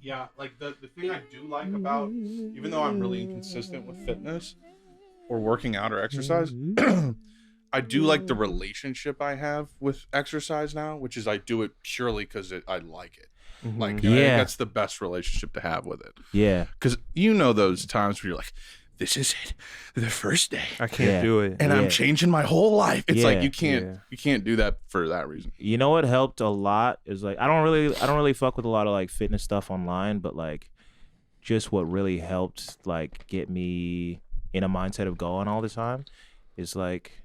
Yeah, like the thing I do like about, even though I'm really inconsistent with fitness or working out or exercise, I do like the relationship I have with exercise now, which is I do it purely because I like it. Like, I think that's the best relationship to have with it. Yeah. Because you know those times where you're like, this is it, the first day. I can't do it. And I'm changing my whole life. It's like you can't do that for that reason. You know what helped a lot is like I don't really fuck with a lot of like fitness stuff online, but like just what really helped like get me in a mindset of going all the time is like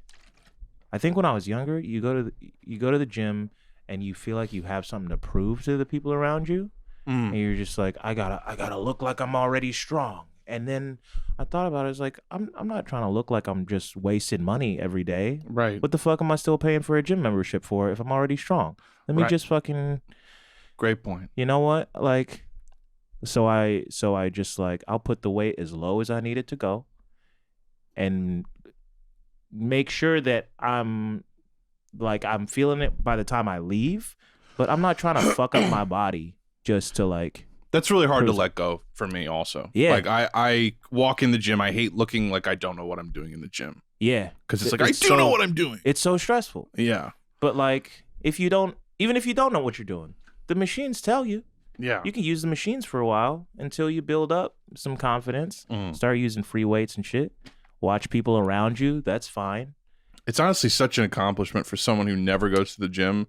I think when I was younger, you go to the gym and you feel like you have something to prove to the people around you, and you're just like I gotta look like I'm already strong. And then I thought about it, it's like I'm not trying to look like I'm just wasting money every day. Right. What the fuck am I still paying for a gym membership for if I'm already strong? Let me just fucking. Great point. You know what? Like, so I just like I'll put the weight as low as I need it to go, and make sure that I'm feeling it by the time I leave, but I'm not trying to fuck up my body just to like. That's really hard to let go for me also. Yeah. Like I walk in the gym. I hate looking like I don't know what I'm doing in the gym. Yeah. Because it's like, I do know what I'm doing. It's so stressful. Yeah. But like, even if you don't know what you're doing, the machines tell you. Yeah. You can use the machines for a while until you build up some confidence. Start using free weights and shit. Watch people around you. That's fine. It's honestly such an accomplishment for someone who never goes to the gym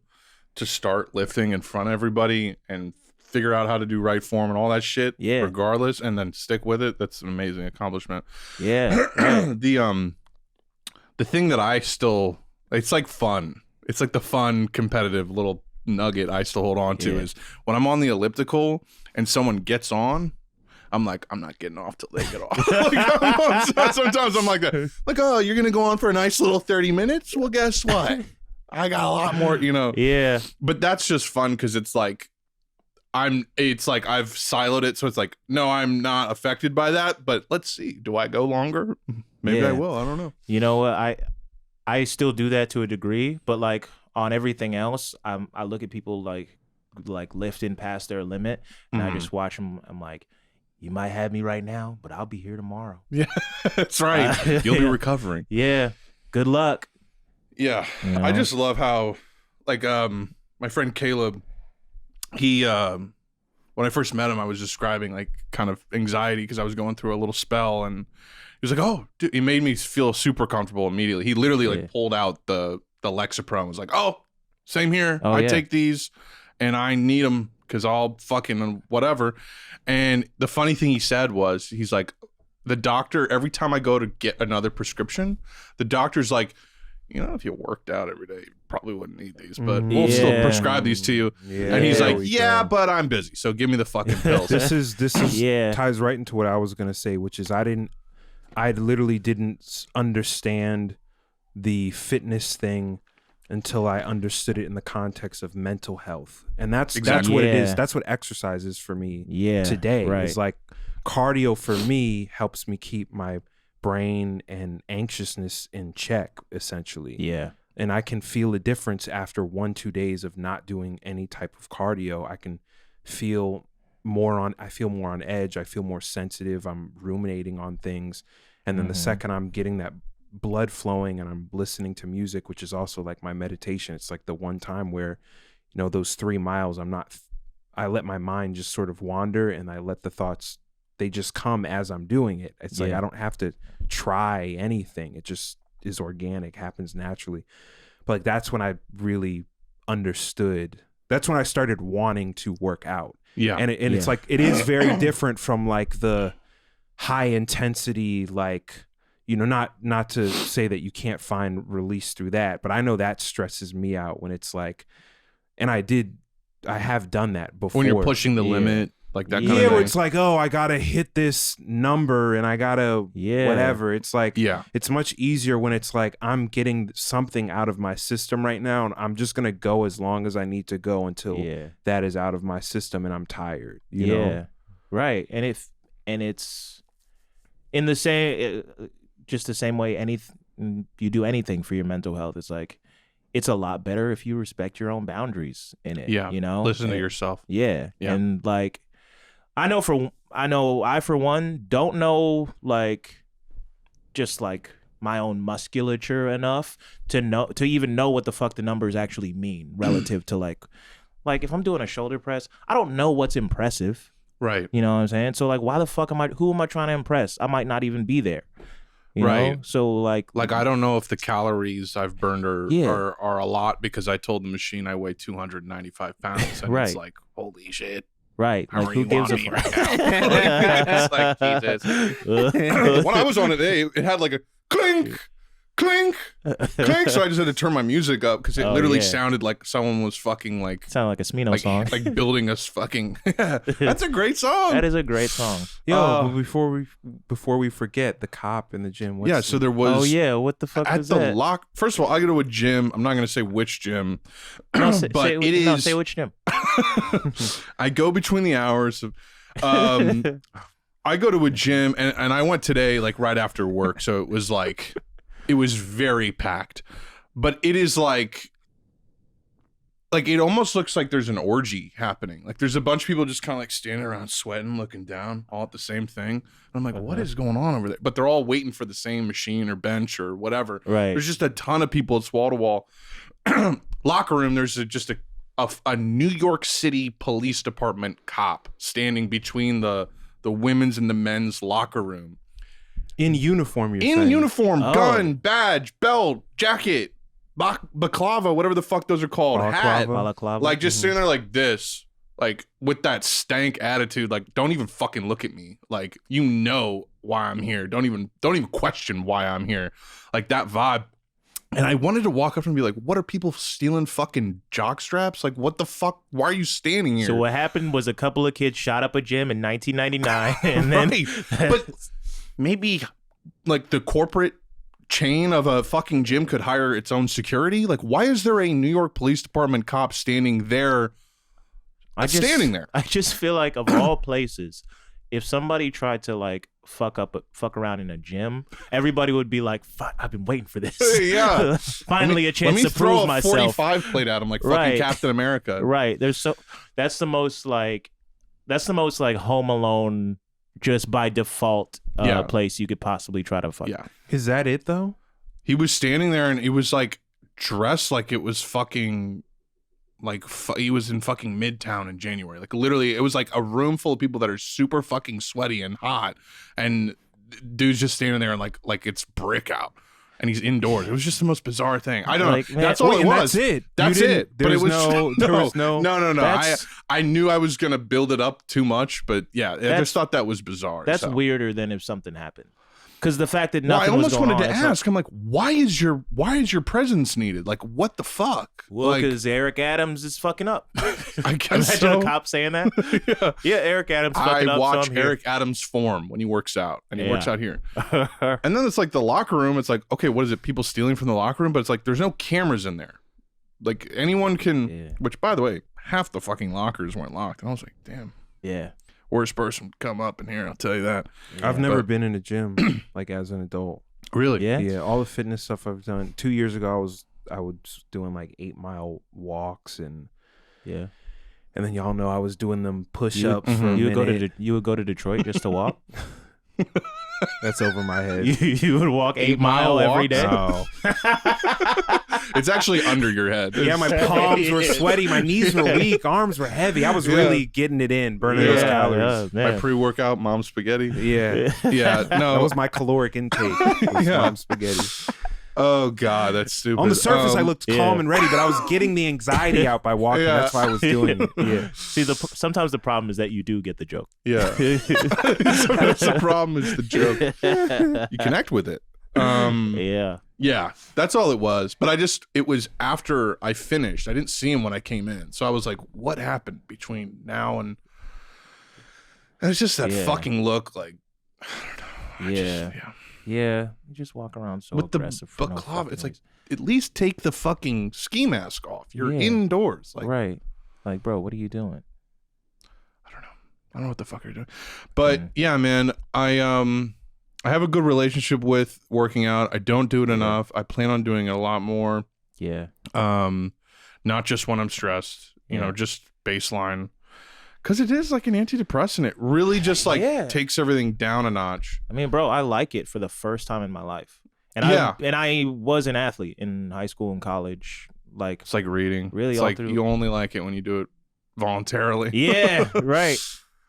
to start lifting in front of everybody and figure out how to do right form and all that shit, regardless, and then stick with it. That's an amazing accomplishment. Yeah. Right. The thing that I still, it's like fun. It's like the fun competitive little nugget I still hold on to is when I'm on the elliptical and someone gets on, I'm like, I'm not getting off till they get off. Sometimes I'm like that. Like, oh, you're going to go on for a nice little 30 minutes? Well, guess what? I got a lot more, Yeah. But that's just fun because it's like, it's like I've siloed it, so it's like, no, I'm not affected by that, but let's see. Do I go longer? Maybe I will. I don't know. You know what? I still do that to a degree, but like on everything else, I look at people like lifting past their limit, and I just watch them. I'm like, you might have me right now, but I'll be here tomorrow. Yeah, that's right. You'll be recovering. Yeah. Good luck. Yeah. You know? I just love how, like, my friend Caleb, he when I first met him, I was describing like kind of anxiety because I was going through a little spell, and he was like, oh, dude, he made me feel super comfortable immediately. He literally like pulled out the Lexapro, was like, oh, same here. I take these and I need them because I'll fucking whatever. And the funny thing he said was, he's like, the doctor, every time I go to get another prescription, the doctor's like, if you worked out every day, you probably wouldn't need these, but we'll still prescribe these to you. Yeah, and he's like, but I'm busy, so give me the fucking pills. This is ties right into what I was gonna say, which is I literally didn't understand the fitness thing until I understood it in the context of mental health, and that's what it is. That's what exercise is for me. Today, right. It's like cardio for me helps me keep my brain and anxiousness in check, essentially. Yeah. And I can feel a difference after 1-2 days of not doing any type of cardio. I can feel more on edge. I feel more sensitive. I'm ruminating on things. And then the second I'm getting that blood flowing and I'm listening to music, which is also like my meditation, it's like the one time where, those 3 miles, I let my mind just sort of wander, and I let the thoughts, they just come as I'm doing it. It's like I don't have to try anything. It just is organic, happens naturally. But like that's when I really understood. That's when I started wanting to work out. Yeah. And it's like it is very different from like the high intensity, like, not to say that you can't find release through that, but I know that stresses me out when it's like, and I have done that before. When you're pushing the limit. Like that kind of thing. Where it's like, oh, I gotta hit this number and I gotta whatever. It's like, it's much easier when it's like I'm getting something out of my system right now, and I'm just gonna go as long as I need to go until that is out of my system and I'm tired. You know, right? And it's in the same, just the same way you do anything for your mental health. It's like it's a lot better if you respect your own boundaries in it. Yeah. You know, Listen to yourself. Yeah. Yeah. And like, I for one don't know like just like my own musculature enough to even know what the fuck the numbers actually mean relative to like if I'm doing a shoulder press, I don't know what's impressive. Right. You know what I'm saying? So like, why the fuck who am I trying to impress? I might not even be there. You Right. know? So like I don't know if the calories I've burned are a lot because I told the machine I weigh 295 pounds. And it's like, holy shit. Right. How like, are who you gives on a me fuck? right now? It's like, Jesus. When I was on it, it had like a clink, clink, clink. So I just had to turn my music up because it literally sounded like someone was fucking like... Sounded like a Smino song. Like building us fucking... That's a great song. That is a great song. Yo, before we forget, the cop in the gym. So there was... Oh, yeah. What the fuck was that? Lock... First of all, I go to a gym. I'm not going to say which gym. Say which gym. I go between the hours of... I go to a gym, and I went today, like, right after work, so it was like... It was very packed, but it is like it almost looks like there's an orgy happening. Like there's a bunch of people just kind of like standing around sweating, looking down, all at the same thing. And I'm like, what is going on over there? But they're all waiting for the same machine or bench or whatever. Right. There's just a ton of people. It's wall to wall. Locker room. There's just a New York City Police Department cop standing between the women's and the men's locker room. In uniform, uniform, gun, badge, belt, jacket, baklava, whatever the fuck those are called, hat, like just sitting there like this, like with that stank attitude, like don't even fucking look at me, like you know why I'm here, don't even question why I'm here, like that vibe. And I wanted to walk up and be like, what are people stealing fucking jock straps? Like what the fuck? Why are you standing here? So what happened was a couple of kids shot up a gym in 1999, and then but. Maybe like the corporate chain of a fucking gym could hire its own security. Like, why is there a New York Police Department cop standing there? I just feel like of all places, if somebody tried to like fuck around in a gym, everybody would be like, "Fuck, I've been waiting for this." Yeah, finally a chance to prove myself. Let me throw a 45 plate at him like fucking Captain America. Right. That's the most like Home Alone. Just by default, place you could possibly try to fuck. Yeah. Is that it though? He was standing there and he was like dressed like it was fucking like he was in fucking Midtown in January. Like literally, it was like a room full of people that are super fucking sweaty and hot, and dude's just standing there and like it's brick out. And he's indoors. It was just the most bizarre thing. I don't know. That's all it was. That's it. That's it. There was no. I knew I was gonna build it up too much, but yeah, I just thought that was bizarre. That's weirder than if something happened. Because the fact that nothing was going on. I almost wanted to ask. I'm like, why is your presence needed? Like, what the fuck? Well, because Eric Adams is fucking up. I guess so. Imagine a cop saying that. Yeah, Eric Adams fucking up. I watch Eric Adams form when he works out, and he works out here. And then it's like the locker room. It's like, okay, what is it? People stealing from the locker room, but it's like there's no cameras in there. Like anyone can. Yeah. Which, by the way, half the fucking lockers weren't locked, and I was like, damn. Yeah. Worst person would come up in here, I'll tell you that. Yeah. I've never been in a gym like as an adult. Really? Yeah. Yeah. All the fitness stuff I've done. 2 years ago, I was doing like 8-mile walks and yeah. And then y'all know I was doing them push-ups. You would go to Detroit just to walk. That's over my head. You would walk 8 mile every day. Oh. It's actually under your head. Yeah, my palms were sweaty, my knees were weak, arms were heavy. I was really getting it in, burning those calories. My pre-workout mom spaghetti. Yeah. Yeah. No, that was my caloric intake. Was mom spaghetti. Oh God, that's stupid. On the surface, I looked calm and ready, but I was getting the anxiety out by walking. Yeah. That's why I was doing it. Yeah. See, sometimes the problem is that you do get the joke. Yeah. That's the problem. Is the joke. You connect with it. Yeah. Yeah. That's all it was. But it was after I finished. I didn't see him when I came in, so I was like, "What happened between now and?" And it's just that fucking look. Like, I don't know. Yeah, you just walk around so aggressive. With the baklava, it's like, at least take the fucking ski mask off. You're indoors. Like, right. Like, bro, what are you doing? I don't know what the fuck you're doing. But yeah, man, I have a good relationship with working out. I don't do it enough. I plan on doing it a lot more. Yeah. Not just when I'm stressed, you know, just baseline. Because it is like an antidepressant. It really just like takes everything down a notch. I mean, bro, I like it for the first time in my life. And I was an athlete in high school and college. Like, it's like reading. Really, it's all like through. You only like it when you do it voluntarily. Yeah, right.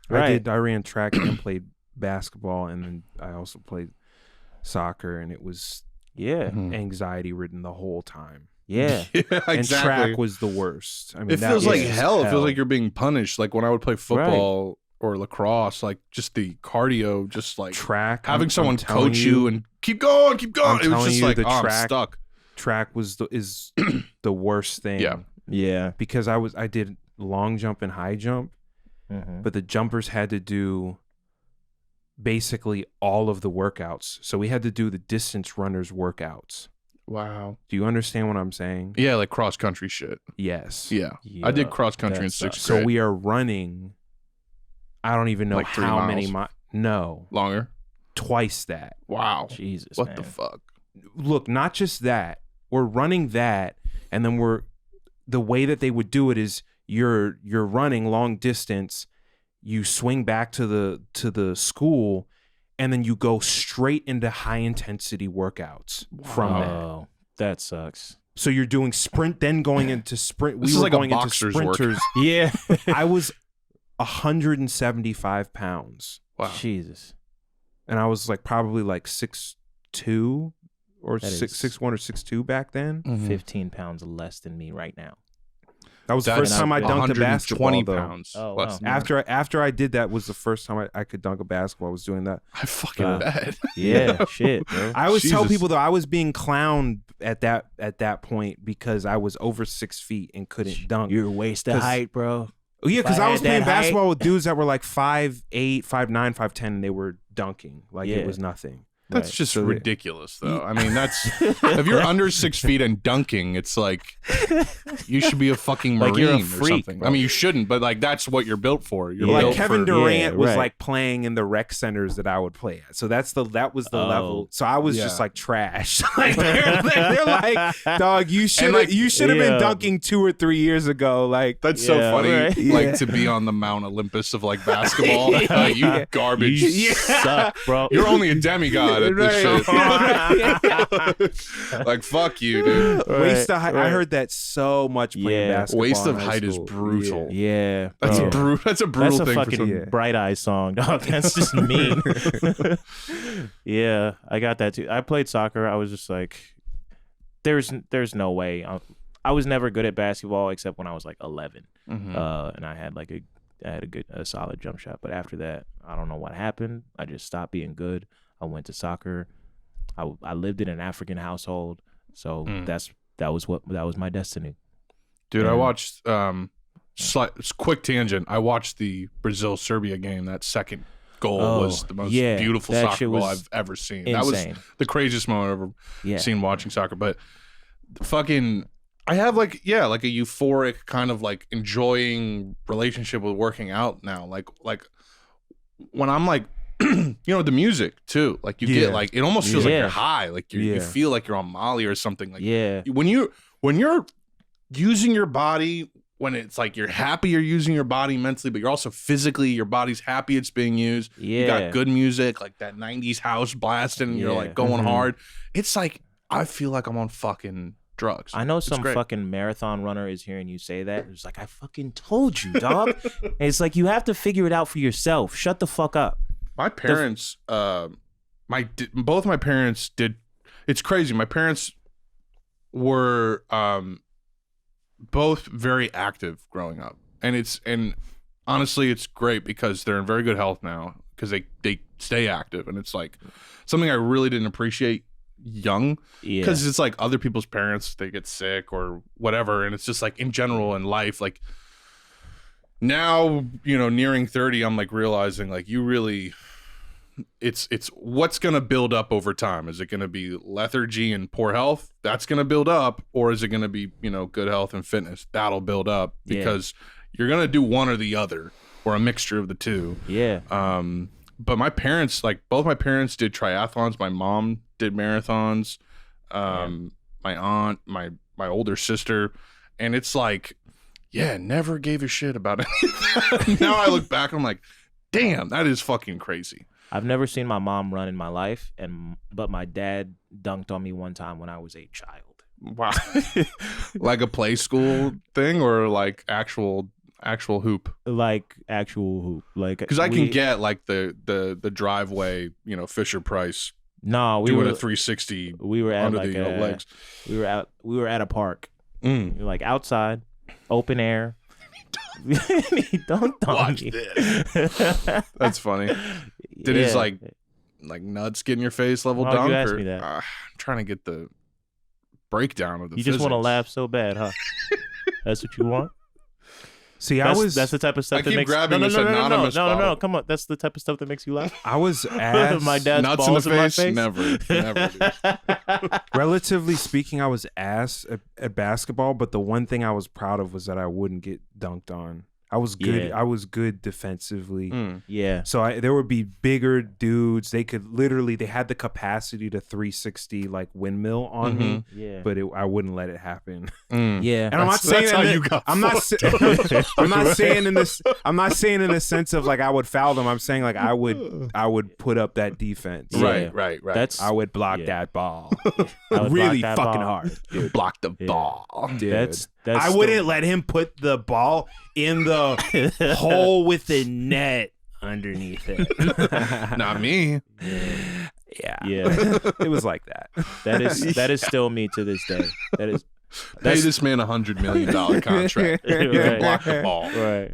I ran track and played basketball, and then I also played soccer, and it was anxiety ridden the whole time. Yeah. Exactly. And track was the worst. I mean, it feels like hell. It feels like you're being punished. Like when I would play football or lacrosse, like just the cardio, just like track, having someone coach you and keep going. It was just like, I'm stuck. Track is the worst thing. Yeah. Because I did long jump and high jump, but the jumpers had to do basically all of the workouts. So we had to do the distance runners workouts. Wow. Do you understand what I'm saying? Yeah, like cross country shit. Yes. Yeah. I did cross country in 6th grade. So we are running, I don't even know like 3 how miles. many miles. No. Longer? Twice that. Wow. Jesus, What the fuck? Look, not just that. We're running that, and then the way that they would do it is you're running long distance, you swing back to the school, and then you go straight into high intensity workouts from that. Oh, that sucks. So you're doing sprint, then going into sprint. This we is were like a going into boxer's sprinters. Yeah. I was 175 pounds. Wow. Jesus. And I was like probably like 6'2" or 6'1" or 6'2" back then. 15 pounds less than me right now. That was the first time I dunked a basketball. 20 though. pounds. Oh, less wow. than After I did that was the first time I could dunk a basketball. I was doing that. I fucking bet. Yeah, shit, bro. I always tell Jesus. people though I was being clowned at that point because I was over 6 feet and couldn't dunk. You're a waste of height, bro. Yeah, because If I I was had playing that height- basketball with dudes that were like 5'8", 5'9", 5'10", and they were dunking like it was nothing. That's Right. just So ridiculous, though. I mean, that's if you're under 6 feet and dunking, it's like you should be a fucking marine Like you're a or freak, something. bro. I mean, you shouldn't, but like that's what you're built for. You're Like built Kevin for, Durant was right. like playing in the rec centers that I would play at. So that was the level. So I was just like trash. Like they're like, dog, you should have been dunking 2 or 3 years ago. Like That's so funny, right. like to be on the Mount Olympus of like basketball. You garbage. You suck, bro. You're only a demigod at this shit. Like fuck you, dude. waste of height. I heard that so much playing basketball. Waste in of high height is school. brutal. Yeah, That's bro. a brutal. That's a brutal That's a thing for fucking some. Bright Eyes song, dog. That's just mean. Yeah, I got that too. I played soccer. I was just like, there's no way. I was never good at basketball except when I was like 11, and I had like a solid jump shot. But after that, I don't know what happened. I just stopped being good. I went to soccer. I lived in an African household, so that was my destiny. Dude, I watched quick tangent. I watched the Brazil-Serbia game. That second goal was the most beautiful that soccer shit goal was I've ever seen. insane. That was the craziest moment I've ever seen watching soccer. But fucking, I have like a euphoric kind of like enjoying relationship with working out now. Like when I'm like, the music too. Like you get like, it almost feels like you're high. Like you feel like you're on Molly or something. Like when you're using your body, when it's like you're happy you're using your body mentally, but you're also physically, your body's happy it's being used. You got good music, like that 90s house blasting, and you're like going hard. It's like, I feel like I'm on fucking drugs. I know some fucking marathon runner is hearing you say that. It's like, I fucking told you, dog. And it's like, you have to figure it out for yourself. Shut the fuck up. My parents, both my parents did. It's crazy. My parents were both very active growing up, and honestly, it's great because they're in very good health now because they stay active, and it's like something I really didn't appreciate young because it's like other people's parents, they get sick or whatever, and it's just like in general in life, like. Now, nearing 30, I'm like realizing like you really, it's what's going to build up over time. Is it going to be lethargy and poor health? That's going to build up. Or is it going to be, good health and fitness? That'll build up because you're going to do one or the other or a mixture of the two. Yeah. But my parents, like both my parents did triathlons. My mom did marathons. My aunt, my my older sister, and it's like, yeah, never gave a shit about any of that. Now I look back and I'm like, damn, that is fucking crazy. I've never seen my mom run in my life, but my dad dunked on me one time when I was a child. Wow. Like a play school thing or like actual hoop? Like actual hoop. Like, because I can get like the driveway, Fisher Price. No, we doing were a 360. We were at under like the legs. We were at a park, like outside, open air. He dunked on Watch me. this. That's funny. Did his like nuts get in your face level Why'd dunk? you ask me that? I'm trying to get the breakdown of the. You just want to laugh so bad, huh? That's what you want. See, that's the type of stuff I that keep makes grabbing this anonymous no, bottle. come on. That's the type of stuff that makes you laugh. I was asked my dad's nuts balls in the my face. face. Never. Dude. Relatively speaking, I was asked at basketball, but the one thing I was proud of was that I wouldn't get dunked on. I was good. Yeah. I was good defensively. Yeah. So there would be bigger dudes. They had the capacity to 360 like windmill on me. Yeah. But I wouldn't let it happen. Yeah. And I'm not saying how you got I'm not saying in this. I'm not saying in the sense of like I would foul them. I'm saying like I would put up that defense. Yeah. Right. That's I would block that ball I would really block that fucking ball. hard. Dude. Block the ball. Dude. That's I wouldn't let him put the ball in the hole with the net underneath it. Not me. Yeah. It was like that. That is still me to this day. Pay this man $100 million contract. You can block the ball. Right.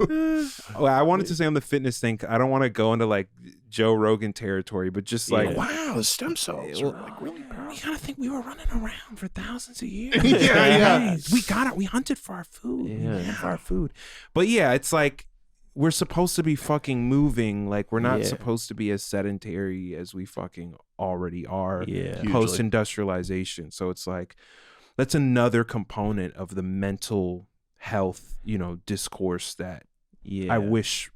Well, I wanted to say on the fitness thing, I don't want to go into like Joe Rogan territory, but just like, wow, the stem cells are like really powerful. You gotta think we were running around for thousands of years. Yeah. We got it. We hunted for our food. Yeah. We ran for our food. But yeah, it's like we're supposed to be fucking moving. Like we're not supposed to be as sedentary as we fucking already are. Yeah. Post-industrialization. So it's like that's another component of the mental health, discourse that I wish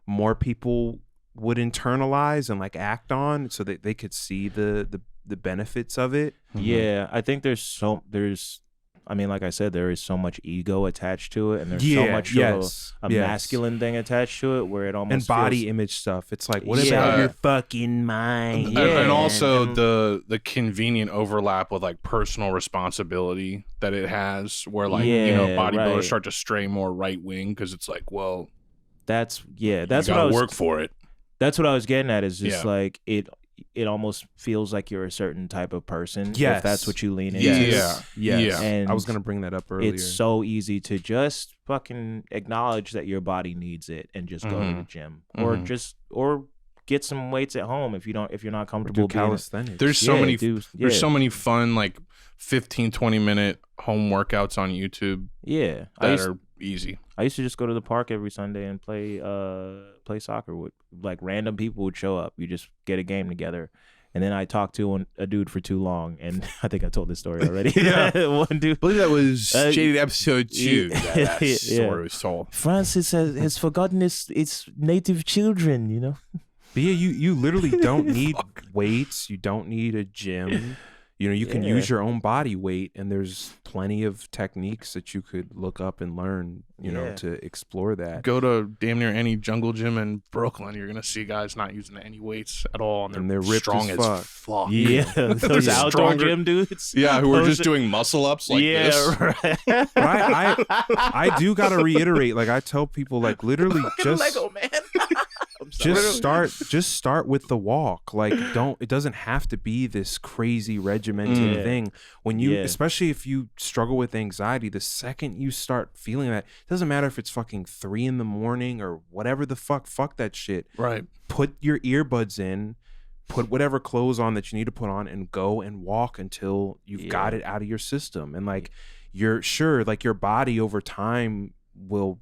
more people would internalize and like act on so that they could see the benefits of it. Yeah, I think like I said, there is so much ego attached to it, and there's so much of a masculine thing attached to it where it almost and body feels, image stuff. It's like, what Yeah. about your fucking mind? And also the convenient overlap with like personal responsibility that it has where like, bodybuilders start to stray more right wing because it's like, well, that's you what I gotta was work for it. That's what I was getting at. Is just like it almost feels like you're a certain type of person. Yes. If that's what you lean into. Yeah. And I was gonna bring that up earlier. it's so easy to just fucking acknowledge that your body needs it and just go to the gym or get some weights at home if you're not comfortable do calisthenics. There's so many fun like 15-20 minute home workouts on YouTube that are easy. I used to just go to the park every Sunday and play soccer with like random people would show up. You just get a game together. And then I talked to a dude for too long, and I think I told this story already. One dude, I believe that was Jaded episode 2. That story was told. Francis has forgotten its native children, But yeah, you literally don't need weights. You don't need a gym. You can use your own body weight, and there's plenty of techniques that you could look up and learn, to explore that. Go to damn near any jungle gym in Brooklyn. You're going to see guys not using any weights at all. And they're ripped strong as fuck. Yeah, those outdoor gym dudes. Yeah, who are just doing muscle ups like this. Right. But I do got to reiterate, like I tell people, like literally just Lego man. just start with the walk. Like it doesn't have to be this crazy regimented thing. When you especially if you struggle with anxiety, the second you start feeling that, it doesn't matter if it's fucking 3 a.m. or whatever the fuck that shit. Right. Put your earbuds in, put whatever clothes on that you need to put on, and go and walk until you've got it out of your system. And like your body over time will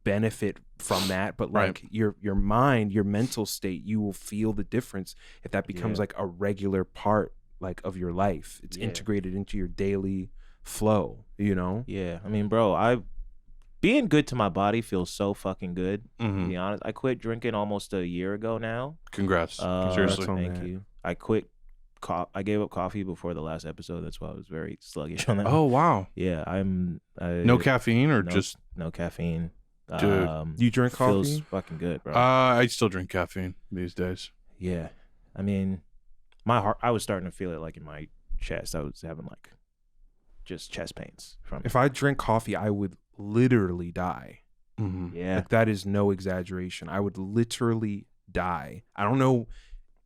benefit from that, but like your mind, your mental state, you will feel the difference if that becomes like a regular part like of your life. It's integrated into your daily flow, Yeah, I mean, bro, being good to my body feels so fucking good. To be honest, I quit drinking almost a year ago now. Congrats. Seriously, thank you. I quit I gave up coffee before the last episode. That's why I was very sluggish on that. Oh wow. Yeah, No caffeine or just no caffeine. Dude, you drink Feels coffee? fucking good, bro. I still drink caffeine these days. Yeah, I mean, my heart. I was starting to feel it like in my chest. I was having like just chest pains from. If I drink coffee, I would literally die. Mm-hmm. Yeah, Like, that is no exaggeration. I would literally die. I don't know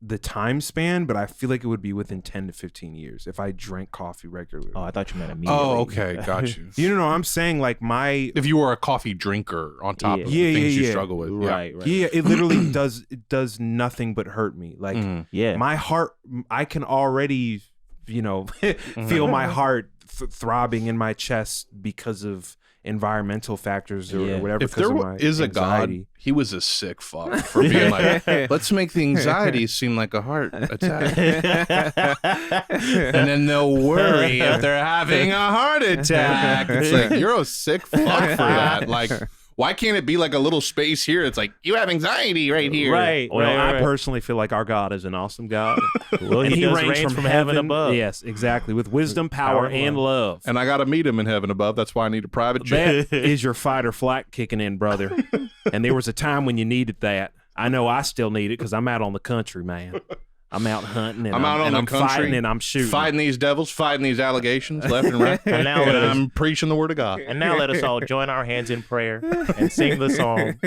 the time span, but I feel like it would be within 10 to 15 years if I drank coffee regularly. Oh, I thought you meant immediately. Oh, okay, got you. You know, I'm saying like If you were a coffee drinker on top of Yeah, the things you yeah. struggle with, Right. Yeah, it literally does nothing but hurt me. Like Yeah. my heart, I can already, feel my heart throbbing in my chest because of environmental factors or whatever. If there is a God, he was a sick fuck for being like, let's make the anxiety seem like a heart attack. And then they'll worry if they're having a heart attack. It's like, you're a sick fuck for that. Like, why can't it be like a little space here? It's like, you have anxiety right here. Right. Well, right. I personally feel like our God is an awesome God. Well, And he does reigns reign from heaven above. Yes, exactly. With wisdom, power, and love. And I got to meet him in heaven above. That's why I need a private jet. That is your fight or flight kicking in, brother. And there was a time when you needed that. I know I still need it because I'm out on the country, man. I'm out hunting and I'm out on the I'm country, fighting and I'm shooting. Fighting these devils, fighting these allegations left and right. And now let us, I'm preaching the word of God. and now let us all join our hands in prayer and sing the song.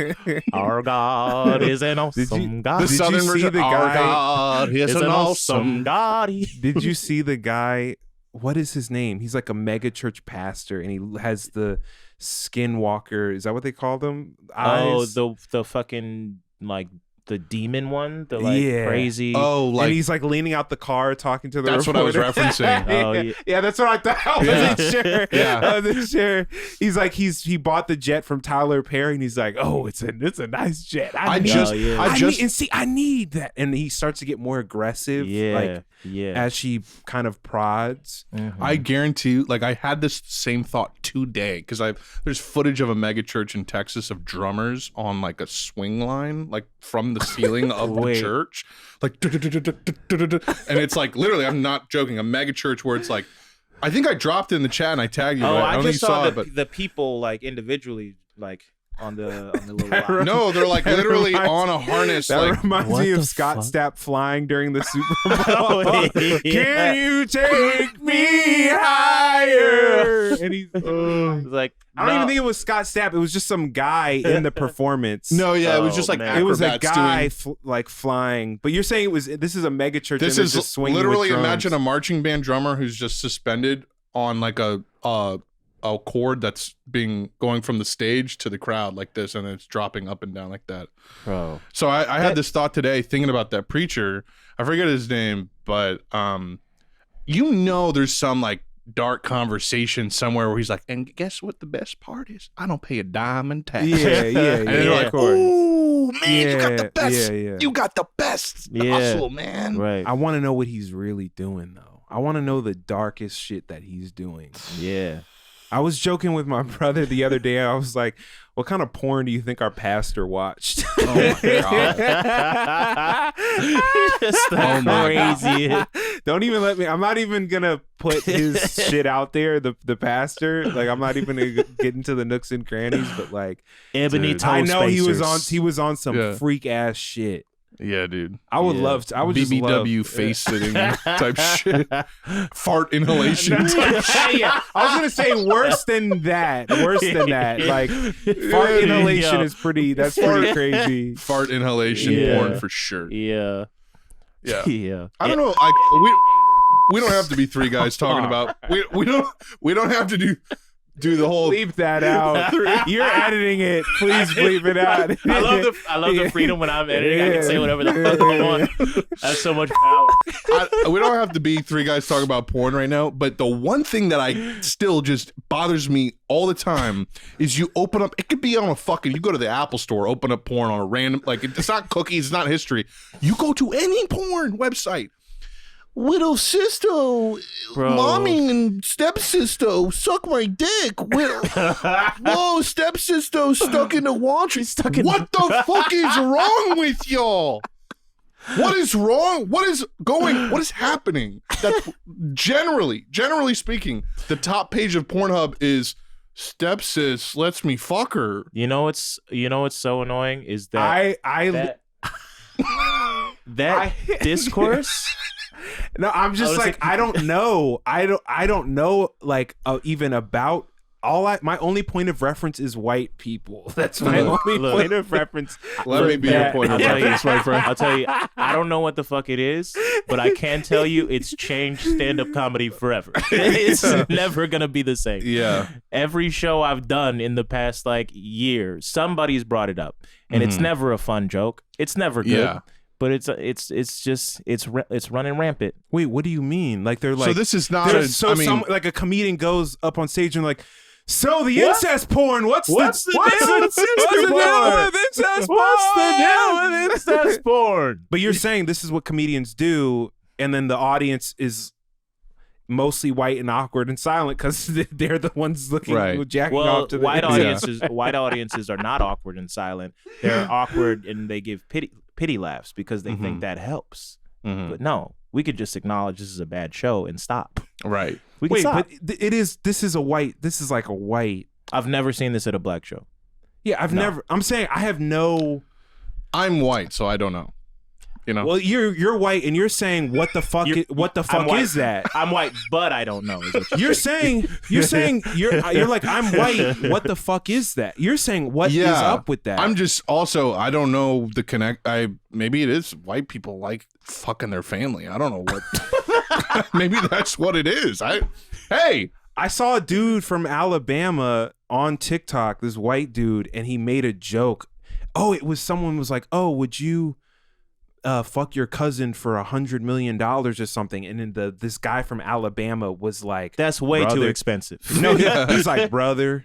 Our God is an awesome God. The southern see version, the our guy- God is an awesome God. Did you see the guy? What is his name? He's like a megachurch pastor, and he has the skinwalker. Is that what they call them? Oh, Eyes? the fucking like the demon one, the crazy. Oh, and like he's like leaning out the car talking to the that's what I was reporter. referencing. Oh, yeah. Yeah, that's what I thought. I wasn't sure. Yeah. I wasn't sure. He's like he bought the jet from Tyler Perry, and he's like, oh, it's a nice jet. I need- just, yeah. I just, I need that, and he starts to get more aggressive. Yeah, like as she kind of prods. I guarantee, like, I had this same thought today because there's footage of a megachurch in Texas of drummers on like a swing line, like from the ceiling of the church, like, and it's like literally, I'm not joking, a megachurch where it's like, I think I dropped it in the chat and I tagged you. Oh, but I don't think just you saw it, but the people like individually like on the little line. no, they're like literally reminds- on a harness. That Like, reminds what me of the Scott fuck? Stapp flying during the Super Oh, Bowl. yeah. Can you take me higher? And he's, It's like I don't even think it was Scott Stapp. It was just some guy in the performance. no, yeah, it was Oh, just like man. It was a acrobats guy doing- like flying. But you're saying this is a megachurch. This and is it's just swinging literally with drums. imagine a marching band drummer who's just suspended on like a cord that's going from the stage to the crowd like this, and it's dropping up and down like that. bro. So I had this thought today thinking about that preacher. I forget his name, but there's some like dark conversation somewhere where he's like, and guess what the best part is? I don't pay a dime in tax. Yeah, And they're yeah, like, of course. ooh, man, you got the best. Yeah. You got the best Yeah. hustle, man. Right. I want to know what he's really doing, though. I want to know the darkest shit that he's doing. Yeah. I was joking with my brother the other day. I was like, what kind of porn do you think our pastor watched? Oh my God. Just the Oh my crazy. Don't even let me. I'm not even going to put his shit out there, the pastor. Like, I'm not even going to get into the nooks and crannies, but like, Ebony Dude. toe I know he spacers. was on some Yeah. freak ass shit. Yeah, dude. I would Yeah. love to. I would just BBW love, face sitting type shit. Fart inhalation type shit. Yeah, I was gonna say worse than that. Worse than that. Like fart inhalation is pretty. That's pretty crazy. Fart inhalation Yeah. porn for sure. Yeah. Yeah. Yeah. I don't know. Like we don't have to be three guys talking about. We don't have to do the whole. Bleep that out. You're editing it. Please bleep it out. I love the freedom when I'm editing. I can say whatever the fuck I want. I have so much power. We don't have to be three guys talking about porn right now. But the one thing that I still just bothers me all the time is you open up. It could be on a fucking. You go to the Apple Store, open up porn on a random. Like it's not cookies. It's not history. You go to any porn website. Little sister, mommy and stepsister, suck my dick. Whoa, stepsister stuck in the water. What the fuck is wrong with y'all? What is wrong? What is happening? That's generally speaking, the top page of Pornhub is stepsis lets me fuck her. You know what's so annoying is that that discourse. No, I'm just like I don't know. I don't know like even about my only point of reference is white people. That's my only point of reference. Let me be your point of reference, my friend. I'll tell you, I don't know what the fuck it is, but I can tell you it's changed stand-up comedy forever. It's never gonna be the same. Yeah. Every show I've done in the past like year, somebody's brought it up, and it's never a fun joke. It's never good. Yeah. But it's running rampant. Wait, what do you mean? Like they're like so this is not like a comedian goes up on stage and like, so the incest porn. What's the deal with incest porn? But you're saying this is what comedians do, and then the audience is mostly white and awkward and silent because they're the ones jacking off to the white audiences. White audiences are not awkward and silent. They're awkward and they give pity laughs because they think that helps. But no, we could just acknowledge this is a bad show and stop. Right. We can stop. But this is like a white. I've never seen this at a black show. Yeah, I'm saying I have no. I'm white, so I don't know. You know. Well, you're white, and you're saying what the fuck? What the fuck is that? I'm white, but I don't know. Is what you're saying. You're like I'm white. What the fuck is that? You're saying what is up with that? I'm just also I don't know the connect. Maybe it is white people like fucking their family. I don't know what. Maybe that's what it is. I saw a dude from Alabama on TikTok. This white dude, and he made a joke. Oh, it was someone was like, "Oh, would you?" Fuck your cousin for $100 million or something, and then this guy from Alabama was like, "That's way too expensive." No, he's like, "Brother,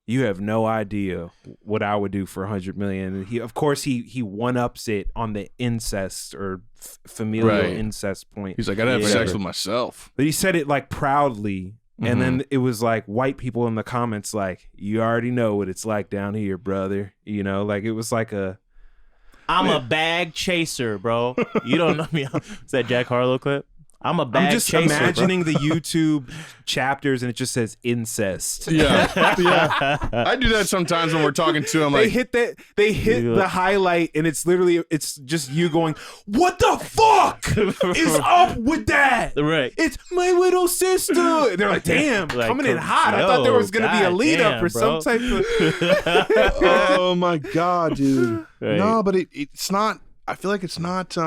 you have no idea what I would do for $100 million." And he one-ups it on the incest or familial incest point. He's like, "I'd have sex with myself," but he said it like proudly, and then it was like white people in the comments like, "You already know what it's like down here, brother." You know, like it was like I'm a bag chaser, bro. You don't know me. Is that Jack Harlow clip? I'm a bag chaser. I'm just imagining the YouTube chapters and it just says incest. Yeah. I do that sometimes when we're talking to them. They hit the highlight and it's just you going, "What the fuck is up with that?" Right. It's my little sister. They're like, "Damn, like, coming in hot." I thought there was gonna be a lead up or some type of. Oh my god, dude. Right. No, but it's not. I feel like it's not.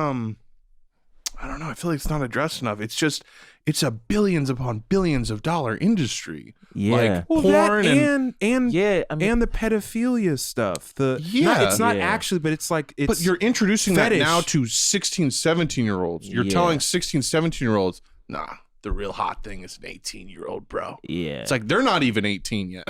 I don't know. I feel like it's not addressed enough. It's a billions upon billions of dollar industry. Yeah, like porn and the pedophilia stuff. It's not actually, but it's like But you're introducing fetish. that now to 16, 17-year-olds. You're telling 16, 17-year-olds, nah, the real hot thing is an 18-year-old, bro. Yeah, it's like they're not even 18 yet.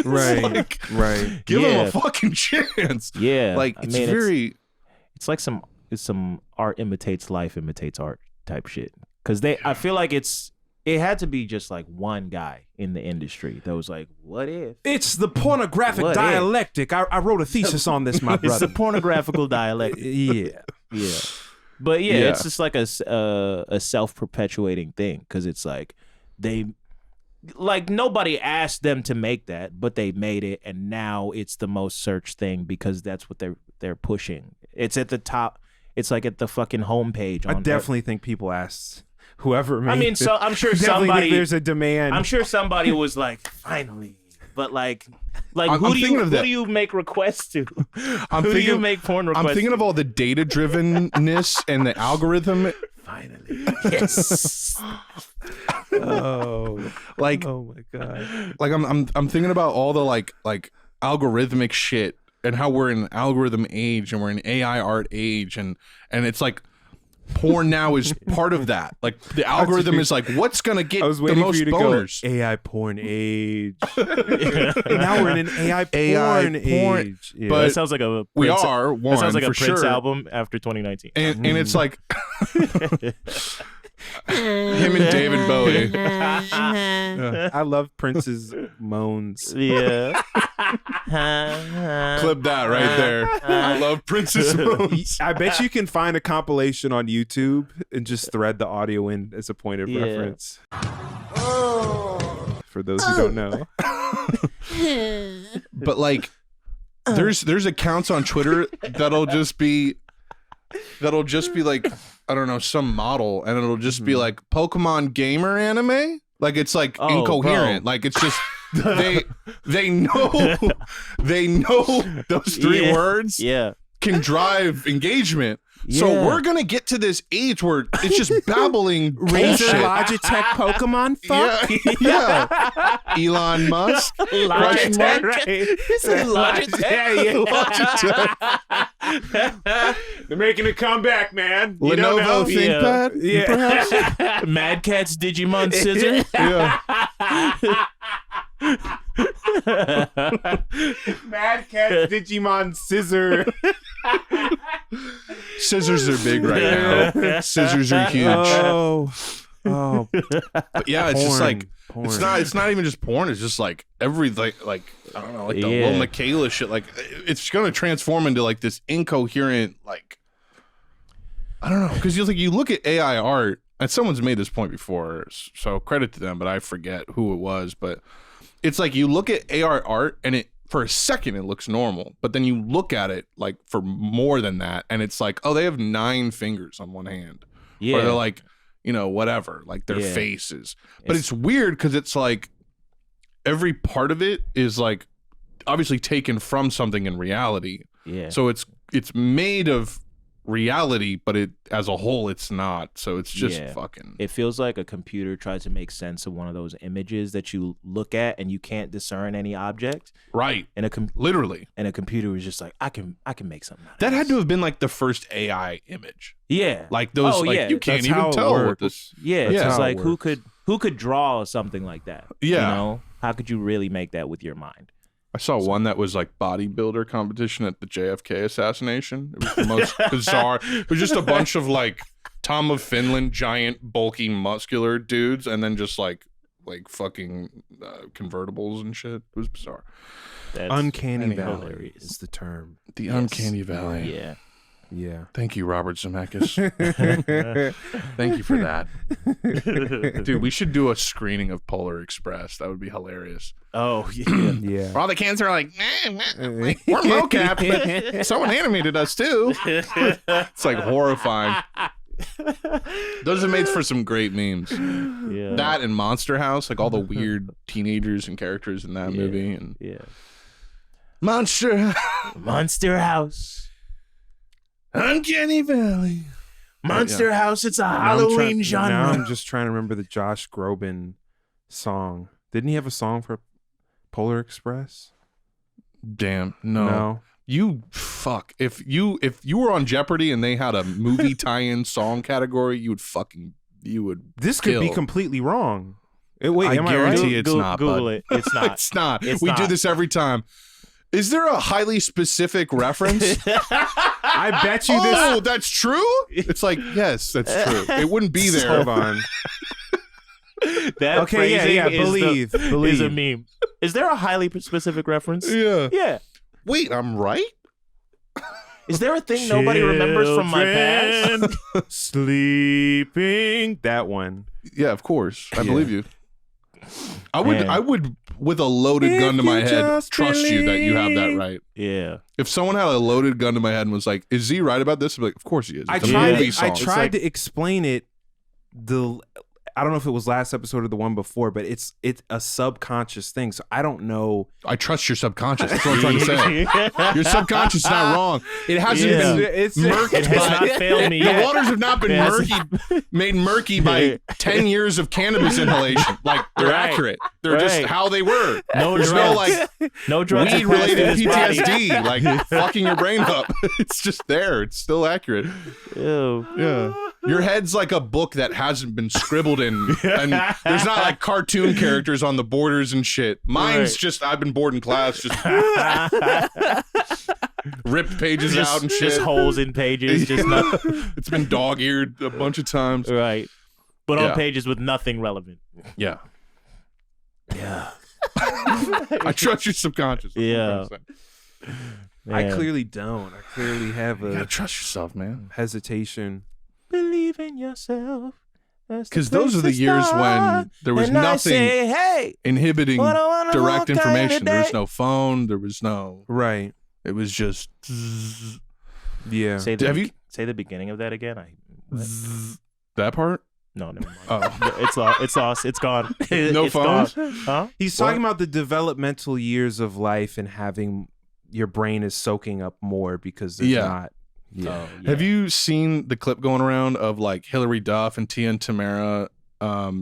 Right. Give them a fucking chance. Yeah, like it's like some art imitates life, imitates art type shit. Because I feel like it had to be just like one guy in the industry that was like, what if? It's the pornographic dialectic. I wrote a thesis on this, my brother. It's the pornographical dialectic. Yeah. But it's just like a self-perpetuating thing because it's like nobody asked them to make that, but they made it, and now it's the most searched thing because that's what they're pushing. It's at the top. It's like at the fucking homepage. I definitely think people asked whoever made. I mean, so I'm sure somebody. There's a demand. I'm sure somebody was like, finally. But who do you make requests to? Who do you make porn requests? I'm thinking of all the data drivenness and the algorithm. Finally, yes. Oh my god! Like I'm thinking about all the like algorithmic shit and how we're in an algorithm age and we're in AI art age and it's like porn now is part of that. Like the algorithm is like what's gonna get the most boners. AI porn age. And now we're in an AI porn age. Yeah. But that sounds like a Prince, that sounds like a Prince album after 2019. And it's like him and David Bowie. I love Prince's moans. Yeah. Clip that right there. I love Princess Moons. I bet you can find a compilation on YouTube and just thread the audio in as a point of reference. For those who don't know. But like, there's accounts on Twitter that'll just be like, I don't know, some model, and it'll just be like Pokemon gamer anime. Like it's like incoherent. Like it's just they know those three words can drive engagement. So we're gonna get to this age where it's just babbling bullshit. Logitech Pokemon fuck? Yeah. Elon Musk. Logitech. Logitech. They're making a comeback, man. You Lenovo ThinkPad. Perhaps. Mad Catz Digimon Scissor. Mad Catz Digimon Scissor. Scissors are big right now. Scissors are huge. Oh. But yeah, it's just like it's not even just porn. It's just like every like I don't know, like the Lil Michaela shit. Like it's gonna transform into like this incoherent, like I don't know, because you look at AI art, and someone's made this point before, so credit to them, but I forget who it was. But it's like you look at AI art, and it for a second it looks normal, but then you look at it like for more than that, and it's like, oh, they have 9 fingers on one hand, or they're like, you know, whatever, like their faces. But it's weird because it's like every part of it is like obviously taken from something in reality. Yeah. So it's made of reality, but it as a whole it's not. So it's just fucking. It feels like a computer tries to make sense of one of those images that you look at and you can't discern any object. Right. And literally. And a computer was just like, I can make something out of that. This. Had to have been like the first AI image. Yeah. Like those. You can't even tell what this. Yeah. It's just like who could draw something like that? Yeah. You know, how could you really make that with your mind? I saw one that was like bodybuilder competition at the JFK assassination. It was the most bizarre. It was just a bunch of like Tom of Finland, giant, bulky, muscular dudes, and then just like fucking convertibles and shit. It was bizarre. That's Uncanny Valley is the term. The Uncanny Valley. Yeah. Yeah. Thank you, Robert Zemeckis. Thank you for that. Dude, we should do a screening of Polar Express. That would be hilarious. Oh, yeah. All the kids are like, we're mocap, but someone animated us too. It's like horrifying. Those have made for some great memes. Yeah. That and Monster House, like all the weird teenagers and characters in that movie. And Monster House. Uncanny Valley. Monster House, it's a Halloween genre. Now I'm just trying to remember the Josh Groban song. Didn't he have a song for Polar Express? Damn, no. You fuck. If you were on Jeopardy and they had a movie tie-in song category, you would This could be completely wrong. Wait, I guarantee it's not. Google it. It's not. It's not. We do this every time. Is there a highly specific reference? I bet you this. Oh, that's true? It's like, yes, that's true. It wouldn't be there. Hold on. That believe is a meme. Is there a highly specific reference? Yeah. Wait, I'm right? Is there a thing nobody remembers from my past? Sleeping. That one. Yeah, of course. I believe you. I would, with a loaded gun to my head, trust you that you have that right. Yeah. If someone had a loaded gun to my head and was like, "Is he right about this?" I'd be like, "Of course he is." It's a movie song. I tried to explain it. I don't know if it was last episode or the one before, but it's a subconscious thing. So I don't know. I trust your subconscious. That's what I'm trying to say. Your subconscious is not wrong. It hasn't been murked. It has not failed me yet. The waters have not been made murky by 10 years of cannabis inhalation. Like they're accurate. They're just how they were. There's no drugs weed-related PTSD, like fucking your brain up. It's just there. It's still accurate. Ew. Yeah. Your head's like a book that hasn't been scribbled in, and there's not like cartoon characters on the borders and shit. Mine's just, I've been bored in class, just ripped pages out and shit. Just holes in pages. Just It's been dog-eared a bunch of times. Right. But on pages with nothing relevant. Yeah. Yeah. I trust your subconscious. Yeah. I Man. clearly don't. I clearly have You gotta a trust yourself, man. hesitation. Believe in yourself. Because those are the years when there was nothing Hey, inhibiting direct walk out information. There was today. no phone. There was no. Right. It was just. Yeah. Say Have you- say the beginning of that again? What? That part? No, never mind. Oh. It's lost. It's gone. No It's phones? gone. Huh? He's talking about the developmental years of life and having your brain is soaking up more because there's Yeah. not. Yeah. Oh, yeah. Have you seen the clip going around of like Hillary Duff and Tia and Tamara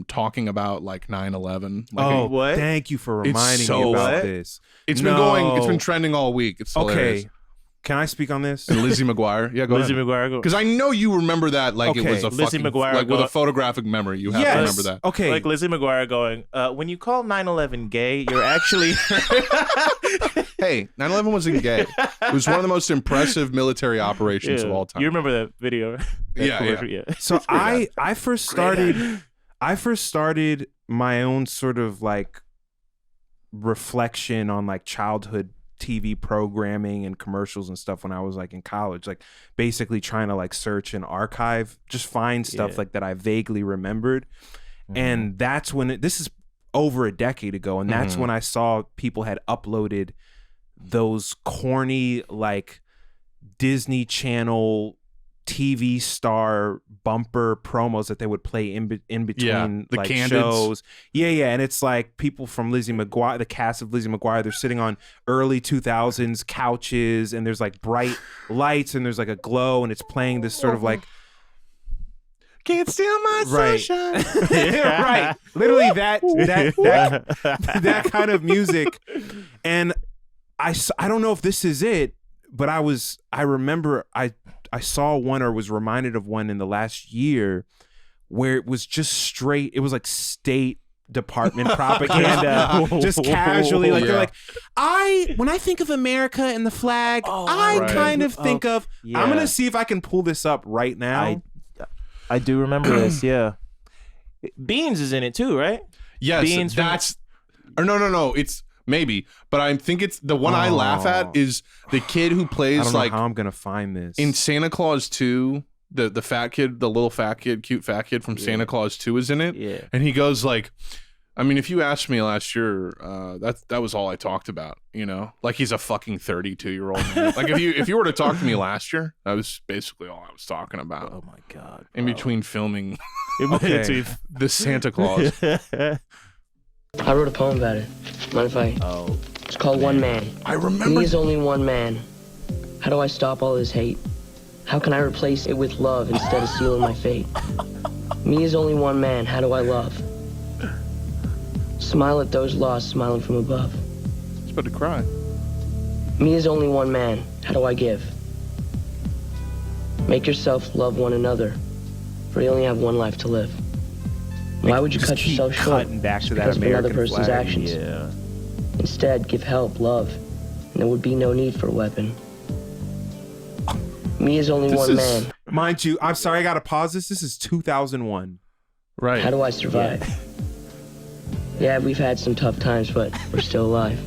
talking about like 9/11? Like, Oh, what? thank you for It's reminding so me about what? this. it's been going. It's No. been trending all week. It's hilarious. Okay. Can I speak on this? And Lizzie McGuire. Yeah, go Lizzie ahead. McGuire. Because I know you remember that like it Okay. was a Lizzie fucking McGuire like with go- a photographic memory. You have to Yes. remember that. Okay. Like Lizzie McGuire going, when you call 9/11 gay, you're actually. Hey, 9/11 wasn't gay. It was one of the most impressive military operations of all time. You remember that video? That Yeah, commercial? So I first started my own sort of like reflection on like childhood TV programming and commercials and stuff when I was like in college, like basically trying to like search and archive, just find stuff Yeah. like that I vaguely remembered. Mhm. And that's when this is over a decade ago, and that's Mhm. when I saw people had uploaded those corny like Disney Channel TV star bumper promos that they would play in between Yeah, the like Candids. shows. Yeah, and it's like people from Lizzie McGuire, the cast of Lizzie McGuire, they're sitting on early 2000s couches, and there's like bright lights, and there's like a glow, and it's playing this sort of like Can't steal my Right. sunshine. right, literally that kind of music. And I don't know if this is it, but I remember I saw one or was reminded of one in the last year where it was just straight, it was like State Department propaganda, just casually like Yeah. they're like, when I think of America and the flag, I right. kind of think of Yeah. I'm gonna see if I can pull this up right now. I do remember this. Yeah, Beans is in it too, right? Yes, Beans from- that's. Or no. It's maybe, but I think it's the one I laugh at is the kid who I plays don't know like how I'm gonna find this. in Santa Claus 2. The fat kid, the little fat kid, cute fat kid from Santa Claus 2 is in it. Yeah. And he goes like, I mean, if you asked me last year, that was all I talked about, you know? Like he's a fucking 32-year-old man. Like if you were to talk to me last year, that was basically all I was talking about. Oh my god. In between filming Okay. the Santa Claus. I wrote a poem about it. Mind if I? Oh. It's called One Man. I remember Me is only one man. How do I stop all this hate? How can I replace it with love instead of sealing my fate? Me is only one man. How do I love? Smile at those lost, smiling from above. It's about to cry. Me is only one man. How do I give? Make yourself love one another, for you only have one life to live. Why would you Just cut keep yourself short cutting back to because that of another American person's flag. actions? Yeah. Instead, give help, love, and there would be no need for a weapon. Me is only one man. Mind you, I'm sorry, I gotta pause this. This is 2001. Right. How do I survive? Yeah, we've had some tough times, but we're still alive.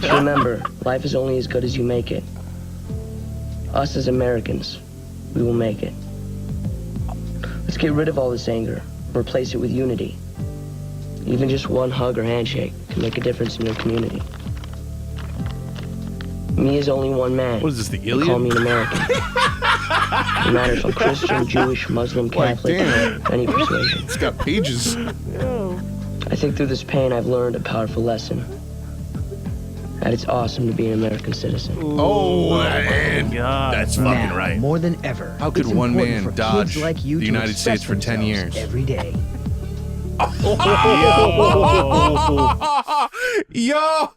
Just remember, life is only as good as you make it. Us as Americans, we will make it. Let's get rid of all this anger, replace it with unity. Even just one hug or handshake can make a difference in your community. Me is only one man. What is this, the They call me Iliad? an American. No matter if I'm Christian, Jewish, Muslim, Catholic, damn. any persuasion. It's got pages. I think through this pain I've learned a powerful lesson. That it's awesome to be an American citizen. Oh, man. God. That's fucking Now, right. more than ever. How could it's one important man for dodge kids like you the to United express States for 10 themselves years? every day. Yo,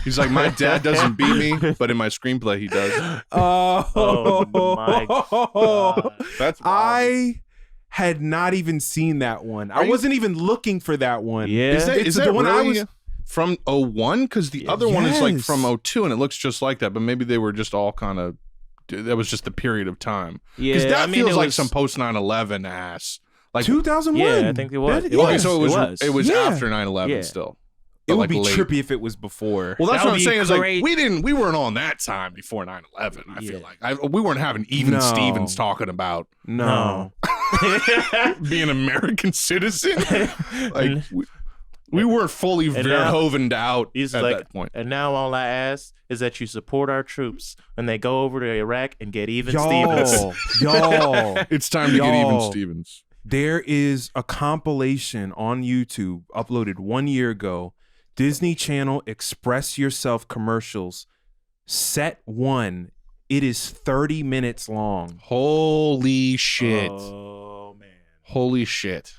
He's like, my dad doesn't beat me, but in my screenplay he does. Oh my God. That's wild. I had not even seen that one. I Are you- wasn't even looking for that one. Yeah. Is that, It's is the that one I really was- from 01? Because the other one is like Yes. from 02 and it looks just like that, but maybe they were just all kind of, that was just the period of time. Because Yeah, that I mean, feels it like was- some post 9/11 ass. Like 2001. Yeah, I think it was. okay, so it was Yeah. after 9/11 Yeah. still. It But, would be late. trippy if it was before. Well, that's That what would I'm be saying. Is like great. we weren't on that time before 9/11. I feel like we weren't having even No. Stevens talking about no. being an American citizen. Like we weren't fully Verhoevened out He's at like, that point. and now all I ask is that you support our troops when they go over to Iraq and get even Y'all, Stevens. y'all. It's time to get even Y'all. Stevens. There is a compilation on YouTube uploaded 1 year ago. Disney Channel Express Yourself commercials, set 1. It is 30 minutes long. Holy shit! Oh man, Holy shit!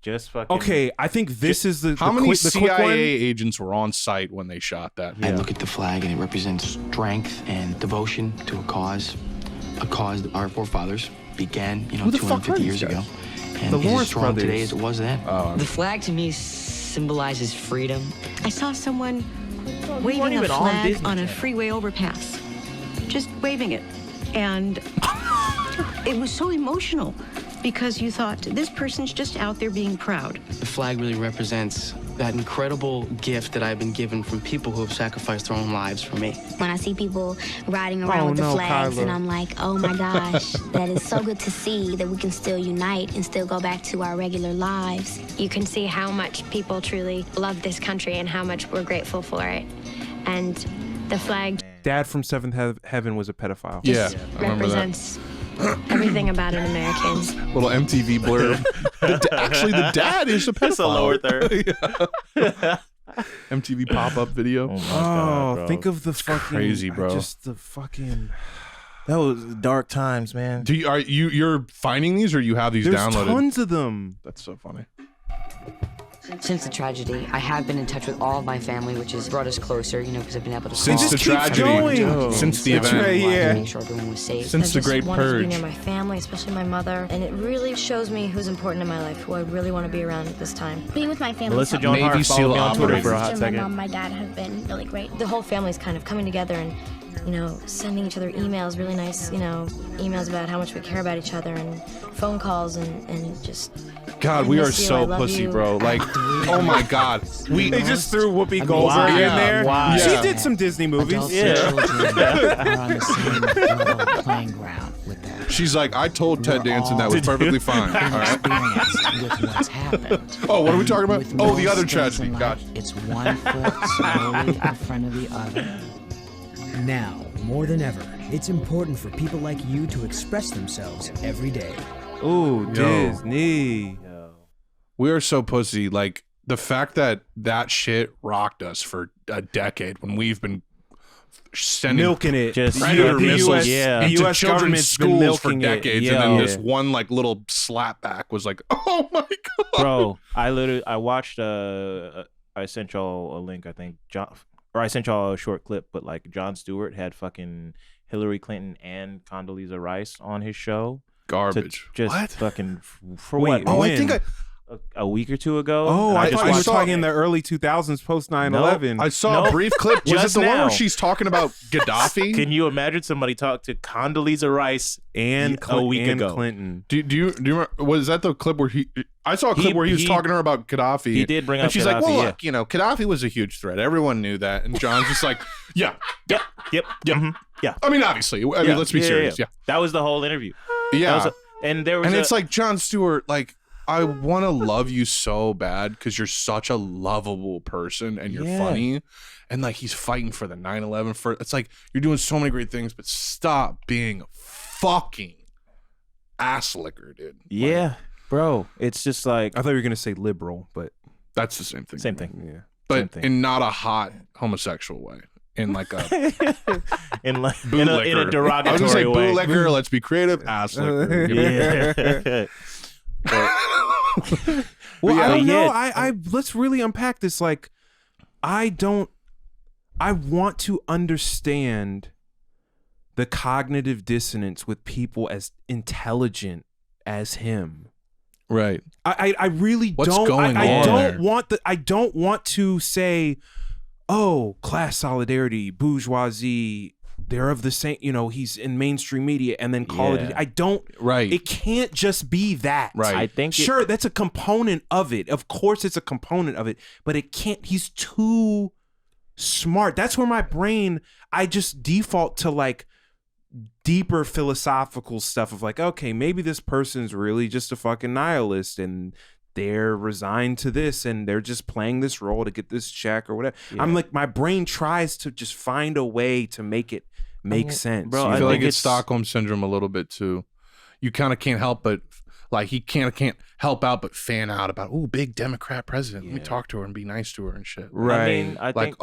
just fucking. Okay, I think this is the How the many quick, the quick CIA one. agents were on site when they shot that? I look at the flag and it represents strength and devotion to a cause that our forefathers began, Who the fuck 250 are years these ago. guys? And The it's as Lawrence strong brothers. today as it was then. The flag to me symbolizes freedom. I saw someone weren't waving a even on flag Disney on a Channel. freeway overpass. Just waving it. And it was so emotional because you thought, this person's just out there being proud. The flag really represents that incredible gift that I've been given from people who have sacrificed their own lives for me. When I see people riding around with the flags, and I'm like, oh my gosh, that is so good to see that we can still unite and still go back to our regular lives. You can see how much people truly love this country and how much we're grateful for it. And the flag Dad from Seventh Heaven was a pedophile. Yeah, I remember that. represents everything about an American. Little MTV blurb. Actually, the dad is a pedophile. It's a lower third. Yeah. MTV pop-up video. Oh my God, bro. Think of the fucking crazy, bro. Just the fucking. That was dark times, man. Do you are you're finding these or you have these There's downloaded? tons of them. That's so funny. Since the tragedy, I have been in touch with all of my family, which has brought us closer, because I've been able to Since call the keeps tragedy, going. since the That's event, right, yeah. make sure everyone was safe. since the I just Great wanted to be Purge. near my family, especially my mother, and it really shows me who's important in my life, who I really want to be around at this time. Being with my family. Melissa helped Joan me. Navy Hart SEAL followed me on Twitter My for a hot sister, my second. mom, my dad have been really great. The whole family's kind of coming together and, sending each other emails, really nice, emails about how much we care about each other and phone calls and just. God, I we are miss you, I so love pussy, you. bro. Like, oh my God, we They just threw Whoopi Goldberg in yeah, there. why? She Yeah. did some Disney movies. Adults Yeah. and children are on the same level playing ground with that. She's like, I told Ted Danson that was perfectly fine. All right. Experience with what's happened. Oh, what are we talking about? With Oh, the most other things tragedy. in life, Gotcha. It's one foot slowly in front of the other. Now, more than ever, it's important for people like you to express themselves every day. Ooh, Yo. Disney. We are so pussy. Like the fact that shit rocked us for a decade when we've been sending Milking it. Just predator the missiles US yeah. the into US children's government's been schools for milking it. decades, Yeah. and then this one like little slapback was like, oh my God, Bro, I watched I sent y'all a link, I think I sent y'all a short clip, but like Jon Stewart had fucking Hillary Clinton and Condoleezza Rice on his show. garbage. To just What? fucking for Wait, what? Oh, I when? think A week or two ago. Oh, And I just thought you were watched- talking in the early 2000s post 9/11. I saw a brief clip. Was it Just the one now. where she's talking about Gaddafi? Can you imagine somebody talk to Condoleezza Rice and a week and ago? Clinton. Do you remember? Was that the clip where I saw a clip where he was talking to her about Gaddafi. He did bring and up she's like, Gaddafi, well, look, Gaddafi was a huge threat. Everyone knew that. And John's just like, yeah. Yep. Mhm, yeah. I mean, obviously. I mean, let's be serious. Yeah. That was the whole interview. Yeah. And there was And it's like, Jon Stewart, like, I want to love you so bad because you're such a lovable person and you're funny. And like, he's fighting for the 9/11 for it's like, you're doing so many great things, but stop being a fucking ass licker, dude. Yeah, Like, bro. It's just like I thought you were gonna say liberal, but that's the same thing. same thing. yeah. But in not a hot homosexual way. In like a in boo a licker. I was derogatory gonna say way. boo licker, let's be creative, ass licker. Give me- Yeah. Well, I don't know. yeah. I let's really unpack this. Like, I want to understand the cognitive dissonance with people as intelligent as him. Right. I really What's don't. going I on don't there? want I don't want to say, oh, class solidarity, bourgeoisie, they're of the same, he's in mainstream media and then call it. I don't. Right. It can't just be that. Right. I think sure, that's a component of it. Of course, it's a component of it, but it can't. He's too smart. That's where my brain. I just default to like deeper philosophical stuff of like, okay, maybe this person's really just a fucking nihilist and they're resigned to this and they're just playing this role to get this check or whatever. Yeah. I'm like, my brain tries to just find a way to make it make sense. Bro, I feel like it's Stockholm syndrome a little bit too. You kind of can't help but like he can't help out but fan out about big Democrat president. Let me talk to her and be nice to her and shit. Right. I mean, I think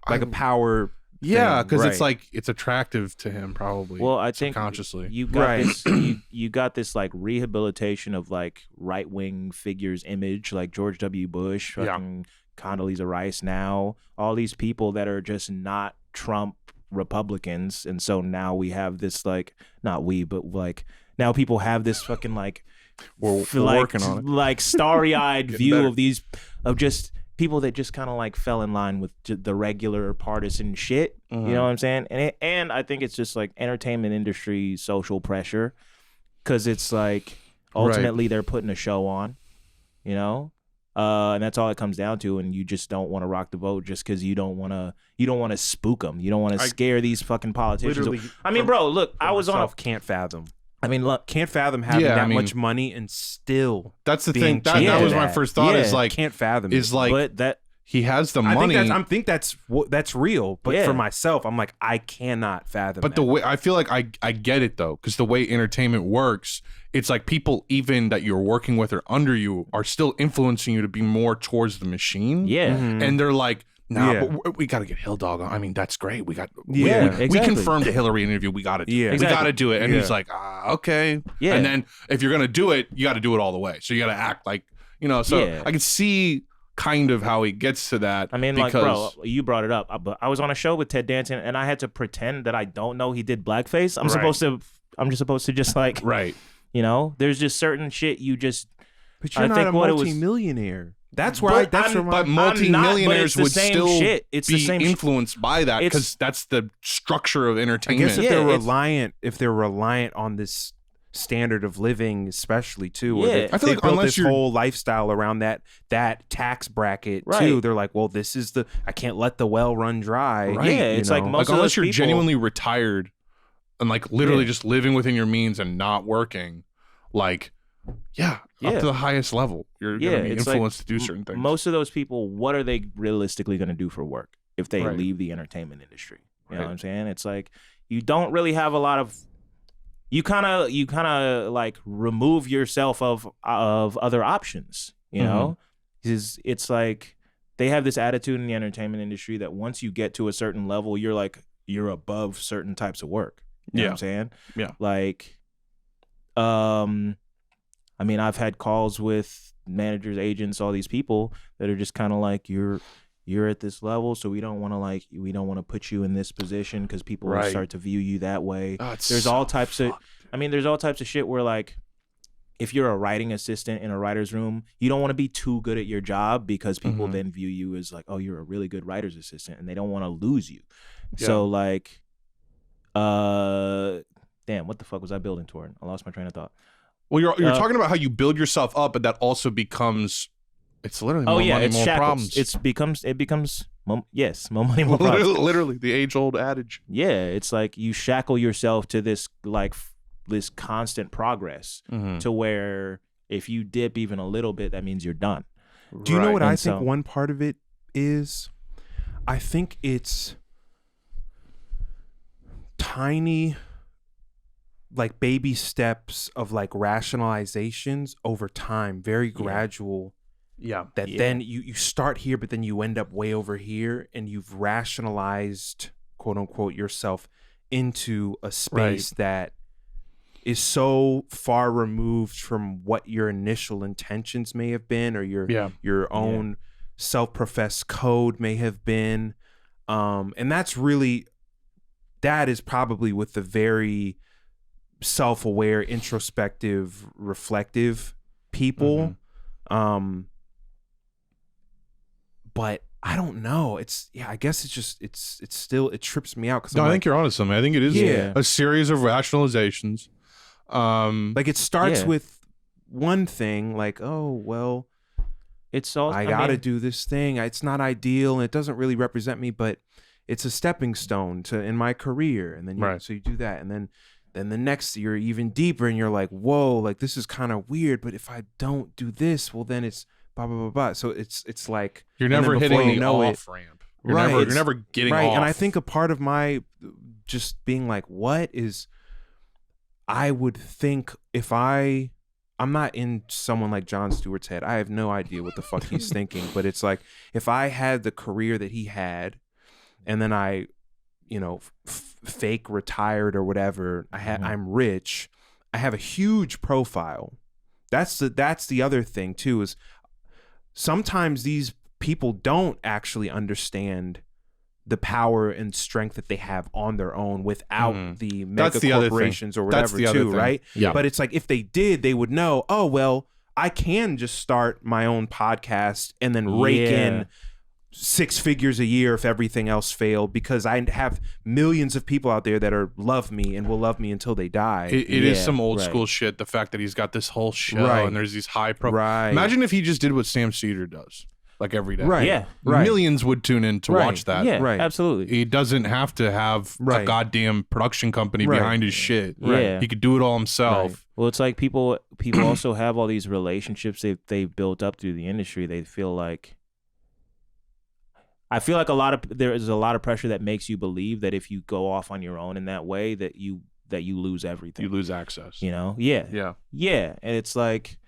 like a power. Yeah, because it's like it's attractive to him probably. Well, I think consciously you got this. You got this like rehabilitation of like right wing figures image, like George W. Bush, fucking Condoleezza Rice. Now all these people that are just not Trump Republicans, and so now we have this like not we, but like now people have this fucking like we're working on it, like starry eyed view of these of just people that just kind of like fell in line with the regular partisan shit. You know what I'm saying? And I think it's just like entertainment industry social pressure, because it's like ultimately they're putting a show on, and that's all it comes down to. And you just don't want to rock the vote just because you don't want to spook them. You don't want to scare these fucking politicians. I mean, bro, look, I was on can't fathom. I mean, look, can't fathom having that much money and still. That's the thing. That was my first thought. Is like can't fathom. Is like, but that he has the money. I think that's real. But for myself, I'm like, I cannot fathom. But the way I feel like I get it though, because the way entertainment works, it's like people even that you're working with or under you are still influencing you to be more towards the machine. Yeah, and they're like. But we got to get Hill Dog on. I mean, that's great. We confirmed the Hillary interview. We got it. Yeah, we got to do it. And he's like, okay. Yeah. And then if you're gonna do it, you got to do it all the way. So you got to act like So I can see kind of how he gets to that. I mean, like, bro, you brought it up. I was on a show with Ted Danson, and I had to pretend that I don't know he did blackface. I'm just supposed to just like there's just certain shit you just. But you're not a multi-millionaire. That's where but multi-millionaires would still be influenced by that because that's the structure of entertainment. I guess if they're reliant on this standard of living, especially too, I feel like unless this whole lifestyle around that tax bracket too, they're like, well, this is I can't let the well run dry. Right. Yeah, it's like most unless you're genuinely retired and like literally just living within your means and not working, like. Up to the highest level, you're going to be influenced to do certain things. Most of those people, what are they realistically going to do for work if they leave the entertainment industry? You know what I'm saying? It's like you don't really have a lot of. You kind of like remove yourself of other options. You know, it's like they have this attitude in the entertainment industry that once you get to a certain level, you're above certain types of work. You know what I'm saying? Yeah. Like, I mean, I've had calls with managers, agents, all these people that are just kind of like, you're at this level, so we don't want to put you in this position because people will start to view you that way. There's all types of shit where like, if you're a writing assistant in a writer's room, you don't want to be too good at your job because people then view you as like, oh, you're a really good writer's assistant, and they don't want to lose you. Yeah. So like, damn, what the fuck was I building toward? I lost my train of thought. Well, you're talking about how you build yourself up, but that also becomes it's literally more money, more problems. It becomes more money, more problems. Literally the age-old adage. Yeah, it's like you shackle yourself to this constant progress to where if you dip even a little bit, that means you're done. Do you know what I think one part of it is? I think it's tiny like baby steps of like rationalizations over time, very gradual. Then you start here, but then you end up way over here, and you've rationalized, quote unquote, yourself into a space that is so far removed from what your initial intentions may have been, or your own self-professed code may have been. And that is probably with the very self-aware, introspective, reflective people. But I don't know. I guess it's just it still trips me out because I think you're onto something. I think it is a series of rationalizations. Like it starts with one thing, like, oh well, it's all I gotta do this thing. It's not ideal and it doesn't really represent me, but it's a stepping stone to in my career. And then so you do that, and then the next you're even deeper and you're like, whoa, like this is kind of weird, but if I don't do this, well then it's blah blah blah blah. So it's like you're never hitting the off ramp. You're never getting off. And I think a part of my just being like, what is, I would think if I'm not in someone like Jon Stewart's head. I have no idea what the fuck he's thinking, but it's like if I had the career that he had, and then I, fake retired or whatever. I'm rich. I have a huge profile. That's the other thing too, is sometimes these people don't actually understand the power and strength that they have on their own without the mega corporations or whatever too, right? Yeah. But it's like if they did, they would know, oh, well, I can just start my own podcast and then rake in 6 figures a year if everything else failed, because I have millions of people out there that love me and will love me until they die. It is some old school shit. The fact that he's got this whole show and there's these high pro. Imagine if he just did what Sam Cedar does, like every day. Millions would tune in to watch that. Yeah, absolutely. He doesn't have to have a goddamn production company behind his shit. Yeah. He could do it all himself. Well, it's like people also have all these relationships they've built up through the industry. They feel like, I feel like there is a lot of pressure that makes you believe that if you go off on your own in that way, that you lose everything. You lose access. Yeah. And it's like,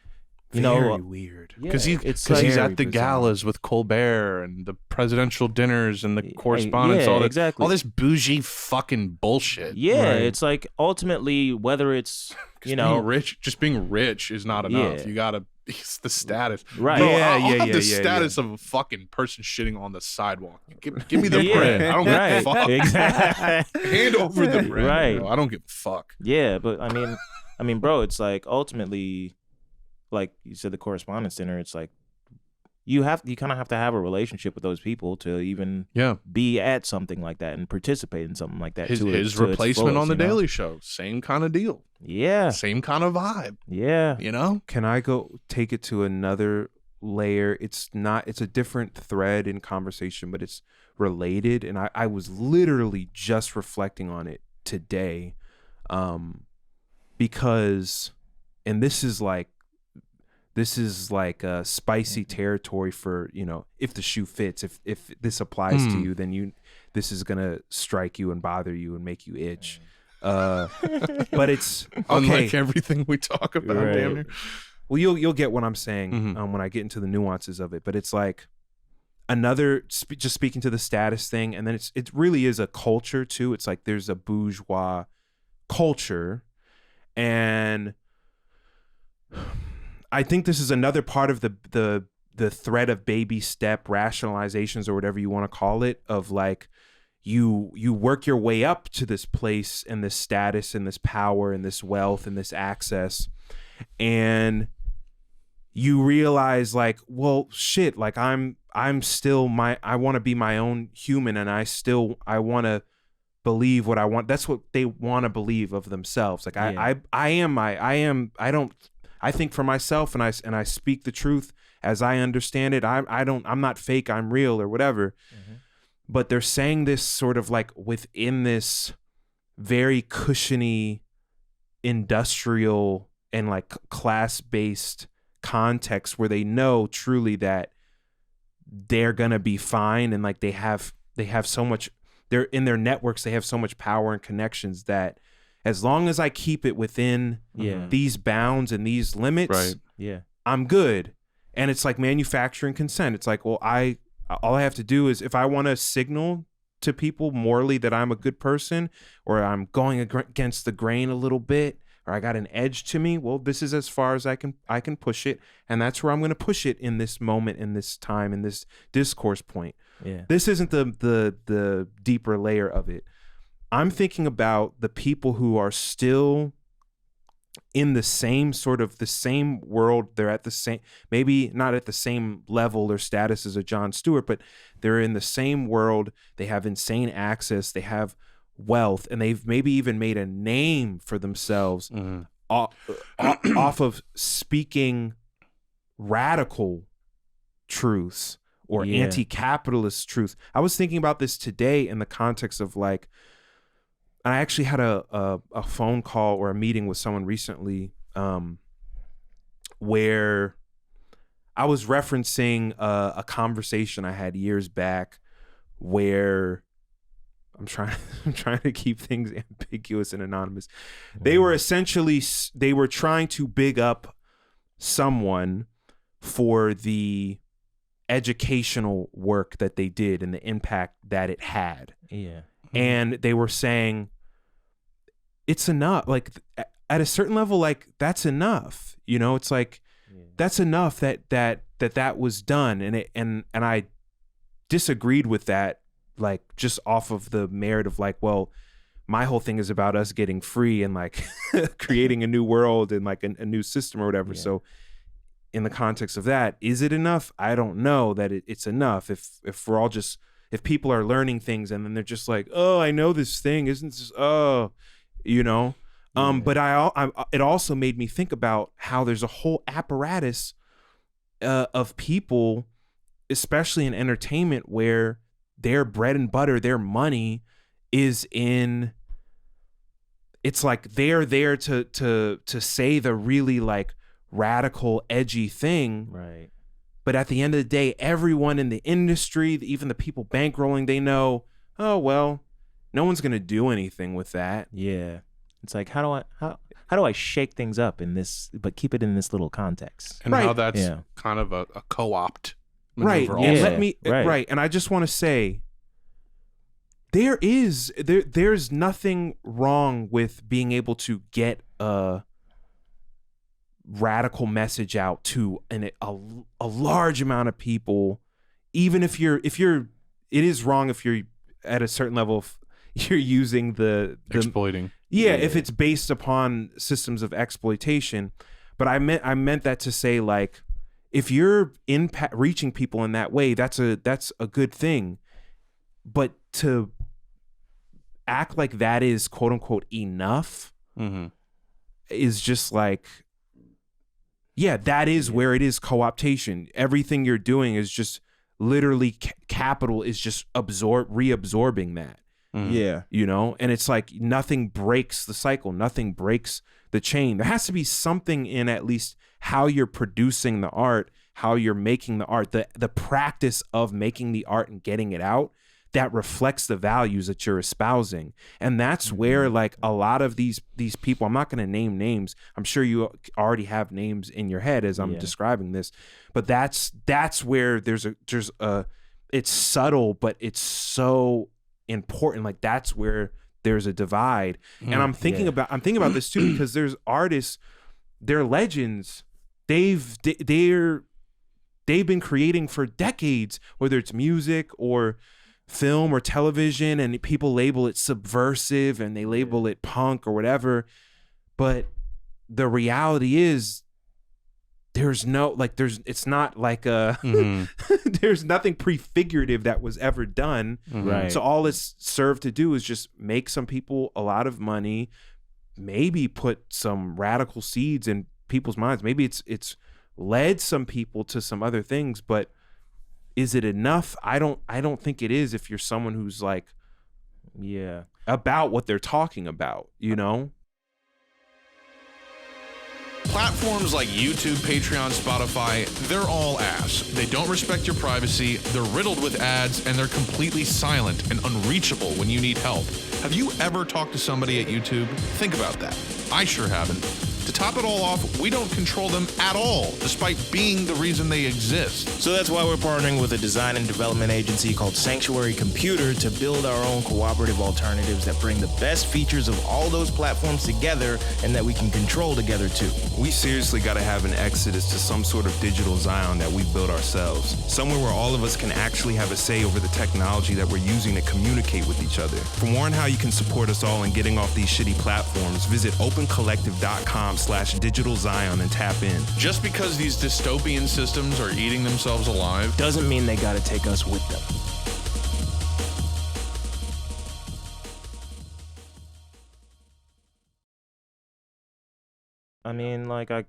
very weird. Because he's at the galas with Colbert and the presidential dinners and the correspondence, all this bougie fucking bullshit. It's like ultimately, whether it's being rich is not enough. You gotta. It's the status, right? Bro, I'll have the status of a fucking person shitting on the sidewalk. Give me the bread. I don't give a fuck. Exactly. Hand over the bread. Right. Bro. I don't give a fuck. Yeah, but I mean, bro, it's like ultimately, like you said, the correspondence dinner. It's like you kind of have to have a relationship with those people to even be at something like that and participate in something like that. His replacement on the Daily Show, same kind of deal. Yeah. Same kind of vibe. Yeah. Can I go take it to another layer? It's a different thread in conversation, but it's related. And I was literally just reflecting on it today. Because, and this is like a spicy territory for, if the shoe fits, if this applies to you, then this is going to strike you and bother you and make you itch. But it's okay. Unlike everything we talk about, damn near. Well, you'll get what I'm saying when I get into the nuances of it. But it's like just speaking to the status thing, and then it really is a culture too. It's like there's a bourgeois culture, and I think this is another part of the thread of baby step rationalizations or whatever you want to call it, of like you work your way up to this place and this status and this power and this wealth and this access, and you realize like, well, shit, like I'm still I want to be my own human, and I want to believe what I want. That's what they want to believe of themselves. Like I think for myself, and I speak the truth as I understand it. I'm not fake, I'm real or whatever. But they're saying this sort of like within this very cushiony industrial and like class-based context where they know truly that they're going to be fine, and like they have so much, they're in their networks, they have so much power and connections that as long as I keep it within these bounds and these limits, I'm good. And it's like manufacturing consent. It's like, well, all I have to do is, if I want to signal to people morally that I'm a good person, or I'm going against the grain a little bit, or I got an edge to me, well, this is as far as I can push it, and that's where I'm going to push it in this moment, in this time, in this discourse point. Yeah. This isn't the deeper layer of it. I'm thinking about the people who are still in the same world. They're at the same, maybe not at the same level or status as a Jon Stewart, but they're in the same world. They have insane access. They have wealth, and they've maybe even made a name for themselves off of speaking radical truths or anti-capitalist truth. I was thinking about this today in the context of like, I actually had a phone call or a meeting with someone recently where I was referencing a conversation I had years back where I'm trying to keep things ambiguous and anonymous. They were trying to big up someone for the educational work that they did and the impact that it had. Yeah. And they were saying it's enough. Like at a certain level, like that's enough. You know, it's like that's enough that was done. And I disagreed with that, like just off of the merit of like, well, my whole thing is about us getting free and like creating a new world and like a new system or whatever. Yeah. So in the context of that, is it enough? I don't know that it's enough. If we're all just, if people are learning things and then they're just like, oh, I know this thing, isn't this, you know? But it also made me think about how there's a whole apparatus of people, especially in entertainment, where their bread and butter, their money is in, it's like they're there to say the really like radical, edgy thing. Right. But at the end of the day, everyone in the industry, even the people bankrolling, they know, oh, well, no one's going to do anything with that. Yeah. It's like, how do I shake things up in this, but keep it in this little context? And how that's kind of a co-opt maneuver. Right. And right. And I just want to say, there's nothing wrong with being able to get a radical message out to a large amount of people, even if it is wrong if you're at a certain level of, you're using the exploiting. Yeah, if it's based upon systems of exploitation. But I meant that to say, like, if you're reaching people in that way, that's a good thing. But to act like that is quote unquote enough is just like, yeah, that is where it is co-optation. Everything you're doing is just literally capital is just reabsorbing that. Yeah. You know, and it's like nothing breaks the cycle, nothing breaks the chain. There has to be something in at least how you're producing the art, how you're making the art, the practice of making the art and getting it out that reflects the values that you're espousing. And that's where like a lot of these people, I'm not going to name names. I'm sure you already have names in your head as I'm describing this, but that's where there's it's subtle, but it's so important. Like that's where there's a divide. And I'm thinking about this too, because there's artists, they're legends. They've been creating for decades, whether it's music or film or television, and people label it subversive and they label it punk or whatever. But the reality is it's not like there's nothing prefigurative that was ever done. Right. So all it's served to do is just make some people a lot of money, maybe put some radical seeds in people's minds. Maybe it's led some people to some other things, but is it enough? I don't think it is if you're someone who's like, about what they're talking about, you know? Platforms like YouTube, Patreon, Spotify, they're all ass. They don't respect your privacy, they're riddled with ads, and they're completely silent and unreachable when you need help. Have you ever talked to somebody at YouTube? Think about that. I sure haven't. To top it all off, we don't control them at all, despite being the reason they exist. So that's why we're partnering with a design and development agency called Sanctuary Computer to build our own cooperative alternatives that bring the best features of all those platforms together and that we can control together too. We seriously got to have an exodus to some sort of digital Zion that we build ourselves. Somewhere where all of us can actually have a say over the technology that we're using to communicate with each other. For more on how you can support us all in getting off these shitty platforms, visit opencollective.com patreon.com/Digital Zion and tap in. Just because these dystopian systems are eating themselves alive doesn't mean they got to take us with them. I mean, like I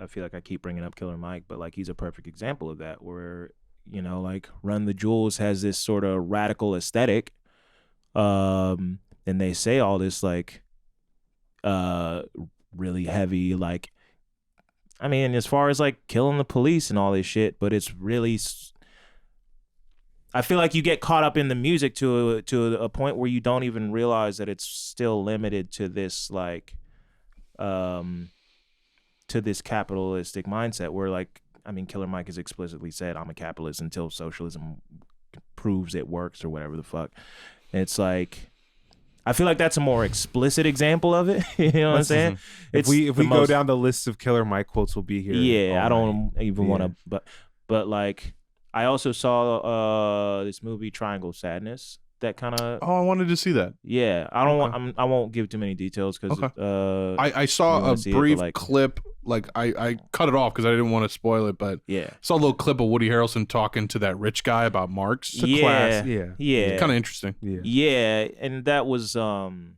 feel like I keep bringing up Killer Mike, but like he's a perfect example of that, where like Run the Jewels has this sort of radical aesthetic, and they say all this like really heavy, like, I mean, as far as like killing the police and all this shit, but it's really, I feel like you get caught up in the music to a point where you don't even realize that it's still limited to this like to this capitalistic mindset where, like, I mean, Killer Mike has explicitly said, I'm a capitalist until socialism proves it works or whatever the fuck. And it's like, I feel like that's a more explicit example of it. You know what I'm saying? If we go down the list of Killer Mike quotes, we'll be here. Yeah, I don't even want to, but like, I also saw this movie Triangle Sadness. That kind of. Oh, I wanted to see that. Yeah, I don't want. I won't give too many details because I saw a brief clip. Like I cut it off because I didn't want to spoil it. But yeah, saw a little clip of Woody Harrelson talking to that rich guy about Marx. Yeah, kind of interesting. Yeah, and that was the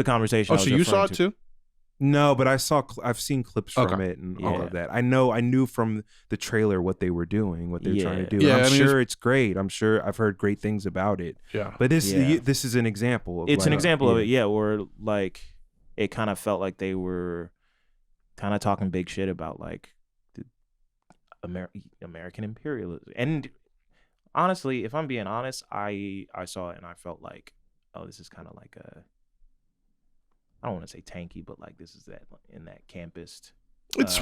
conversation. Oh, so you saw it too? No, but I've seen clips from it and all of that. I knew from the trailer what they were doing, what they were trying to do. Yeah, I'm sure it's great. I'm sure I've heard great things about it. Yeah. But this is an example of it's an example of it, where like it kind of felt like they were kind of talking big shit about like the American imperialism. And honestly, if I'm being honest, I saw it and I felt like, oh, this is kind of like I don't want to say tanky, but like this is that in that campus. It's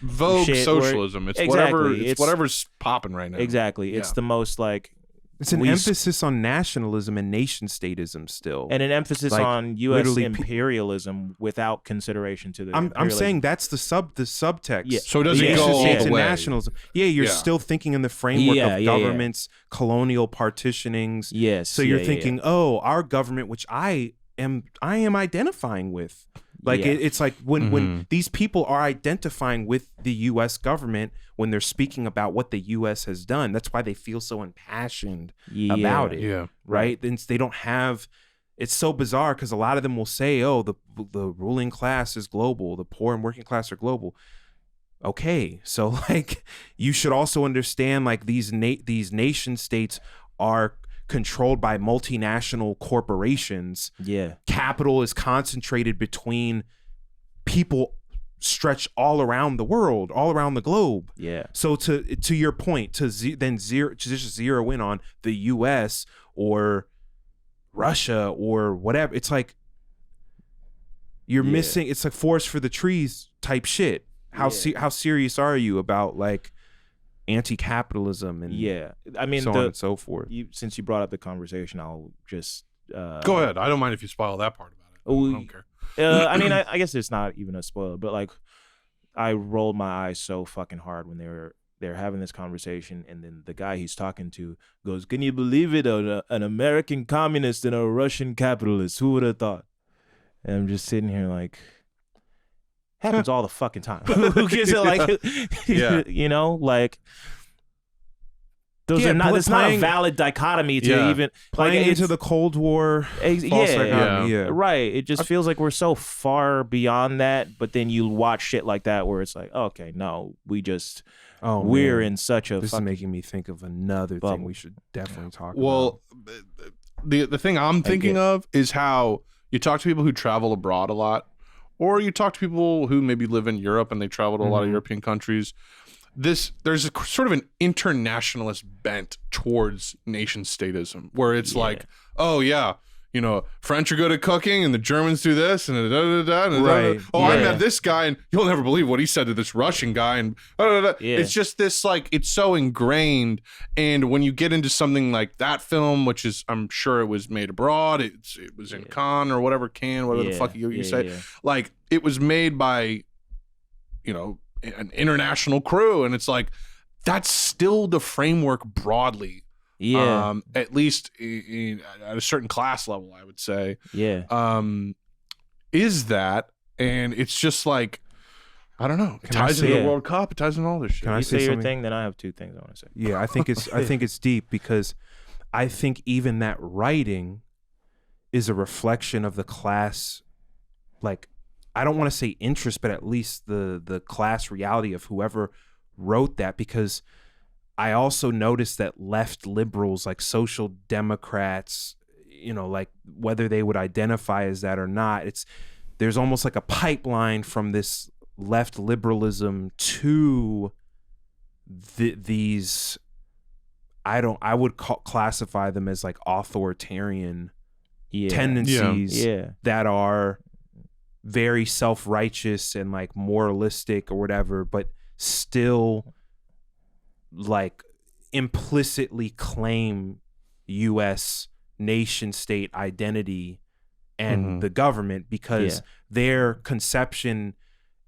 vogue socialism. It's whatever. It's whatever's popping right now. Exactly. It's the most like. It's an emphasis on nationalism and nation-statism still, and an emphasis like, on U.S. imperialism without consideration to the. I'm saying that's the subtext. Yeah. So does it go all the way? Nationalism. Yeah, you're still thinking in the framework of governments, colonial partitionings. Yes. So you're thinking, oh, our government, which I am identifying with. Like it's like when these people are identifying with the U.S. government when they're speaking about what the U.S. has done. That's why they feel so impassioned about it. Yeah. Right. And they don't have. It's so bizarre because a lot of them will say, "Oh, the ruling class is global. The poor and working class are global." Okay, so like you should also understand like these nation states are controlled by multinational corporations. Yeah. Capital is concentrated between people stretched all around the world, all around the globe. Yeah. So to your point, to just zero in on the US or Russia or whatever, it's like you're missing, it's like forest for the trees type shit. How serious are you about like anti-capitalism and I mean so on and so forth? Since you brought up the conversation, I'll just go ahead. I don't mind if you spoil that part about it. I don't care. I mean, I guess it's not even a spoiler, but like I rolled my eyes so fucking hard when they're having this conversation, and then the guy he's talking to goes, "Can you believe it? An American communist and a Russian capitalist. Who would have thought?" And I'm just sitting here like, happens all the fucking time. Who gives it like, you know, like those are not. It's not a valid dichotomy to even playing into the Cold War. Right. It just feels like we're so far beyond that. But then you watch shit like that where it's like, okay, no, we're in such a. This is making me think of another thing we should definitely talk about. Well, the thing I'm thinking of is how you talk to people who travel abroad a lot. Or you talk to people who maybe live in Europe and they travel to a lot of European countries. There's a sort of an internationalist bent towards nation-statism, where it's like, oh yeah, you know, French are good at cooking and the Germans do this and right. I met this guy and you'll never believe what he said to this Russian guy and it's just this like, it's so ingrained. And when you get into something like that film, which is, I'm sure it was made abroad, it was in Caine or whatever the fuck you say, like it was made by, you know, an international crew, and it's like that's still the framework broadly. At least at a certain class level, I would say. Yeah. Is that and it's just like, I don't know. It ties into the World Cup. It ties into all this shit. Can I say your thing? Then I have two things I want to say. Yeah, I think it's deep, because I think even that writing is a reflection of the class, like, I don't want to say interest, but at least the class reality of whoever wrote that, because I also noticed that left liberals, like social democrats, you know, like whether they would identify as that or not, there's almost like a pipeline from this left liberalism to these, I would classify them as like authoritarian tendencies that are very self-righteous and like moralistic or whatever, but still like implicitly claim U.S. nation-state identity and the government, because their conception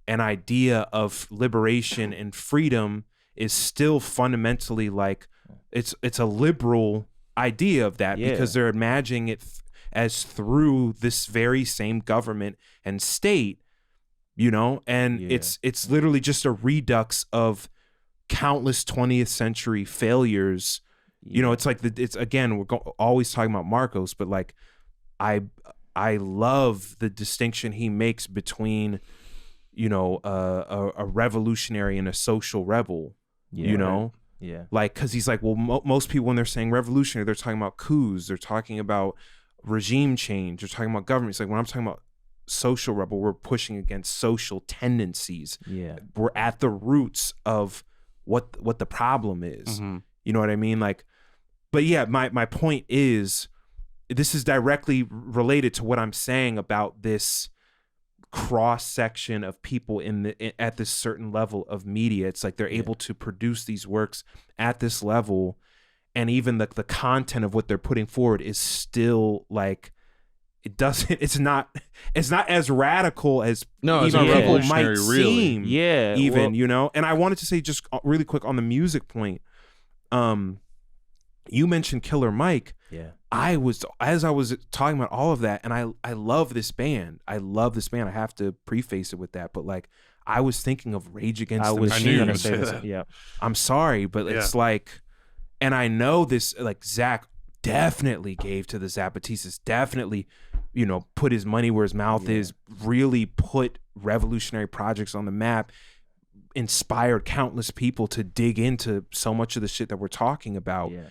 and idea of liberation and freedom is still fundamentally like it's a liberal idea of that, because they're imagining it as through this very same government and state, you know, and it's literally just a redux of countless 20th century failures. You know, it's like it's again, we're always talking about Marcos, but like I love the distinction he makes between, you know, a revolutionary and a social rebel, you know? Yeah. Like, because he's like, well, most people, when they're saying revolutionary, they're talking about coups, they're talking about regime change, they're talking about government. It's like, when I'm talking about social rebel, we're pushing against social tendencies. Yeah. We're at the roots of what the problem is. You know what I mean? like, but yeah, my point is, this is directly related to what I'm saying about this cross section of people at this certain level of media. It's like they're able to produce these works at this level, and even the content of what they're putting forward is still like, it's not as radical as even people might seem. You know. And I wanted to say just really quick on the music point. You mentioned Killer Mike. Yeah. As I was talking about all of that, and I love this band. I have to preface it with that, but like, I was thinking of Rage Against the Machine. I knew you were gonna say that. Yeah. I'm sorry, but it's like, and I know this, like, Zach definitely gave to the Zapatistas, definitely, you know, put his money where his mouth is, really put revolutionary projects on the map, inspired countless people to dig into so much of the shit that we're talking about. Yeah.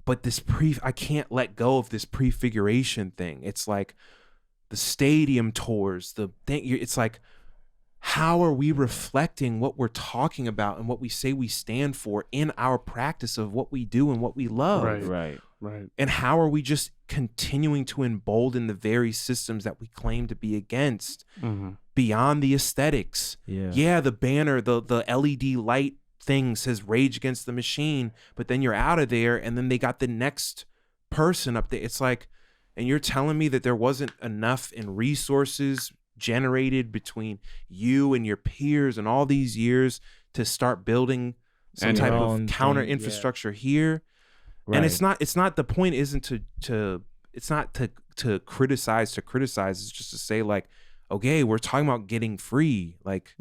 But I can't let go of this prefiguration thing. It's like the stadium tours, the thing. It's like, how are we reflecting what we're talking about and what we say we stand for in our practice of what we do and what we love? Right. And how are we just continuing to embolden the very systems that we claim to be against beyond the aesthetics? Yeah, the banner, the LED light thing says Rage Against the Machine, but then you're out of there, and then they got the next person up there. It's like, and you're telling me that there wasn't enough in resources generated between you and your peers and all these years to start building some type of counter infrastructure here. And it's not the point isn't to criticize, it's just to say, like, okay, we're talking about getting free. Like,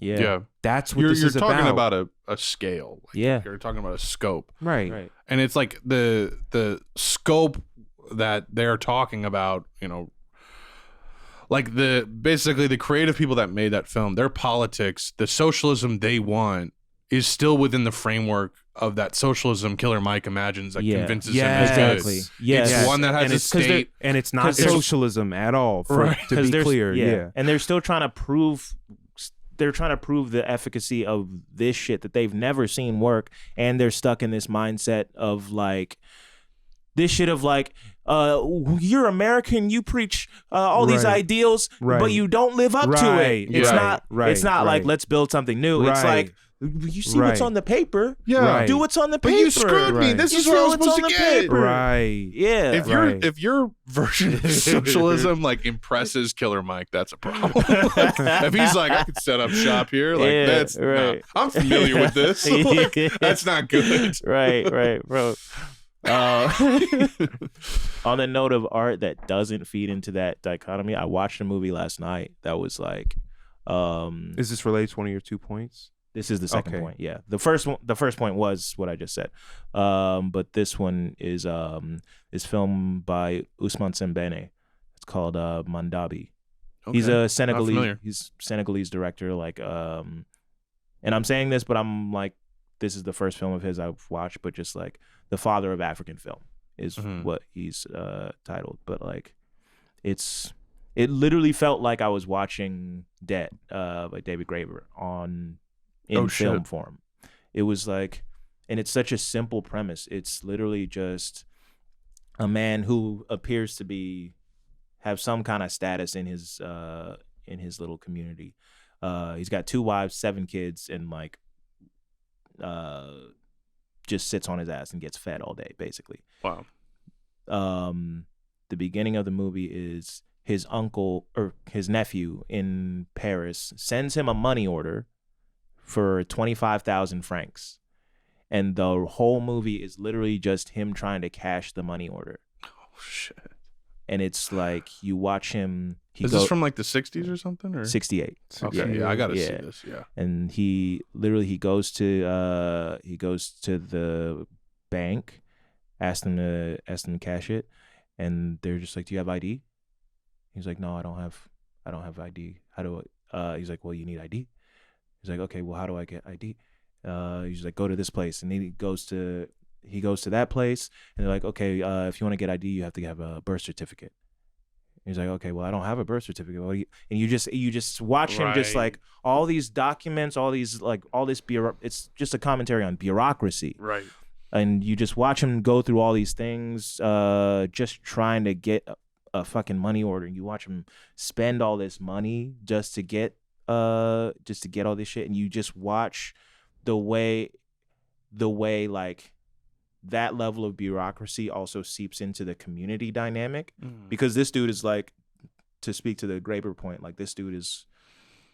that's what this is about. You're talking about a scale. Like, you're talking about a scope. Right. And it's like the scope that they're talking about, you know, like basically the creative people that made that film, their politics, the socialism they want is still within the framework of that socialism Killer Mike imagines that convinces him it's good. It's one that has a state. And it's not socialism at all, to be clear. And they're still trying to prove the efficacy of this shit that they've never seen work, and they're stuck in this mindset of like, this shit of like, you're American, you preach all these ideals, but you don't live up to it. It's not like, let's build something new. It's like, you see what's on the paper. Do what's on the paper. But you screwed me. This is what I was supposed to get. Yeah. If your version of socialism like impresses Killer Mike, that's a problem. If he's like, I could set up shop here, like that's no, I'm familiar with this. Like, that's not good. Right, bro. On a note of art that doesn't feed into that dichotomy, I watched a movie last night that was like Is this related to one of your 2 points? This is the second point. Yeah, the first point was what I just said, but this one is filmed by Ousmane Sembene. It's called Mandabi. Okay. He's a Senegalese director. Like, and I'm saying this, but I'm like, this is the first film of his I've watched, but just like the father of African film is what he's titled. But like, it literally felt like I was watching Debt by David Graeber in film form. It was like, and it's such a simple premise. It's literally just a man who appears to have some kind of status in his little community. He's got 2 wives, 7 kids, and like just sits on his ass and gets fed all day, basically. Wow. The beginning of the movie is his uncle or his nephew in Paris sends him a money order for 25,000 francs. And the whole movie is literally just him trying to cash the money order. Oh, shit. And it's like, you watch him. Is this from like the 60s or something? Or 68. Okay, yeah, I gotta see this. Yeah. And he goes to the bank, asks them to cash it, and they're just like, "Do you have ID?" He's like, "No, I don't have ID. How do I?" He's like, "Well, you need ID." He's like, "Okay, well, how do I get ID?" He's like, "Go to this place," and then he goes to that place, and they're like, "Okay, if you want to get ID, you have to have a birth certificate." He's like, "Okay, well, I don't have a birth certificate." And you just watch him just like all these documents, all this it's just a commentary on bureaucracy. Right. And you just watch him go through all these things, just trying to get a fucking money order. And you watch him spend all this money just to get all this shit. And you just watch the way like that level of bureaucracy also seeps into the community dynamic, because this dude is like, to speak to the Graeber point, like this dude is,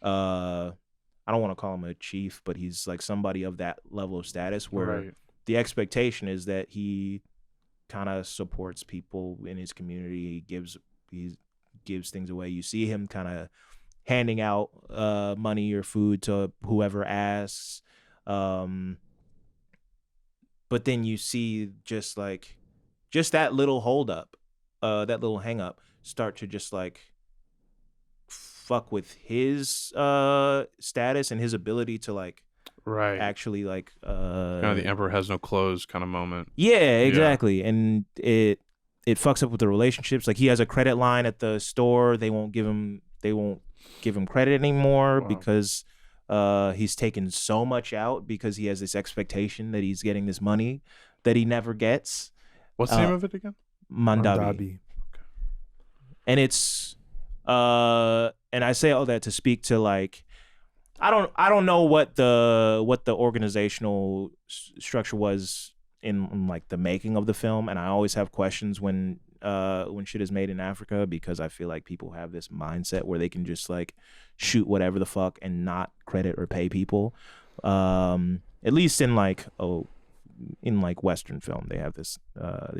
I don't want to call him a chief, but he's like somebody of that level of status where the expectation is that he kind of supports people in his community. He gives things away. You see him kind of handing out money or food to whoever asks. But then you see just that little hold up, that little hang up start to just like fuck with his status and his ability to like actually like kind of the emperor has no clothes kind of moment. Yeah, exactly. Yeah. And it fucks up with the relationships. Like, he has a credit line at the store. They won't give him credit anymore because he's taken so much out because he has this expectation that he's getting this money that he never gets. What's the name of it again? Mandabi. Okay. And it's and I say all that to speak to like, I don't know what the organizational structure was in like the making of the film, and I always have questions when shit is made in Africa, because I feel like people have this mindset where they can just like shoot whatever the fuck and not credit or pay people. At least in like Western film, they have this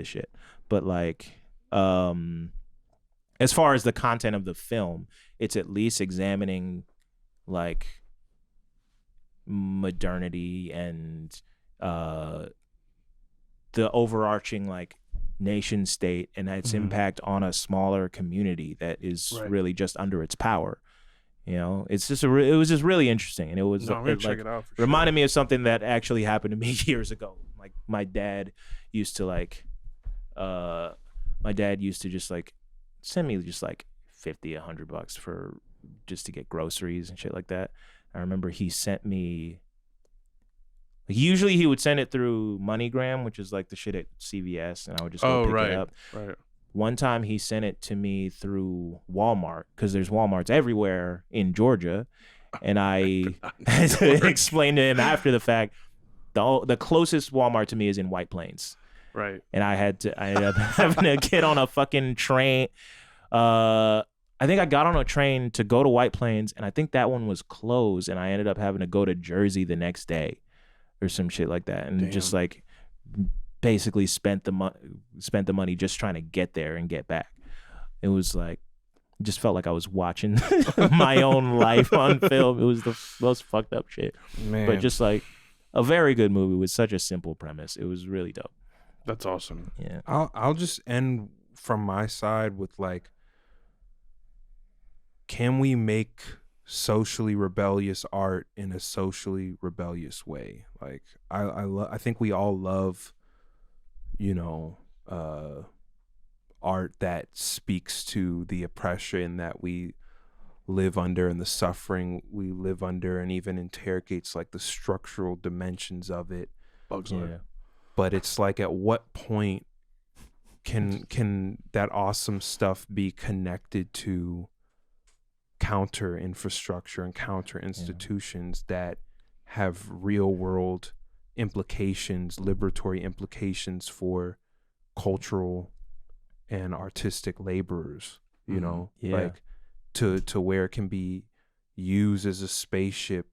shit. But like, as far as the content of the film, it's at least examining like modernity and the overarching like nation state and its impact on a smaller community that is really just under its power. You know, it's just it was just really interesting, and it was check it out for reminded me of something that actually happened to me years ago. Like my dad used to just like send me just like $50-$100 for just to get groceries and shit like that. I remember he sent me, like, usually he would send it through MoneyGram, which is like the shit at CVS, and I would just go pick it up. Right. One time he sent it to me through Walmart, because there's Walmarts everywhere in Georgia, and I had to explain to him after the fact, the closest Walmart to me is in White Plains. Right. And I ended up having to get on a fucking train. I think I got on a train to go to White Plains, and I think that one was closed, and I ended up having to go to Jersey the next day or some shit like that, and just like basically spent the money just trying to get there and get back. It was like just felt like I was watching my own life on film. It was the most fucked up shit. Man. But just like a very good movie with such a simple premise. It was really dope. That's awesome. Yeah. I'll just end from my side with like, can we make socially rebellious art in a socially rebellious way? Like I think we all love, art that speaks to the oppression that we live under and the suffering we live under, and even interrogates like the structural dimensions of it. Bugs Life. Yeah. But it's like, at what point can that awesome stuff be connected to counter infrastructure and counter institutions that have real world implications, liberatory implications for cultural and artistic laborers, like to where it can be used as a spaceship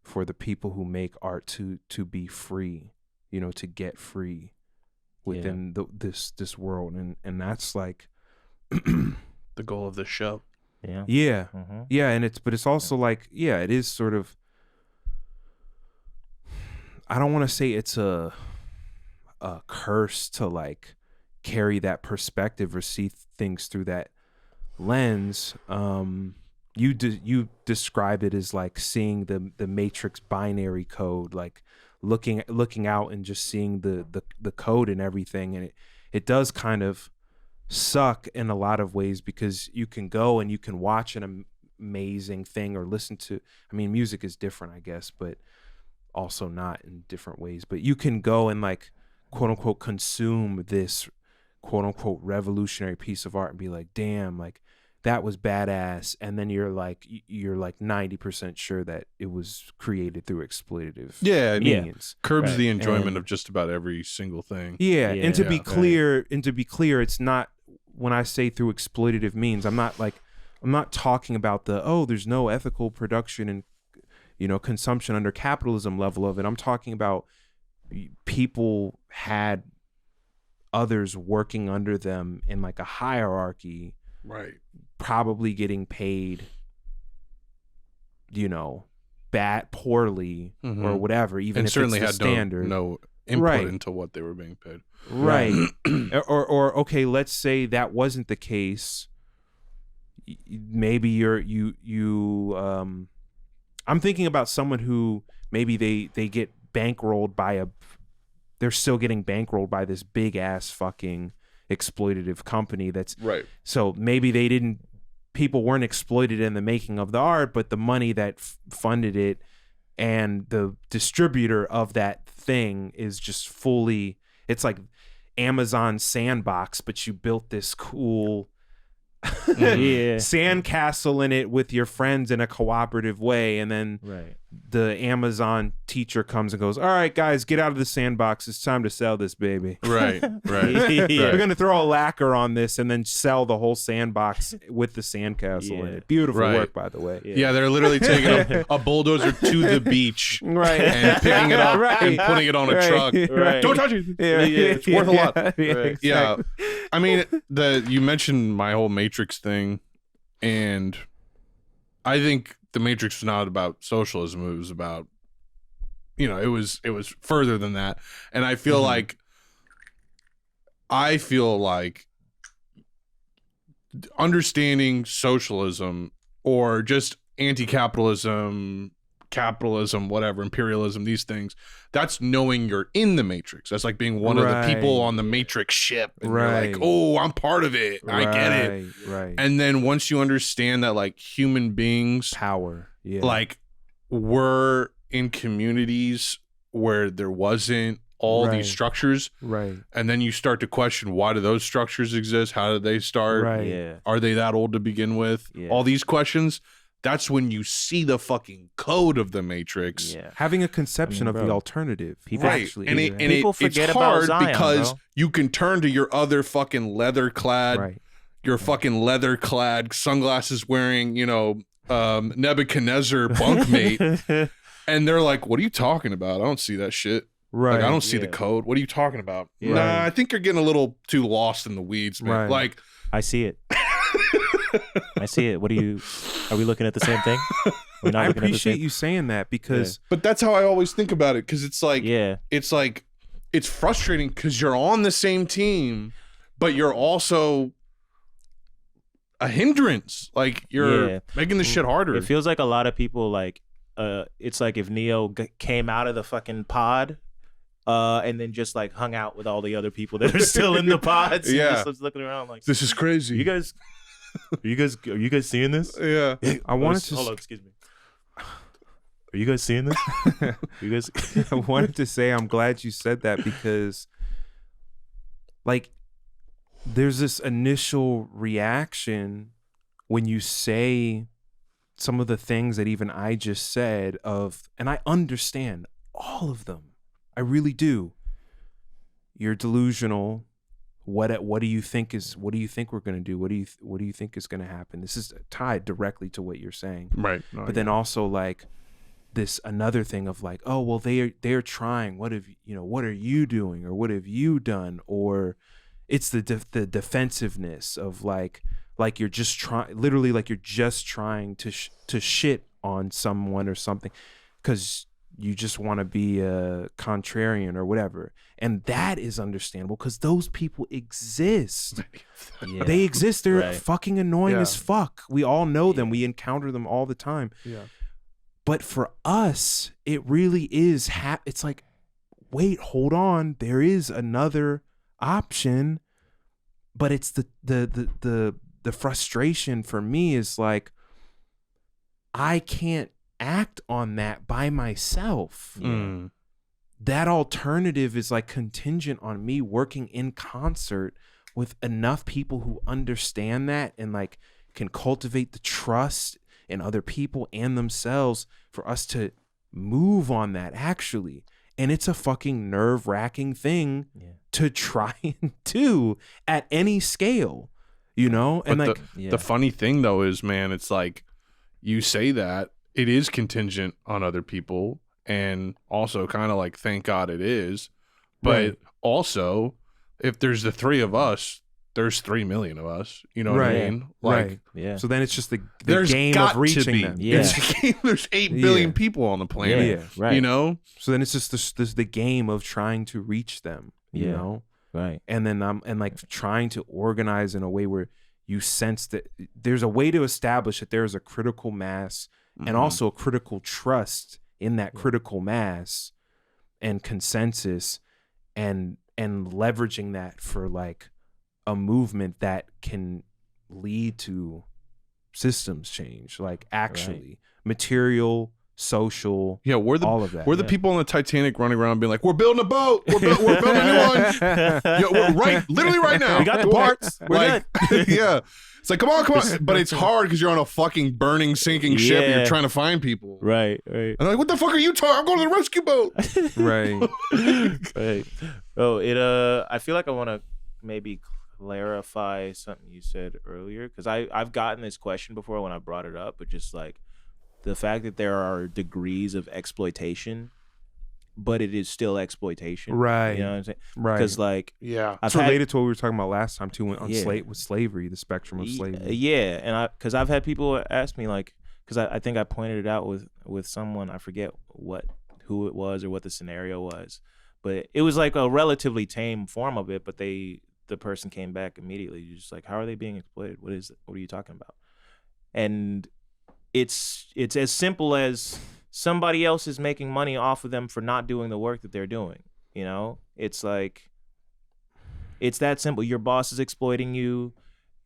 for the people who make art to be free, to get free within this world. And that's like the goal of this show. Yeah. And it's also like, it is sort of, I don't want to say it's a curse to like carry that perspective or see things through that lens. You describe it as like seeing the Matrix binary code, like looking out and just seeing the code and everything. And it does kind of suck in a lot of ways, because you can go and you can watch an amazing thing or listen to, music is different, I guess, but also not in different ways. But you can go and like, quote unquote, consume this quote unquote revolutionary piece of art and be like, damn, like that was badass. And then you're like 90% sure that it was created through exploitative means. Curbs the enjoyment of just about every single thing. And to be clear, it's not, when I say through exploitative means, I'm not talking about there's no ethical production and consumption under capitalism level of it. I'm talking about people had others working under them in like a hierarchy, right? Probably getting paid, poorly or whatever, even and if certainly it's the had standard. no input into what they were being paid. Right. or okay, let's say that wasn't the case. Maybe I'm thinking about someone who maybe they get bankrolled they're still getting bankrolled by this big ass fucking exploitative company that's right. So maybe people weren't exploited in the making of the art, but the money that funded it and the distributor of that thing is just fully, it's like Amazon Sandbox, but you built this cool sandcastle in it with your friends in a cooperative way, and then the Amazon teacher comes and goes, all right guys, get out of the sandbox, it's time to sell this baby. Right. We're gonna throw a lacquer on this and then sell the whole sandbox with the sandcastle in it. Beautiful work, by the way. They're literally taking a bulldozer to the beach and picking it up and putting it on a truck. Don't touch it. It's worth a lot. Exactly. I mean, you mentioned my whole Matrix thing, and I think the Matrix was not about socialism. It was about, it was further than that. And I feel like understanding socialism or just anti-capitalism, capitalism, whatever, imperialism, these things, that's knowing you're in the Matrix. That's like being one of the people on the Matrix ship. And you're like, oh, I'm part of it. I get it. Right. And then once you understand that like human beings power, like were in communities where there wasn't all these structures. Right. And then you start to question, why do those structures exist? How did they start? Right. Yeah. Are they that old to begin with? Yeah. All these questions. That's when you see the fucking code of the Matrix. Yeah. Having a conception of the alternative. People actually, and people forget it's hard about Zion, because you can turn to your other fucking leather-clad, your fucking leather-clad, sunglasses wearing, Nebuchadnezzar bunkmate, and they're like, "What are you talking about? I don't see that shit. Right. Like, I don't see the code. What are you talking about? Nah, I think you're getting a little too lost in the weeds, man. Like, I see it. I see it. Are we looking at the same thing? We're not I looking at the appreciate same... you saying that because But that's how I always think about it, because it's like, Yeah. it's like, it's frustrating because you're on the same team, but you're also a hindrance. Like, you're making this shit harder. It feels like a lot of people, like, it's like if Neo came out of the fucking pod and then just like hung out with all the other people that are still in the pods. Yeah. And just was looking around like, this is crazy. Are you guys seeing this? Yeah. I wanted to hold on, excuse me. Are you guys seeing this? You guys I wanted to say I'm glad you said that because like there's this initial reaction when you say some of the things that even I just said and I understand all of them. I really do. You're delusional. What do you think we're going to do? What do you think is going to happen? This is tied directly to what you're saying. Right. But then also like this another thing of like, oh, well, they're trying. What are you doing? Or what have you done? Or it's the defensiveness of like you're just literally like you're just trying to shit on someone or something because you just want to be a contrarian or whatever. And that is understandable because those people exist. Yeah. They exist. They're Right. fucking annoying as fuck. We all know them. We encounter them all the time. Yeah. But for us, it really is. It's like, wait, hold on. There is another option, but it's the frustration for me is like, I can't act on that by myself. Mm. That alternative is like contingent on me working in concert with enough people who understand that and like can cultivate the trust in other people and themselves for us to move on that actually. And it's a fucking nerve-wracking thing to try and do at any scale, you know? And but like the funny thing though is, man, it's like you say that it is contingent on other people, and also kind of like thank God it is, but also if there's the three of us, there's 3 million of us. You know what I mean? Like, So then it's just the there's game got of reaching to be. them. It's a game. There's 8 billion people on the planet. Right. You know? So then it's just this the game of trying to reach them, you know? Right. And then and like trying to organize in a way where you sense that there's a way to establish that there is a critical mass and also a critical trust in that critical mass and consensus and leveraging that for like a movement that can lead to systems change, like actually material, social, we're all of that. We're the people on the Titanic running around being like, we're building a boat, we're building a new one. We're literally right now. We got the parts. We're like, good. Yeah. It's like, come on. But it's hard because you're on a fucking burning, sinking ship and Yeah. you're trying to find people. Right. And they're like, what the fuck are you talking? I'm going to the rescue boat. Right. Oh, I feel like I want to maybe clarify something you said earlier, because I've gotten this question before when I brought it up, but just like the fact that there are degrees of exploitation, but it is still exploitation. Right. You know what I'm saying? Right. Because like, it's related to what we were talking about last time too, on with slavery, the spectrum of slavery. Yeah, and because I've had people ask me like, because I think I pointed it out with someone, I forget who it was or what the scenario was, but it was like a relatively tame form of it, but the person came back immediately just like, how are they being exploited? What are you talking about? And it's as simple as somebody else is making money off of them for not doing the work that they're doing. You know, it's like, it's that simple. Your boss is exploiting you.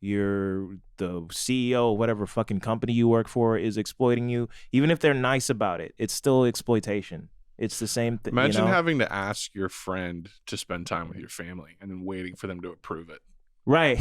The CEO of whatever fucking company you work for is exploiting you. Even if they're nice about it, it's still exploitation. It's the same thing. Imagine having to ask your friend to spend time with your family and then waiting for them to approve it. Right.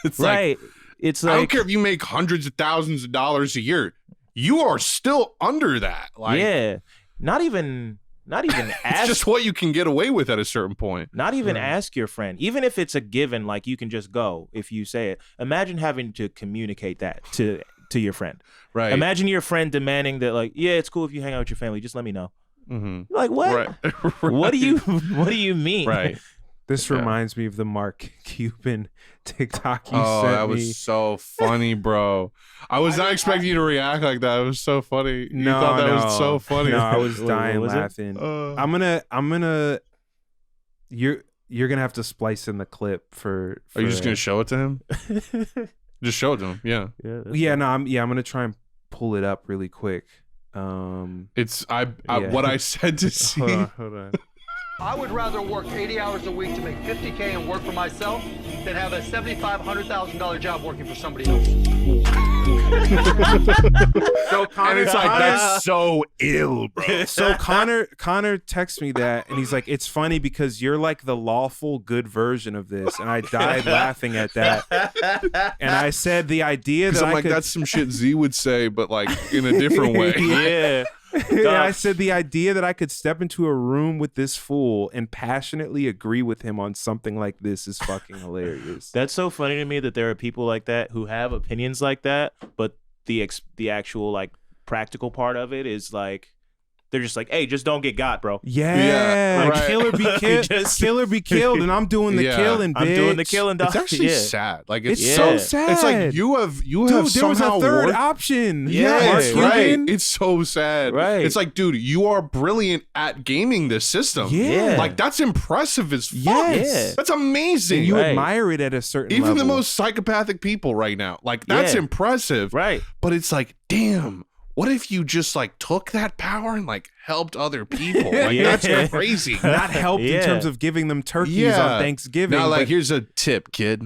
It's right. Like, it's I like, don't care if you make hundreds of thousands of dollars a year. You are still under that. Like, yeah. Not even it's ask. just what you can get away with at a certain point. Not even ask your friend. Even if it's a given, like you can just go if you say it. Imagine having to communicate that to your friend. Right. Imagine your friend demanding that, like, yeah, it's cool if you hang out with your family. Just let me know. Mm-hmm. Like, what? Right. What do you mean? Right. This reminds me of the Mark Cuban TikTok you sent me. That was so funny, bro. I was not expecting you to react like that. It was so funny. You thought that was so funny. No, I was dying laughing. I'm gonna. You're gonna have to splice in the clip for Are you just gonna show it to him? Just show it to him. Yeah. I'm gonna try and pull it up really quick. It's what I said to see. Hold on. I would rather work 80 hours a week to make $50K and work for myself than have a $75,000, $100,000 job working for somebody else. So Connor, and it's like, that's so ill, bro. So Connor texts me that, and he's like, it's funny because you're like the lawful good version of this, and I died laughing at that. And I said the idea that I'm like, that's some shit Z would say, but like in a different way. Yeah. Yeah, I said the idea that I could step into a room with this fool and passionately agree with him on something like this is fucking hilarious. That's so funny to me that there are people like that who have opinions like that, but the actual like practical part of it is like they're just like, hey, just don't get got, bro. Yeah, like, kill or be killed, kill or be killed, and I'm doing the killing, bitch. I'm doing the killing, dog. It's actually sad. Like it's so sad. It's like you have dude, there was a third option. Yes, right. It's so sad. Right. It's like, dude, you are brilliant at gaming this system. Yeah. Like that's impressive as fuck. Yes. That's amazing. And you admire it at a certain Even level. the most psychopathic people right now. Like that's impressive. Right. But it's like, damn. What if you just like took that power and like helped other people? Like that's crazy. Not helped in terms of giving them turkeys on Thanksgiving. Now, like, here's a tip, kid.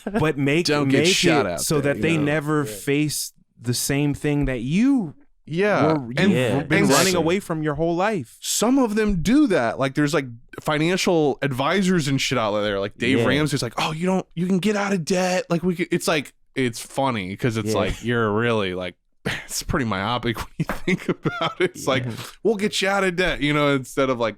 But Don't get shot out so there, that they never face the same thing that you you've been running away from your whole life. Some of them do that. Like there's like financial advisors and shit out there. Like Dave Ramsey's like, oh, you can get out of debt. Like it's like, it's funny because it's like, you're really like, it's pretty myopic when you think about it. It's like, we'll get you out of debt, instead of like,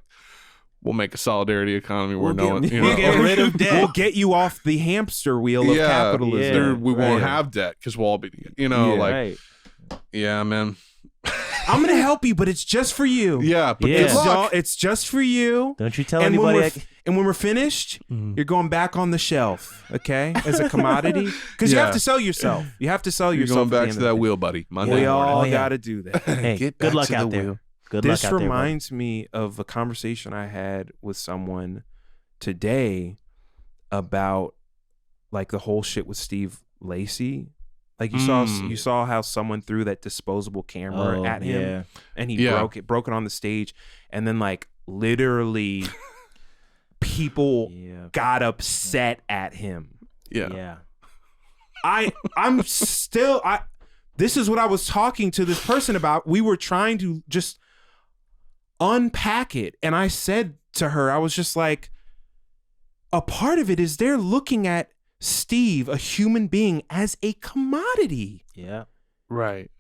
we'll make a solidarity economy where we'll get rid of debt. We'll get you off the hamster wheel of capitalism. We won't have debt because we'll all be, yeah, man. I'm gonna help you, but it's just for you. Yeah, but it's just for you. Don't you tell anybody. And when we're finished, you're going back on the shelf, okay, as a commodity, because you have to sell yourself. You have to sell yourself. Going back to that wheel, buddy. We all got to do that. Hey, good luck out there. This reminds me of a conversation I had with someone today about like the whole shit with Steve Lacy. Like you saw how someone threw that disposable camera at him, and he broke it on the stage, and then like literally people got upset at him. I'm still this is what I was talking to this person about. We were trying to just unpack it, and I said to her, I was just like, a part of it is they're looking at Steve, a human being, as a commodity. Yeah. Right.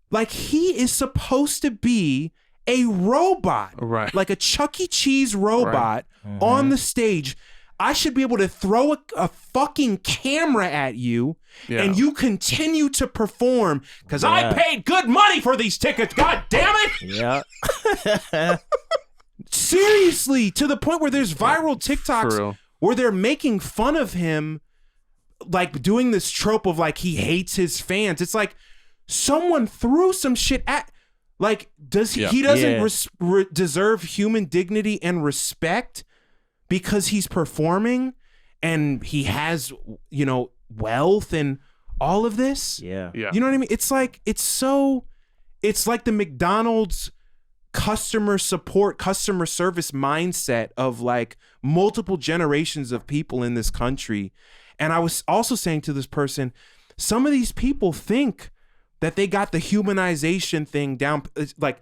Like he is supposed to be a robot. Right. Like a Chuck E. Cheese robot on the stage. I should be able to throw a fucking camera at you and you continue to perform because I paid good money for these tickets. God damn it. Yeah. Seriously, to the point where there's viral TikToks where they're making fun of him, like doing this trope of like he hates his fans. It's like someone threw some shit at, like, he doesn't deserve human dignity and respect because he's performing and he has, wealth and all of this. Yeah. You know what I mean? It's like, it's like the McDonald's customer service mindset of like multiple generations of people in this country. And I was also saying to this person, some of these people think that they got the humanization thing down, like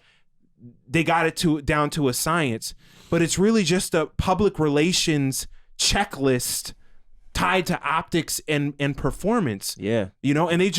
they got it down to a science, but it's really just a public relations checklist tied to optics and performance. Yeah. And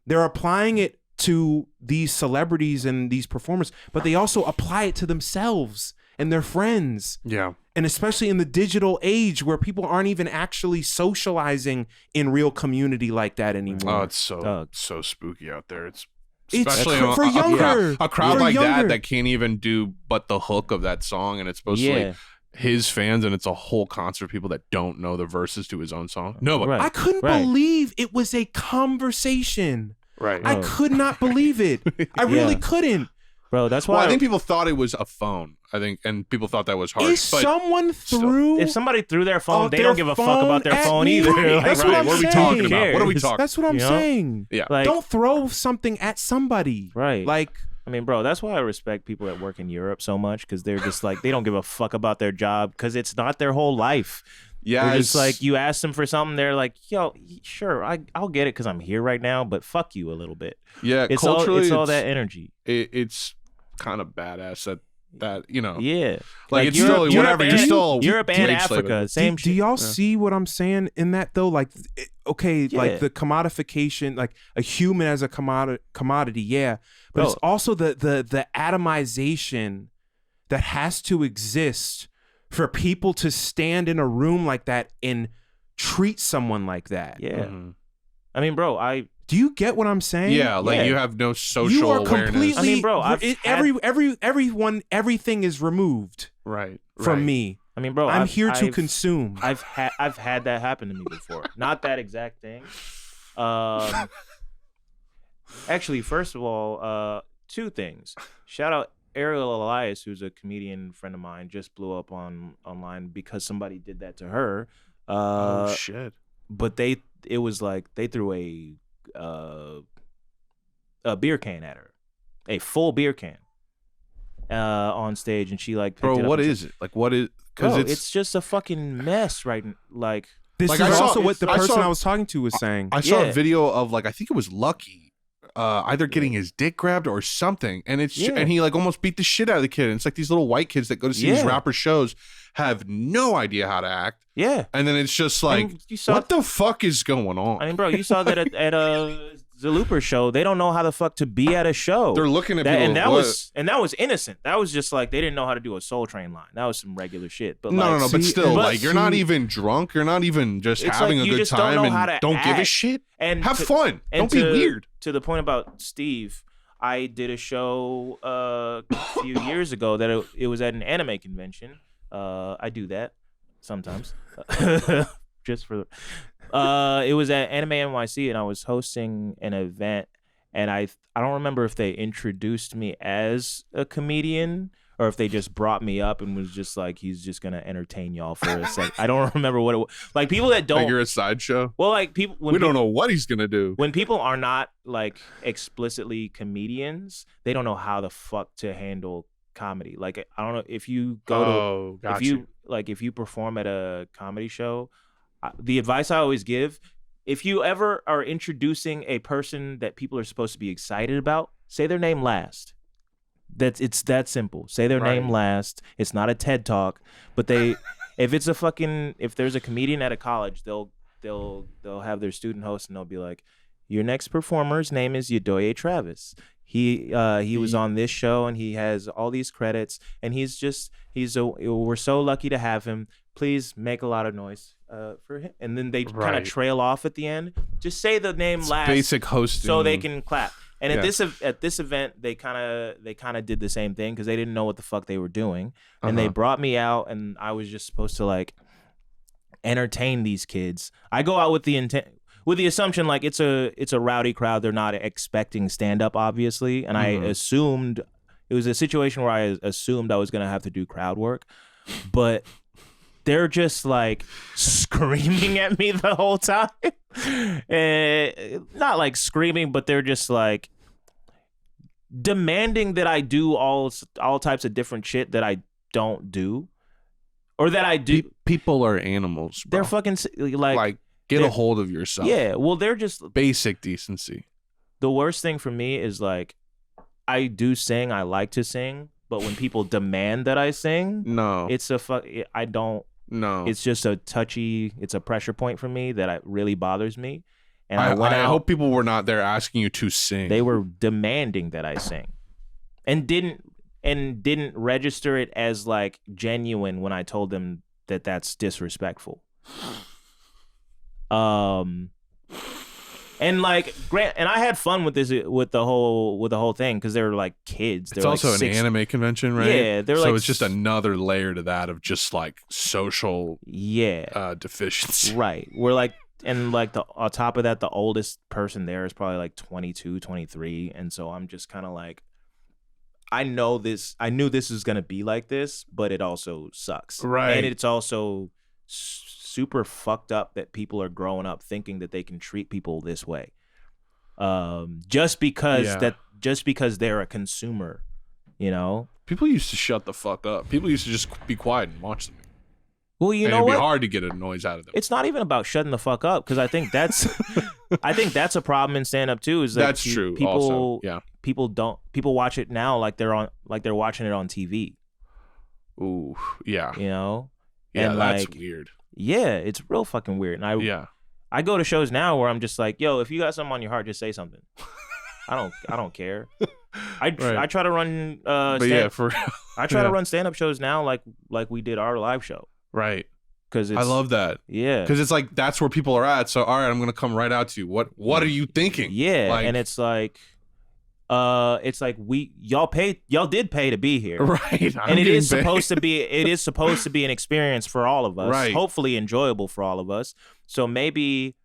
they're applying it to these celebrities and these performers, but they also apply it to themselves and their friends. Yeah. And especially in the digital age where people aren't even actually socializing in real community like that anymore. Oh, it's so spooky out there. It's especially for younger. A crowd like that can't even do but the hook of that song, and it's supposed to like, his fans, and it's a whole concert of people that don't know the verses to his own song. No, but I couldn't believe it was a conversation. Right. I could not believe it. I really couldn't. Bro, that's why I think people thought it was a phone. I think, and people thought that was hard. If someone threw, if somebody threw their phone, they don't give a fuck about their phone either. That's what I'm What are we talking about? What are we talking? That's what I'm saying. Yeah. Like, don't throw something at somebody. Right. Like, I mean, bro, that's why I respect people that work in Europe so much, because they're just like, they don't give a fuck about their job because it's not their whole life. Yeah. They're just like, you ask them for something, they're like, yo, sure, I'll get it because I'm here right now, but fuck you a little bit. Yeah, it's culturally, all that energy. It's kind of badass that you know. Yeah. Like it's Europe, still whatever. You're still Europe and slave slave. Africa, same shit. Do y'all see what I'm saying in that though? Like, like the commodification, like a human as a commodity, yeah. But it's also the atomization that has to exist for people to stand in a room like that and treat someone like that. Yeah. I mean, bro, do you get what I'm saying? Yeah, like you have no social you are awareness. completely, I mean, bro, everything is removed from me. I mean, bro, I'm here to consume. I've had that happen to me before. Not that exact thing. Actually, first of all, two things. Shout out Ariel Elias, who's a comedian friend of mine, just blew up online because somebody did that to her. Oh shit! But it was like they threw a beer can at her, a full beer can, on stage, and she like. Bro, what is it? Like, what is? Because it's just a fucking mess, right? Like this is also what the person I was talking to was saying. I saw a video of like I think it was Lucky, either getting his dick grabbed or something, and and he like almost beat the shit out of the kid. And it's like these little white kids that go to see these rapper shows have no idea how to act. Yeah, and then it's just like, what the fuck is going on? I mean, bro, you saw that at the Looper show. They don't know how the fuck to be at a show. They're looking at that, people, and that was innocent. That was just like they didn't know how to do a Soul Train line. That was some regular shit. But no, but still, like you're not even drunk. You're not even just having a good time and don't give a shit. And have fun. Don't be weird. To the point about Steve, I did a show a few years ago that it was at an anime convention. I do that sometimes, just for. It was at Anime NYC, and I was hosting an event, and I don't remember if they introduced me as a comedian or if they just brought me up and was just like, he's just gonna entertain y'all for a second. I don't remember what it was. Like people that don't, like you're a sideshow. Well, like people, we don't know what he's gonna do. When people are not like explicitly comedians, they don't know how the fuck to handle comedy. Like I don't know if you go if you perform at a comedy show. The advice I always give, if you ever are introducing a person that people are supposed to be excited about, say their name last. It's that simple. Say their name last. It's not a TED Talk, but if there's a comedian at a college, they'll have their student host and they'll be like, your next performer's name is Yedoye Travis. He was on this show and he has all these credits and we're so lucky to have him. Please make a lot of noise for him. And then they kind of trail off at the end. Just say the name last. Basic hosting, so they can clap. And at this event, they kind of did the same thing because they didn't know what the fuck they were doing, and they brought me out, and I was just supposed to like entertain these kids. I go out with the assumption like it's a rowdy crowd. They're not expecting stand up, obviously, and I assumed it was a situation where I assumed I was gonna have to do crowd work, but they're just like screaming at me the whole time. Not like screaming, but they're just like demanding that I do all types of different shit that I don't do, or that I do. People are animals, bro. They're fucking like get a hold of yourself. Yeah, well, they're just basic decency. The worst thing for me is like I do sing. I like to sing, but when people demand that I sing, no, it's I don't. No, it's just it's a pressure point for me that really bothers me. And I hope people were not there asking you to sing. They were demanding that I sing, and didn't register it as like genuine when I told them that that's disrespectful. And like Grant, and I had fun with this with the whole thing because they were like kids. It's also like an anime convention, right? Yeah, they're so like it's just another layer to that of just like social deficiency. Right. We're like, and like on top of that, the oldest person there is probably like 22, 23, and so I'm just kind of like, I knew this is gonna be like this, but it also sucks, right? And it's also super fucked up that people are growing up thinking that they can treat people this way, just because they're a consumer, you know. People used to shut the fuck up. People used to just be quiet and watch them. Well, you know it'd what? be hard to get a noise out of them. It's not even about shutting the fuck up because I think that's a problem in stand up too. Is that that's true. People, also, yeah, people watch it now like they're watching it on TV. Ooh, yeah, you know, yeah, and that's like, weird. Yeah, it's real fucking weird. And I go to shows now where I'm just like, yo, if you got something on your heart, just say something. I don't care. I try to run I try to run stand up shows now like we did our live show. Right. Because I love that. Yeah. Because it's like that's where people are at. So all right, I'm gonna come right out to you. What are you thinking? Yeah. Like, and it's like y'all did pay to be here. Right. And it is supposed to be an experience for all of us. Right. Hopefully enjoyable for all of us. So maybe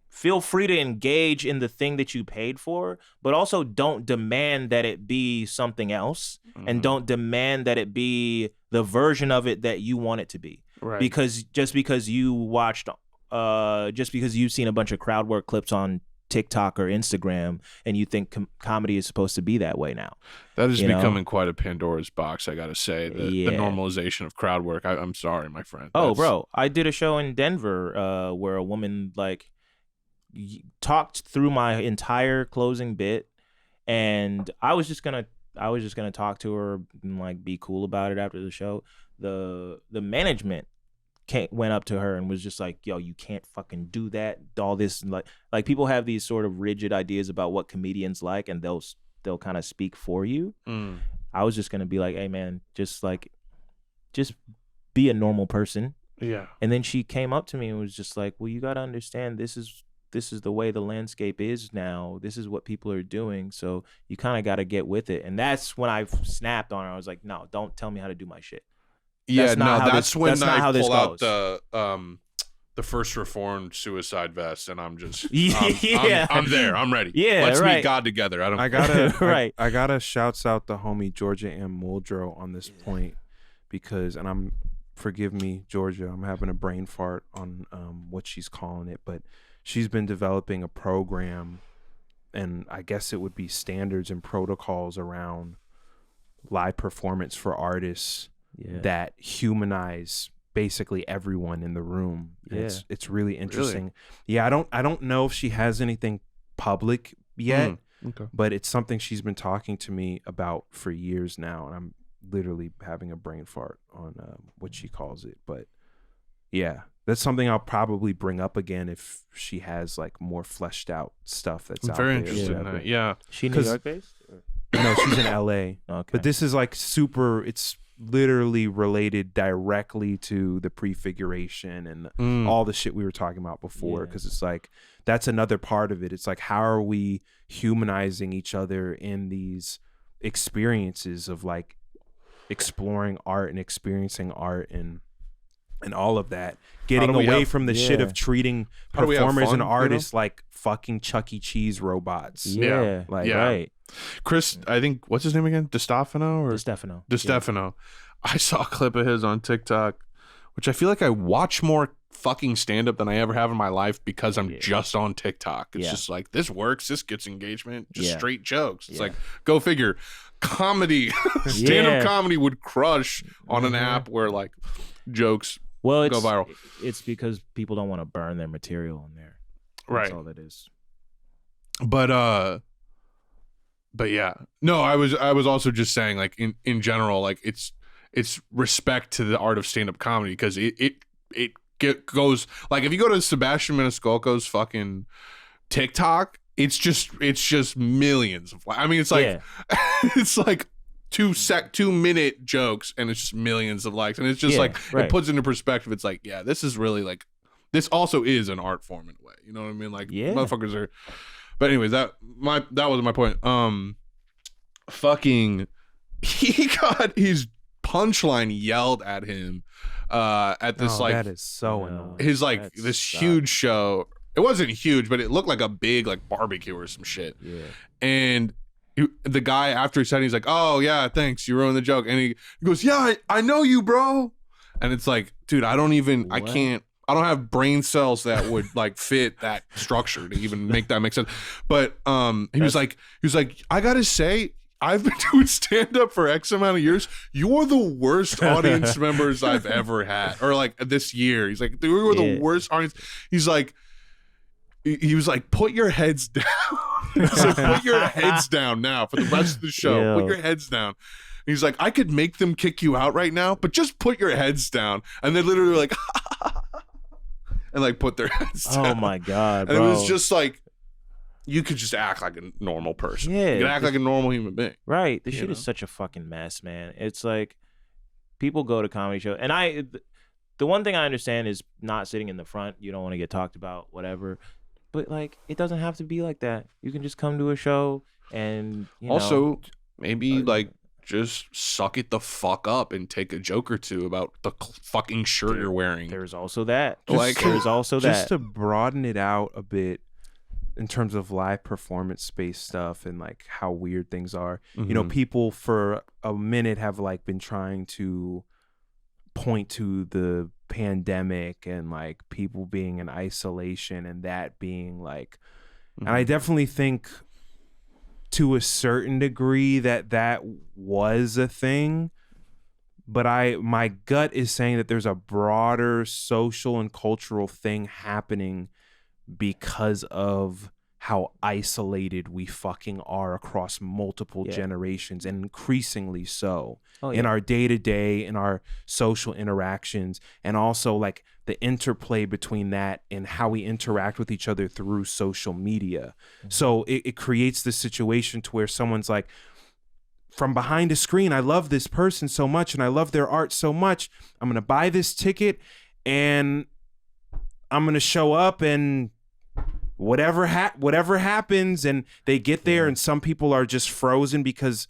feel free to engage in the thing that you paid for, but also don't demand that it be something else, and don't demand that it be the version of it that you want it to be. Right. Because just because you watched, just because you've seen a bunch of crowd work clips on TikTok or Instagram, and you think comedy is supposed to be that way now. That is becoming quite a Pandora's box, I gotta say. The normalization of crowd work. I'm sorry, my friend. Oh, bro, I did a show in Denver where a woman like talked through my entire closing bit, and I was just gonna talk to her and like be cool about it after the show. The management went up to her and was just like, yo, you can't fucking do that. All this like people have these sort of rigid ideas about what comedians like, and they'll kind of speak for you. I was just gonna be like, hey man, just be a normal person. Yeah. And then she came up to me and was just like, well, you gotta understand this is the way the landscape is now. This is what people are doing. So you kind of got to get with it. And that's when I snapped on her. I was like, no, don't tell me how to do my shit. That's when I pull out the first Reformed suicide vest, and I'm just I'm there. I'm ready. Yeah, let's meet God together. I gotta shouts out the homie Georgia M. Muldrow on this point, because, and forgive me, Georgia, I'm having a brain fart on what she's calling it, but she's been developing a program, and I guess it would be standards and protocols around live performance for artists that humanize basically everyone in the room. Yeah. It's really interesting. Really? Yeah, I don't know if she has anything public yet, okay, but it's something she's been talking to me about for years now, and I'm literally having a brain fart on what she calls it. But yeah, that's something I'll probably bring up again if she has like more fleshed out stuff that's out very there. interested in that. Yeah. She New York based? No, she's in LA. Okay. But this is like it's literally related directly to the Prefiguration and all the shit we were talking about before, because it's like that's another part of it. It's like, how are we humanizing each other in these experiences of like exploring art and experiencing art and all of that, getting away from the shit of treating performers and artists like fucking Chuck E. Cheese robots. Yeah. Right. Chris, I think, what's his name again? DiStefano. DiStefano. I saw a clip of his on TikTok, which I feel like I watch more fucking stand-up than I ever have in my life because I'm just on TikTok. It's just like, this works, this gets engagement, just straight jokes. It's like, go figure. Comedy, stand-up comedy would crush on an app where like jokes go viral. It's because people don't want to burn their material in there. That's all that is. But yeah, no, I was also just saying, like, in general, like it's respect to the art of stand-up comedy, because it goes, like, if you go to Sebastian Maniscalco's fucking TikTok, it's just millions of, I mean, it's like it's like 2-minute jokes, and it's just millions of likes, and it's just it puts into perspective. It's like, yeah, this is really like this also is an art form in a way. You know what I mean? Like Yeah. motherfuckers are. But anyways, that was my point. Fucking, he got his punchline yelled at him at this that is so annoying. his like this huge show. It wasn't huge, but it looked like a big like barbecue or some shit. Yeah. And the guy after he said, he's like, "Oh yeah, thanks, you ruined the joke." And he goes, "Yeah, I know you, bro." And it's like, dude, I don't have brain cells that would like fit that structure to even make that make sense. But he was like, I gotta say, I've been doing stand up for X amount of years. You're the worst audience members I've ever had, or like this year. He's like, you were the worst audience. He's like, he was like, put your heads down. He's like, put your heads down now for the rest of the show. Yo. Put your heads down. And he's like, I could make them kick you out right now, but just put your heads down. And they literally like, and like put their heads down. Oh my God, and bro. it was just like, you could just act like a normal person. Yeah, you could act like a normal human being. Right. This You shit know? is such a fucking mess, man. It's like people go to comedy shows, and the one thing I understand is not sitting in the front. You don't want to get talked about, whatever. But like, it doesn't have to be like that. You can just come to a show and also maybe like just suck it the fuck up and take a joke or two about the fucking shirt you're wearing. There's also that. There's also that. Just to broaden it out a bit in terms of live performance space stuff and like how weird things are. You know, people for a minute have like been trying to point to the pandemic and like people being in isolation and that being like, and I definitely think to a certain degree that was a thing, but my gut is saying that there's a broader social and cultural thing happening because of how isolated we fucking are across multiple generations, and increasingly so in our day-to-day, in our social interactions, and also like the interplay between that and how we interact with each other through social media. So it creates this situation to where someone's like, from behind a screen, I love this person so much and I love their art so much, I'm gonna buy this ticket and I'm gonna show up and whatever happens, and they get there and some people are just frozen because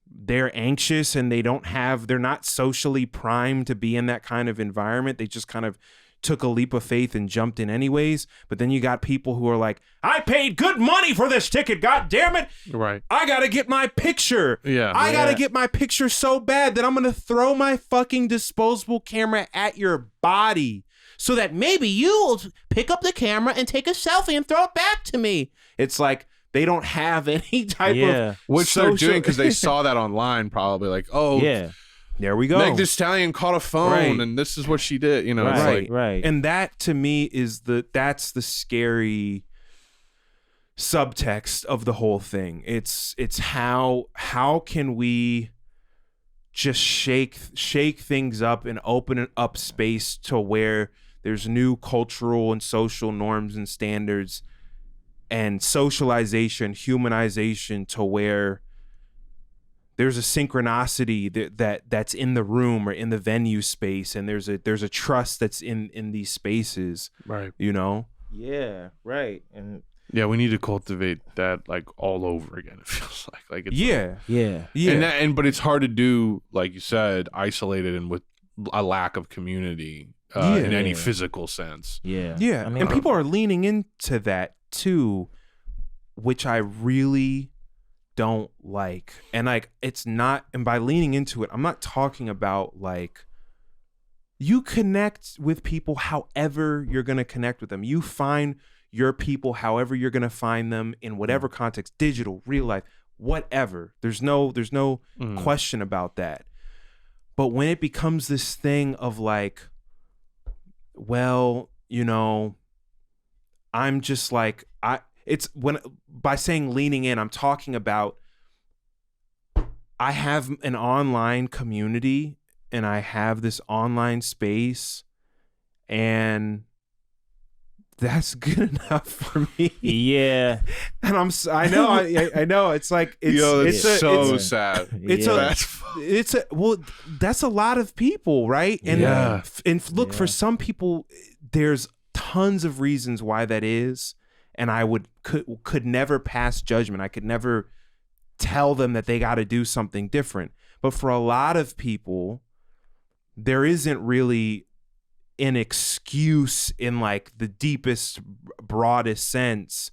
they're anxious and they're not socially primed to be in that kind of environment. They just kind of took a leap of faith and jumped in anyways. But then you got people who are like, I paid good money for this ticket, god damn it. Right. I gotta get my picture. Yeah. I gotta get my picture so bad that I'm gonna throw my fucking disposable camera at your body so that maybe you'll pick up the camera and take a selfie and throw it back to me. It's like they don't have any type of which they're doing because they saw that online, probably like, oh yeah, there we go. Meg Thee Stallion caught a phone and this is what she did. You know, it's like, right. And that to me is that's the scary subtext of the whole thing. It's how can we just shake things up and open up space to where there's new cultural and social norms and standards and socialization, humanization, to where there's a synchronicity that's in the room or in the venue space, and there's a trust that's in these spaces, right? You know? Yeah, right. And yeah, we need to cultivate that like all over again. It feels like it's yeah. But it's hard to do, like you said, isolated and with a lack of community in any physical sense. Yeah. I mean, and people are leaning into that too, which I really don't like. And like, it's not, and by leaning into it, I'm not talking about like, you connect with people however you're going to connect with them. You find your people however you're going to find them in whatever context, digital, real life, whatever. There's no question about that. But when it becomes this thing of like, well, you know, I'm just like, by saying leaning in, I'm talking about, I have an online community and I have this online space, and that's good enough for me. Yeah. And I know it's like, it's so sad. Well, that's a lot of people, right? And and look, for some people, there's tons of reasons why that is, and I could never pass judgment. I could never tell them that they got to do something different. But for a lot of people, there isn't really an excuse in like the deepest, broadest sense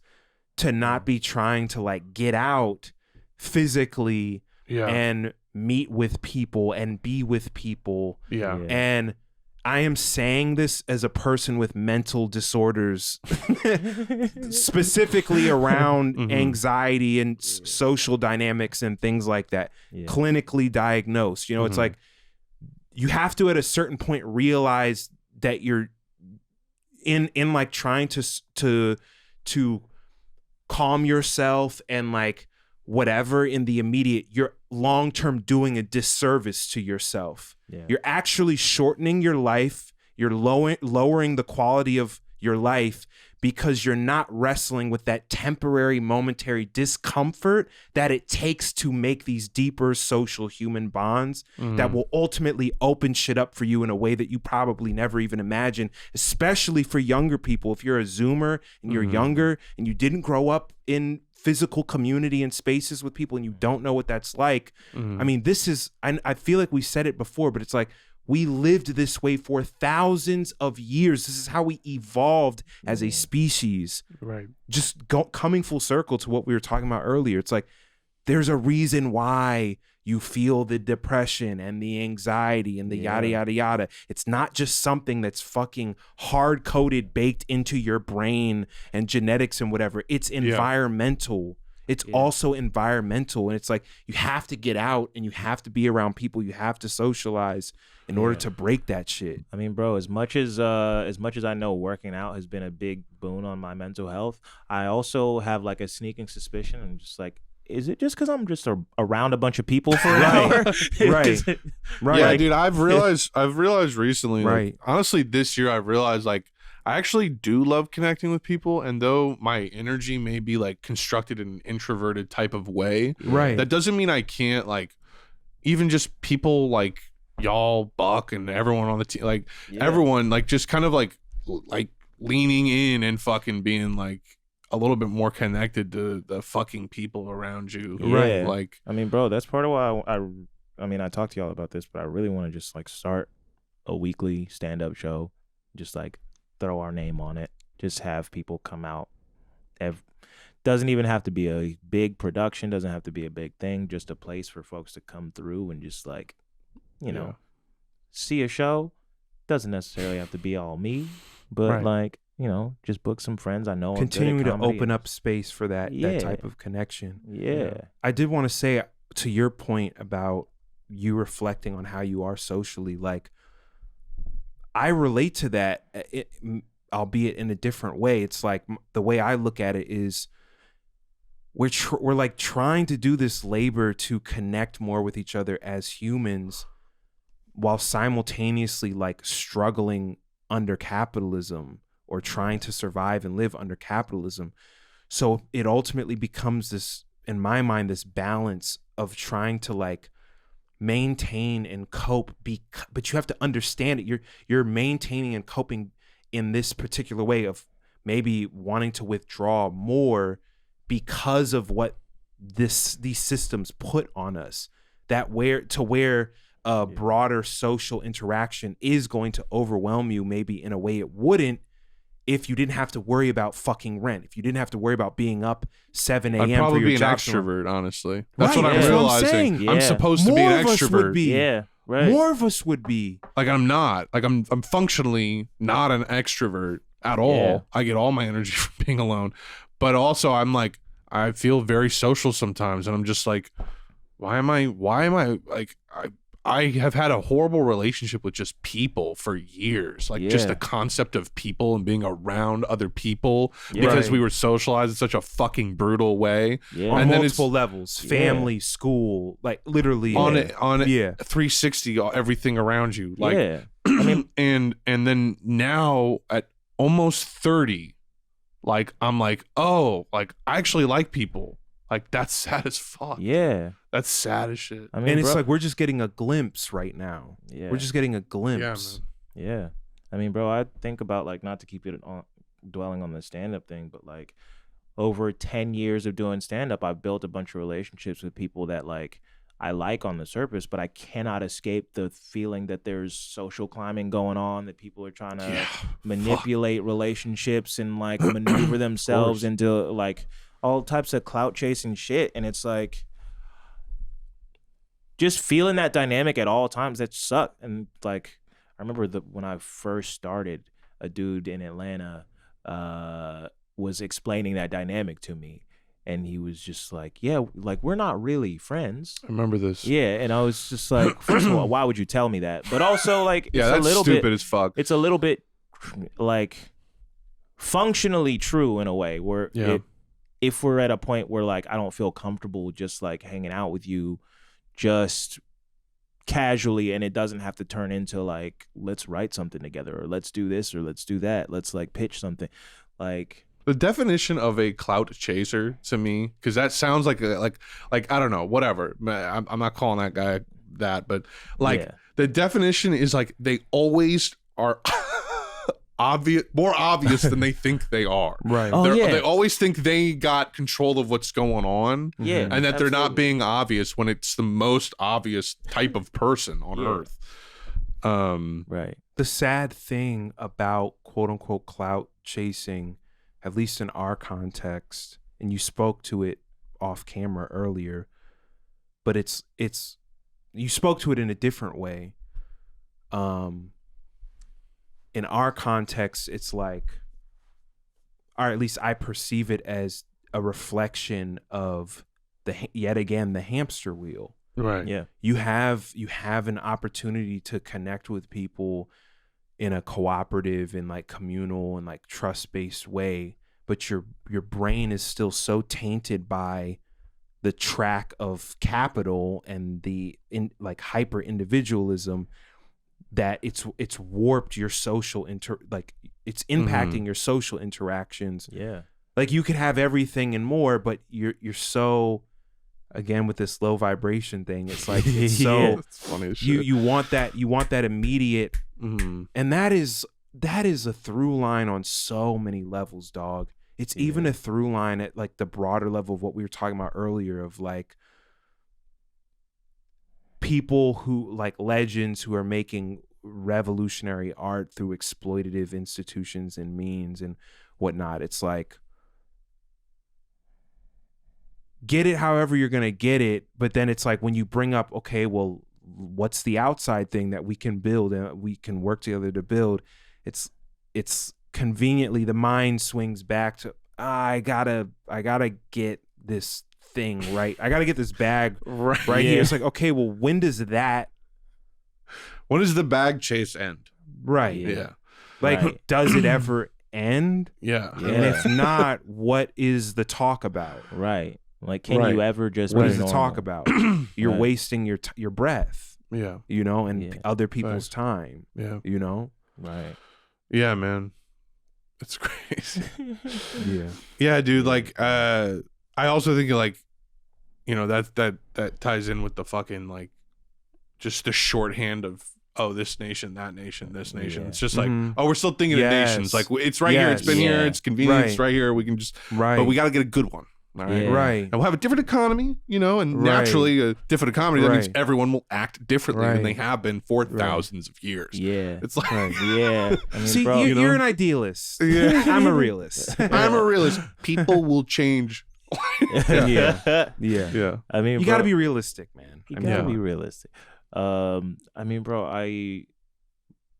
to not be trying to like get out physically and meet with people and be with people. And I am saying this as a person with mental disorders, specifically around anxiety and social dynamics and things like that, clinically diagnosed. You know, it's like you have to at a certain point realize that you're in like trying to calm yourself and like whatever in the immediate, you're long-term doing a disservice to yourself. You're actually shortening your life. You're lowering the quality of your life because you're not wrestling with that temporary, momentary discomfort that it takes to make these deeper social human bonds that will ultimately open shit up for you in a way that you probably never even imagined, especially for younger people. If you're a Zoomer and you're younger and you didn't grow up in physical community and spaces with people and you don't know what that's like. I mean, this is, I feel like we said it before, but it's like, we lived this way for thousands of years. This is how we evolved as a species. Right. Just coming full circle to what we were talking about earlier. It's like, there's a reason why you feel the depression and the anxiety and the yada, yada, yada. It's not just something that's fucking hard-coded, baked into your brain and genetics and whatever. It's environmental. It's also environmental. And it's like, you have to get out and you have to be around people. You have to socialize in order to break that shit. I mean, bro, as much as I know working out has been a big boon on my mental health, I also have like a sneaking suspicion. I'm just like, is it just because I'm just around a bunch of people for an hour? Right. Yeah, dude, I've realized recently, like, honestly, this year I've realized like I actually do love connecting with people, and though my energy may be like constructed in an introverted type of way, that doesn't mean I can't, like, even just people like y'all, Buck, and everyone on the team, like everyone, like just kind of like leaning in and fucking being like a little bit more connected to the fucking people around you. Yeah. Like, I mean, bro, that's part of why I mean, I talked to y'all about this, but I really want to just like start a weekly stand-up show, just like throw our name on it, just have people come out. Doesn't even have to be a big production, doesn't have to be a big thing, just a place for folks to come through and just like, you know, see a show. Doesn't necessarily have to be all me, but like, you know, just book some friends I know. Continue to open up space for that type of connection. I did want to say, to your point about you reflecting on how you are socially, like, I relate to that, albeit in a different way. It's like, the way I look at it is we're like trying to do this labor to connect more with each other as humans while simultaneously like struggling under capitalism or trying to survive and live under capitalism. So it ultimately becomes this, in my mind, this balance of trying to like maintain and cope, but you have to understand it. You're maintaining and coping in this particular way of maybe wanting to withdraw more because of what these systems put on us, that where a broader social interaction is going to overwhelm you maybe in a way it wouldn't if you didn't have to worry about fucking rent, if you didn't have to worry about being up 7 a.m. I'd probably for your be an job. extrovert, honestly. That's Right, what I'm that's what I'm realizing. saying. I'm supposed to be More an of us would extrovert. be. More of us would be. Like, I'm not. Like, I'm functionally not an extrovert at all. Yeah. I get all my energy from being alone. But also, I'm like, I feel very social sometimes, and I'm just like, why am I like, I have had a horrible relationship with just people for years. Like, just the concept of people and being around other people because we were socialized in such a fucking brutal way. On And then multiple levels, family, school, like literally on it 360, everything around you. Like, I mean, and then now at almost 30, like, I'm like, oh, like, I actually like people. Like, that's sad as fuck. Yeah. That's sad as shit. I mean, and it's like we're just getting a glimpse right now. Yeah. We're just getting a glimpse. Yeah. I mean, bro, I think about, like, not to keep it on dwelling on the stand-up thing, but like over 10 years of doing stand-up, I've built a bunch of relationships with people that like I like on the surface, but I cannot escape the feeling that there's social climbing going on, that people are trying to manipulate relationships and like maneuver themselves into like all types of clout chasing shit. And it's like just feeling that dynamic at all times, that suck. And like I remember when I first started, a dude in Atlanta was explaining that dynamic to me, and he was just like, yeah, like we're not really friends. I remember this. Yeah, and I was just like, first of all, why would you tell me that? But also like, yeah, it's that's a little stupid bit, as fuck. It's a little bit like functionally true in a way where if we're at a point where like I don't feel comfortable just like hanging out with you just casually, and it doesn't have to turn into like, let's write something together, or let's do this, or let's do that, let's like pitch something. Like the definition of a clout chaser to me, because that sounds like I don't know, whatever. I'm not calling that guy that, but like the definition is like they always are more obvious than they think they are. Right. They always think they got control of what's going on. Yeah. And that they're not being obvious when it's the most obvious type of person on earth. Right. The sad thing about quote unquote clout chasing, at least in our context, and you spoke to it off camera earlier, but it's you spoke to it in a different way. In our context, it's like, or at least I perceive it as a reflection of yet again the hamster wheel. Right. Yeah. You have an opportunity to connect with people in a cooperative and like communal and like trust-based way, but your brain is still so tainted by the track of capital and the like hyper individualism that it's warped your social it's impacting your social interactions. Yeah. Like you could have everything and more, but you're so, again with this low vibration thing, it's like it's so it's funny as shit. you want that immediate, and that is a through line on so many levels, dog. It's even a through line at like the broader level of what we were talking about earlier of like people who like legends who are making revolutionary art through exploitative institutions and means and whatnot. It's like, get it however you're going to get it. But then it's like when you bring up, okay, well, what's the outside thing that we can build and we can work together to build? It's conveniently the mind swings back to, I gotta get this thing right. I gotta get this bag right here. It's like, okay, well, when does the bag chase end? Right. Yeah. Like, does it ever end? Yeah. And if not, what is the talk about? Right. Like, can you ever just? What is the talk about? You're wasting your breath. Yeah. You know, and other people's time. Yeah. You know. Right. Yeah, man. It's crazy. Yeah. Yeah, dude. Like, I also think like, you know, that ties in with the fucking like, just the shorthand of, oh, this nation, that nation, this nation. Yeah. It's just like, oh, we're still thinking of nations. Like, it's right here. It's been here. It's convenient. It's right here. We can just, but we got to get a good one. All right. Right. And we'll have a different economy, you know, and naturally a different economy. That means everyone will act differently than they have been for thousands of years. Yeah. It's like, yeah. I mean, see, bro, you're an idealist. Yeah. I'm a realist. I'm a realist. People will change. Yeah. I mean, you got to be realistic, man. You got to be realistic. I mean, bro,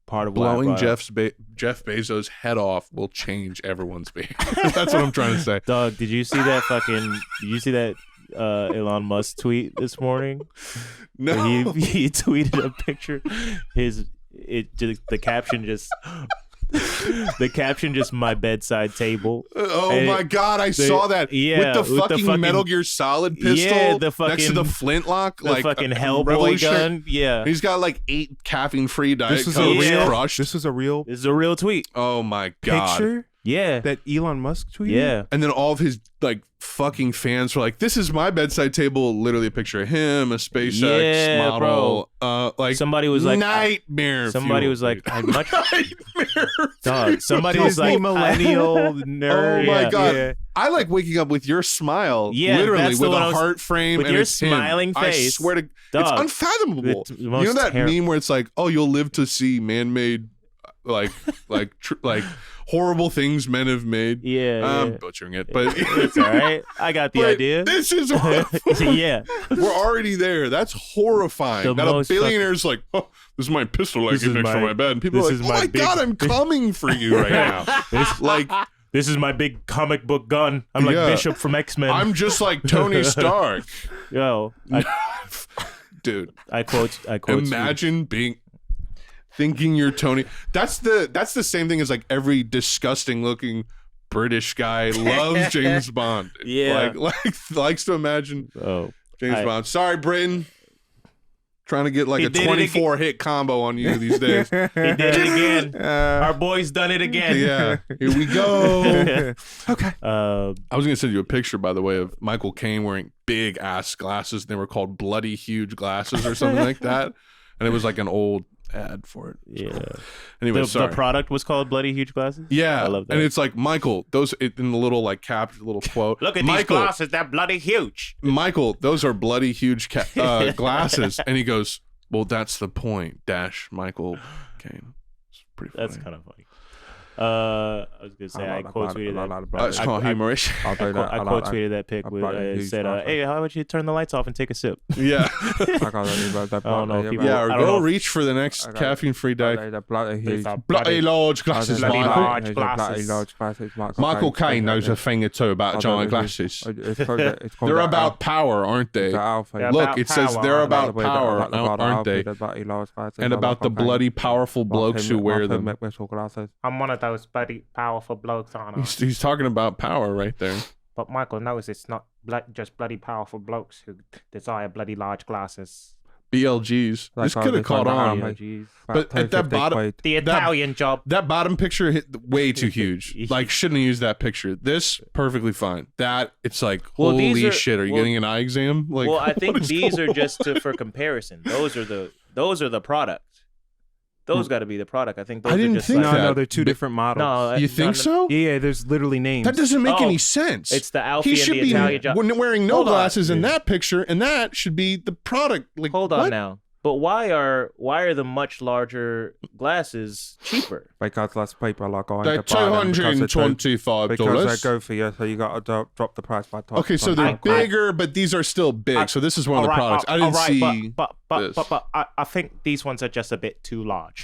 part of blowing Jeff Bezos' head off will change everyone's behavior. That's what I'm trying to say. Dog, did you see that Elon Musk tweet this morning? No. He tweeted a picture. The caption just my bedside table. Oh my God, I saw that. Yeah, with the fucking Metal Gear Solid pistol next to the flintlock. The fucking Hellboy gun. Yeah. He's got like 8 caffeine-free Diet Cokes crushed. This is a real tweet. Oh my God. Picture? Yeah. That Elon Musk tweeted? Yeah. And then all of his like fucking fans were like, "This is my bedside table." Literally a picture of him, a SpaceX model. Like somebody was like nightmare. Somebody was like, "I'd much." Dog. Somebody Disney was like millennial nerd. Oh my god! Yeah. I like waking up with your smile, Yeah, literally that's the with one a I was- heart frame with and your it's him. smiling I face. swear to, Dog. it's unfathomable. It's the You know most that terri- meme where it's like, "Oh, you'll live to see man-made, like horrible things men have made." Yeah, I'm yeah. butchering it, but It's all right. I got the but idea. This is horrifying. Yeah. We're already there. That's horrifying. The That a most billionaire's like, "Oh, this is my pistol I This keep is next to my- my bed," and people are this like, is "Oh my my big- god, I'm coming for you right now." Like, This is my big comic book gun. I'm like Yeah. Bishop from X-Men. I'm just like Tony Stark. Yo, Dude, I quote. Imagine thinking you're Tony. That's the same thing as like every disgusting looking British guy loves James Bond. Yeah. likes to imagine James I- Bond. Sorry, Britain. Trying to get like He a did it 24 hit combo on you these days. He did it again. Our boy's done it again. Yeah, here we go. Okay. I was gonna send you a picture, by the way, of Michael Caine wearing big ass glasses. And they were called bloody huge glasses or something like that, and it was like an old ad for it. Yeah. Anyway, the sorry. product was called Bloody Huge Glasses. Yeah, I love that. and it's like Michael. Those in the little like little quote. Look at Michael, these glasses. They're bloody huge. Michael, those are bloody huge glasses, and he goes, "Well, that's the point." Michael Caine. It's pretty funny. That's kind of funny. I was gonna say I quote tweeted that. It's kind of humorous. I quote tweeted that pic with said, "Hey, how about you turn the lights off and take a sip?" Yeah. I don't know. People, Yeah, or I don't go know. reach for the next caffeine-free day. Bloody Bloody large glasses, bloody Michael. large glasses. Michael Caine knows a thing or two about giant glasses. They're about power, aren't they? Look, it says they're about power, aren't they? And about the bloody powerful blokes who wear them. I'm one of those bloody powerful blokes, aren't I? He's talking about power right there. But Michael knows it's not just bloody powerful blokes who desire bloody large glasses. BLGs. This could have caught on. But at that bottom, the Italian job. That bottom picture hit way too huge. Like, shouldn't have used that picture. This, perfectly fine. That, it's like, holy shit, are you getting an eye exam? Like, well, I think these are just for comparison. Those are the product. Those got to be the product. I think those I didn't are just think like, that. No, they're two different models. No, You think so? Yeah, there's literally names. That doesn't make any sense. It's the Alfie He and should the be Italian job. wearing no Hold on. glasses in that picture, and that should be the product. Like, Hold on now. But why are the much larger glasses cheaper? Because less people are going They're to buy them $225. because they go for you, so you got to drop the price by top. Okay, so they're bigger, but these are still big. So this is one of the products. I didn't see But this. I think these ones are just a bit too large.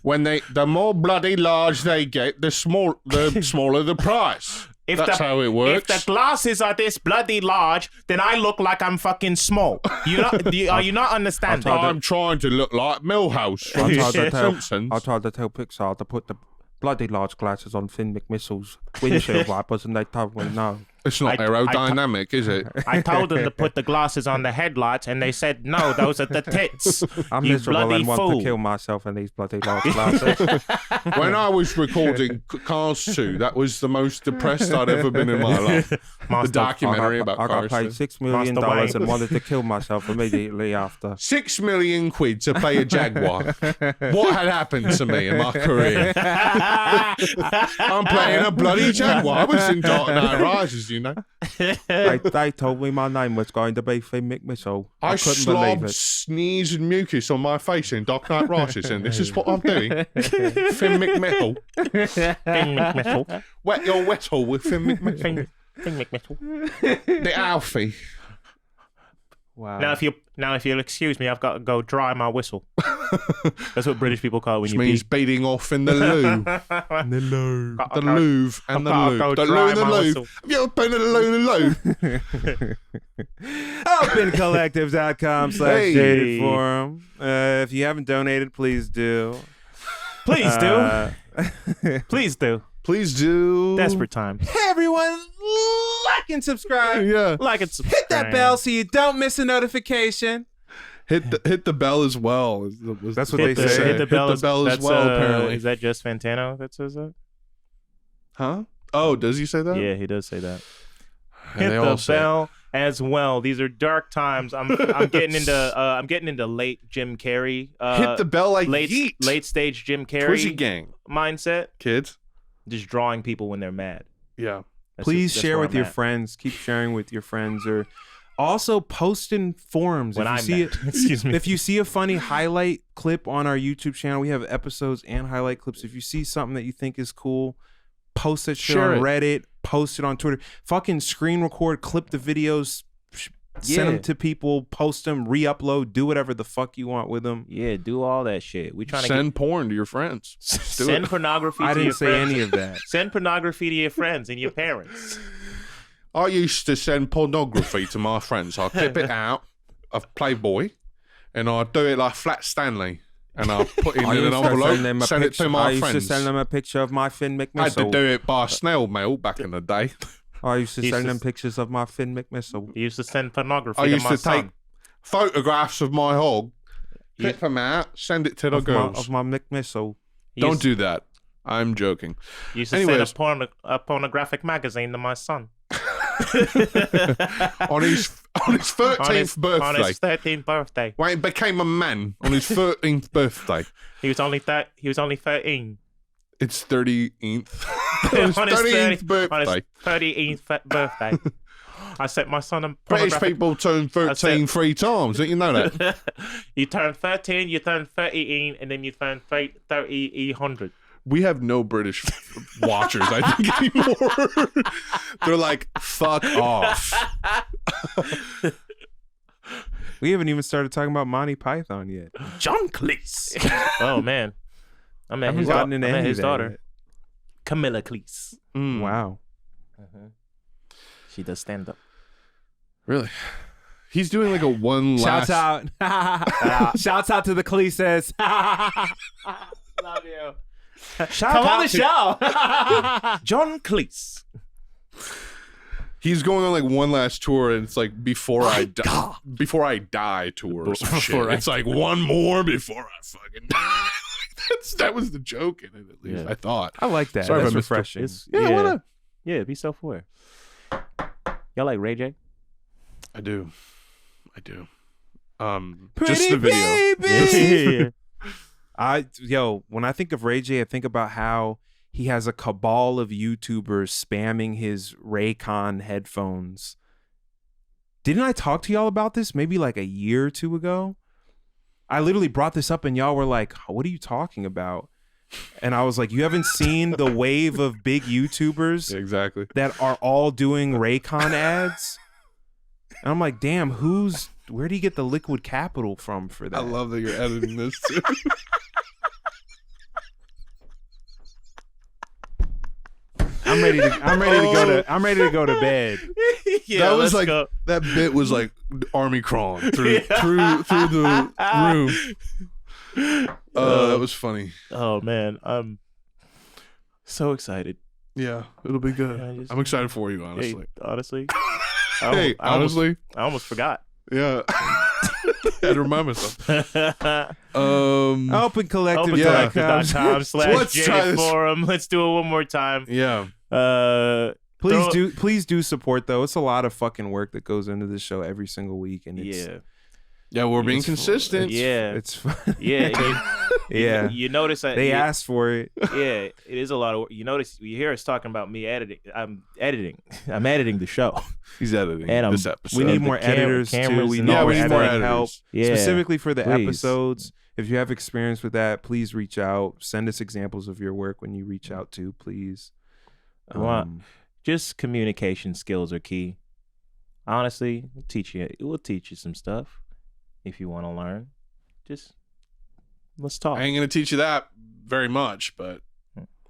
When the more bloody large they get, the smaller the price. That's how it works. If the glasses are this bloody large, then I look like I'm fucking small. Are you not understanding? I'm trying to look like Milhouse from Simpsons. I tried to tell Pixar to put the bloody large glasses on Finn McMissile's windshield wipers, and they told me no. It's not aerodynamic, is it? I told them to put the glasses on the headlights, and they said, no, those are the tits. I'm you miserable bloody and want fool. to kill myself in these bloody large glasses. When I was recording Cars 2, that was the most depressed I'd ever been in my life. The documentary about I Cars got paid 2. $6 million and wanted to kill myself immediately after. 6 million quid to play a Jaguar. What had happened to me in my career? I'm playing a bloody Jaguar. I was in Dark Knight Rises, you know. They told me my name was going to be Finn McMissile. I couldn't believe slobbed it. sneeze and mucus on my face in Dark Knight Rises, and this is what I'm doing. Finn McMissill. Finn McMissill. Wet your whistle with Finn McMissill. Finn McMissill. The Alfie. Wow. Now, if you'll excuse me, I've got to go dry my whistle. That's what British people call it when Which you means pee. beating off in the loo. The loo. The Louvre and the loo. The loo and the loo. Have you ever been to the loo and the loo? OpenCollectives.com/Jaded Forum. If you haven't donated, please do. Please do. Please do. Please do. Desperate times. Hey everyone, like and subscribe. Yeah. Like and subscribe. Hit that bell so you don't miss a notification. Hit the bell as well. That's what they say. Hit the bell as well, that's, apparently. Is that just Fantano that says that? Huh? Oh, does he say that? Yeah, he does say that. And Hit they the all say it. bell as well. These are dark times. I'm getting into late Jim Carrey. Hit the bell like late stage Jim Carrey Twizzy gang mindset. Kids Just drawing people when they're mad. Yeah. Please that's share where with I'm your at. friends. Keep sharing with your friends, or also post in forums. When if you I'm see mad. Excuse me. If you see a funny highlight clip on our YouTube channel, we have episodes and highlight clips. If you see something that you think is cool, post that shit Share on it. Reddit, post it on Twitter. Fucking screen record, clip the videos, send them to people, post them, re-upload, do whatever the fuck you want with them. Yeah, do all that shit. We trying to Send porn to your friends. Do send it. pornography I to didn't your say friends. any of that. Send pornography to your friends and your parents. I used to send pornography to my friends. I clip it out of Playboy, and I do it like Flat Stanley, and I put it in an envelope, send it to my friends. I used to send them a picture of my Finn I had McMissile. to do it by snail mail back in the day. I used to send them pictures of my Finn McMissile. You used to send pornography I to used my to son. take photographs of my hog, clip them out, send it to the girls. Of my McMissile. Don't do that. I'm joking. You used to Anyways, send a pornographic magazine to my son. on his 13th birthday. On his 13th birthday. When he became a man on his 13th birthday. He was only 13. It's 13th. On his 13th birthday. On his 13th birthday. I sent my son a British pornographic... people turn 13 3 times. Didn't you know that? You turn 13, you turn 13, and then you turn 30. We have no British watchers, I think, anymore. They're like, fuck off. We haven't even started talking about Monty Python yet. John Cleese. Oh, man. I met haven't his, gotten into I met any of his that daughter, yet. Camilla Cleese. Wow. She does stand up. Really? He's doing like a one last... Shouts out. Shouts out to the Cleeses. Love you. Come on the show. John Cleese. He's going on like one last tour, and it's like before I die tour or some shit. It's like one more before I fucking die. That was the joke in it, at least. Yeah. I thought. I like that. Sorry if That's I missed refreshing. Yeah, why not? Yeah, be self-aware. Y'all like Ray J? I do. Pretty Just the video. baby. When I think of Ray J, I think about how he has a cabal of YouTubers spamming his Raycon headphones. Didn't I talk to y'all about this maybe like a year or two ago? I literally brought this up and y'all were like, what are you talking about? And I was like, you haven't seen the wave of big YouTubers exactly that are all doing Raycon ads? And I'm like, damn, where do you get the liquid capital from for that? I love that you're editing this too. I'm ready to go to bed. Yeah, that was like that bit was like army crawling through the room. That was funny. Oh man, I'm so excited. Yeah, it'll be good. I'm excited for you, honestly. Hey, honestly. Honestly, I almost forgot. Yeah. I had to remind myself. Open Collective. OpenCollective.com/Jaded Forum. Let's do it one more time. Yeah. Please do support though. It's a lot of fucking work that goes into this show every single week, and it's, yeah, we're being consistent. It's fun. Yeah. You notice they asked for it. Yeah, it is a lot of work. You notice you hear us talking about me editing. I'm editing the show. He's editing this episode. We need more editors too. We need more editing help. Yeah. Specifically for the episodes. If you have experience with that, please reach out. Send us examples of your work when you reach out too, please. Just communication skills are key. Honestly, we'll teach you some stuff if you want to learn. Just let's talk. I ain't gonna teach you that very much, but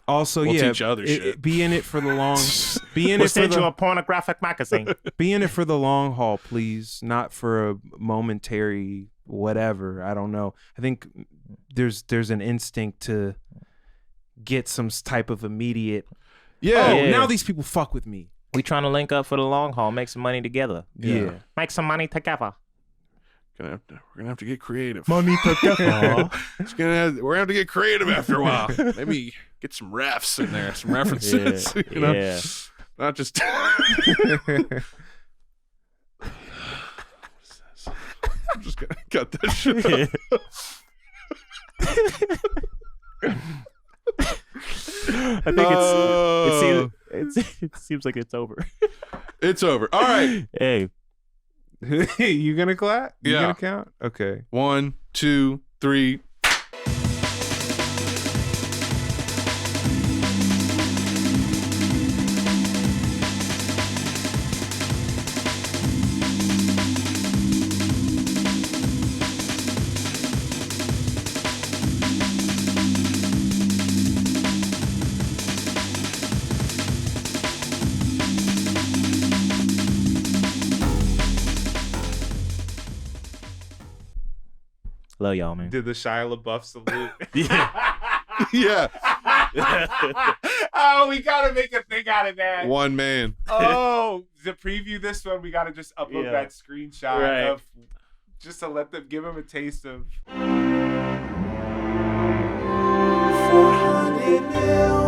also we'll teach you other shit. Be in it for the long. We'll send you a pornographic magazine. Be in it for the long haul, please, not for a momentary whatever. I don't know. I think there's an instinct to get some type of immediate. Now these people fuck with me. We trying to link up for the long haul, make some money together. Yeah. Make some money together. We're gonna have to get creative. Money we're gonna have to get creative after a while. Maybe get some refs in there, some references. You know? Yeah. Not just. I'm just gonna cut that shit out. I think it seems like it's over. It's over. All right. Hey. You gonna clap? You Yeah. gonna count? Okay. 1, 2, 3. Love y'all, man. Did the Shia LaBeouf salute? Yeah. Oh, we gotta make a thing out of that. One man. Oh, to preview this one, we gotta just upload that screenshot Right. of just to let them give him a taste of. 400 million.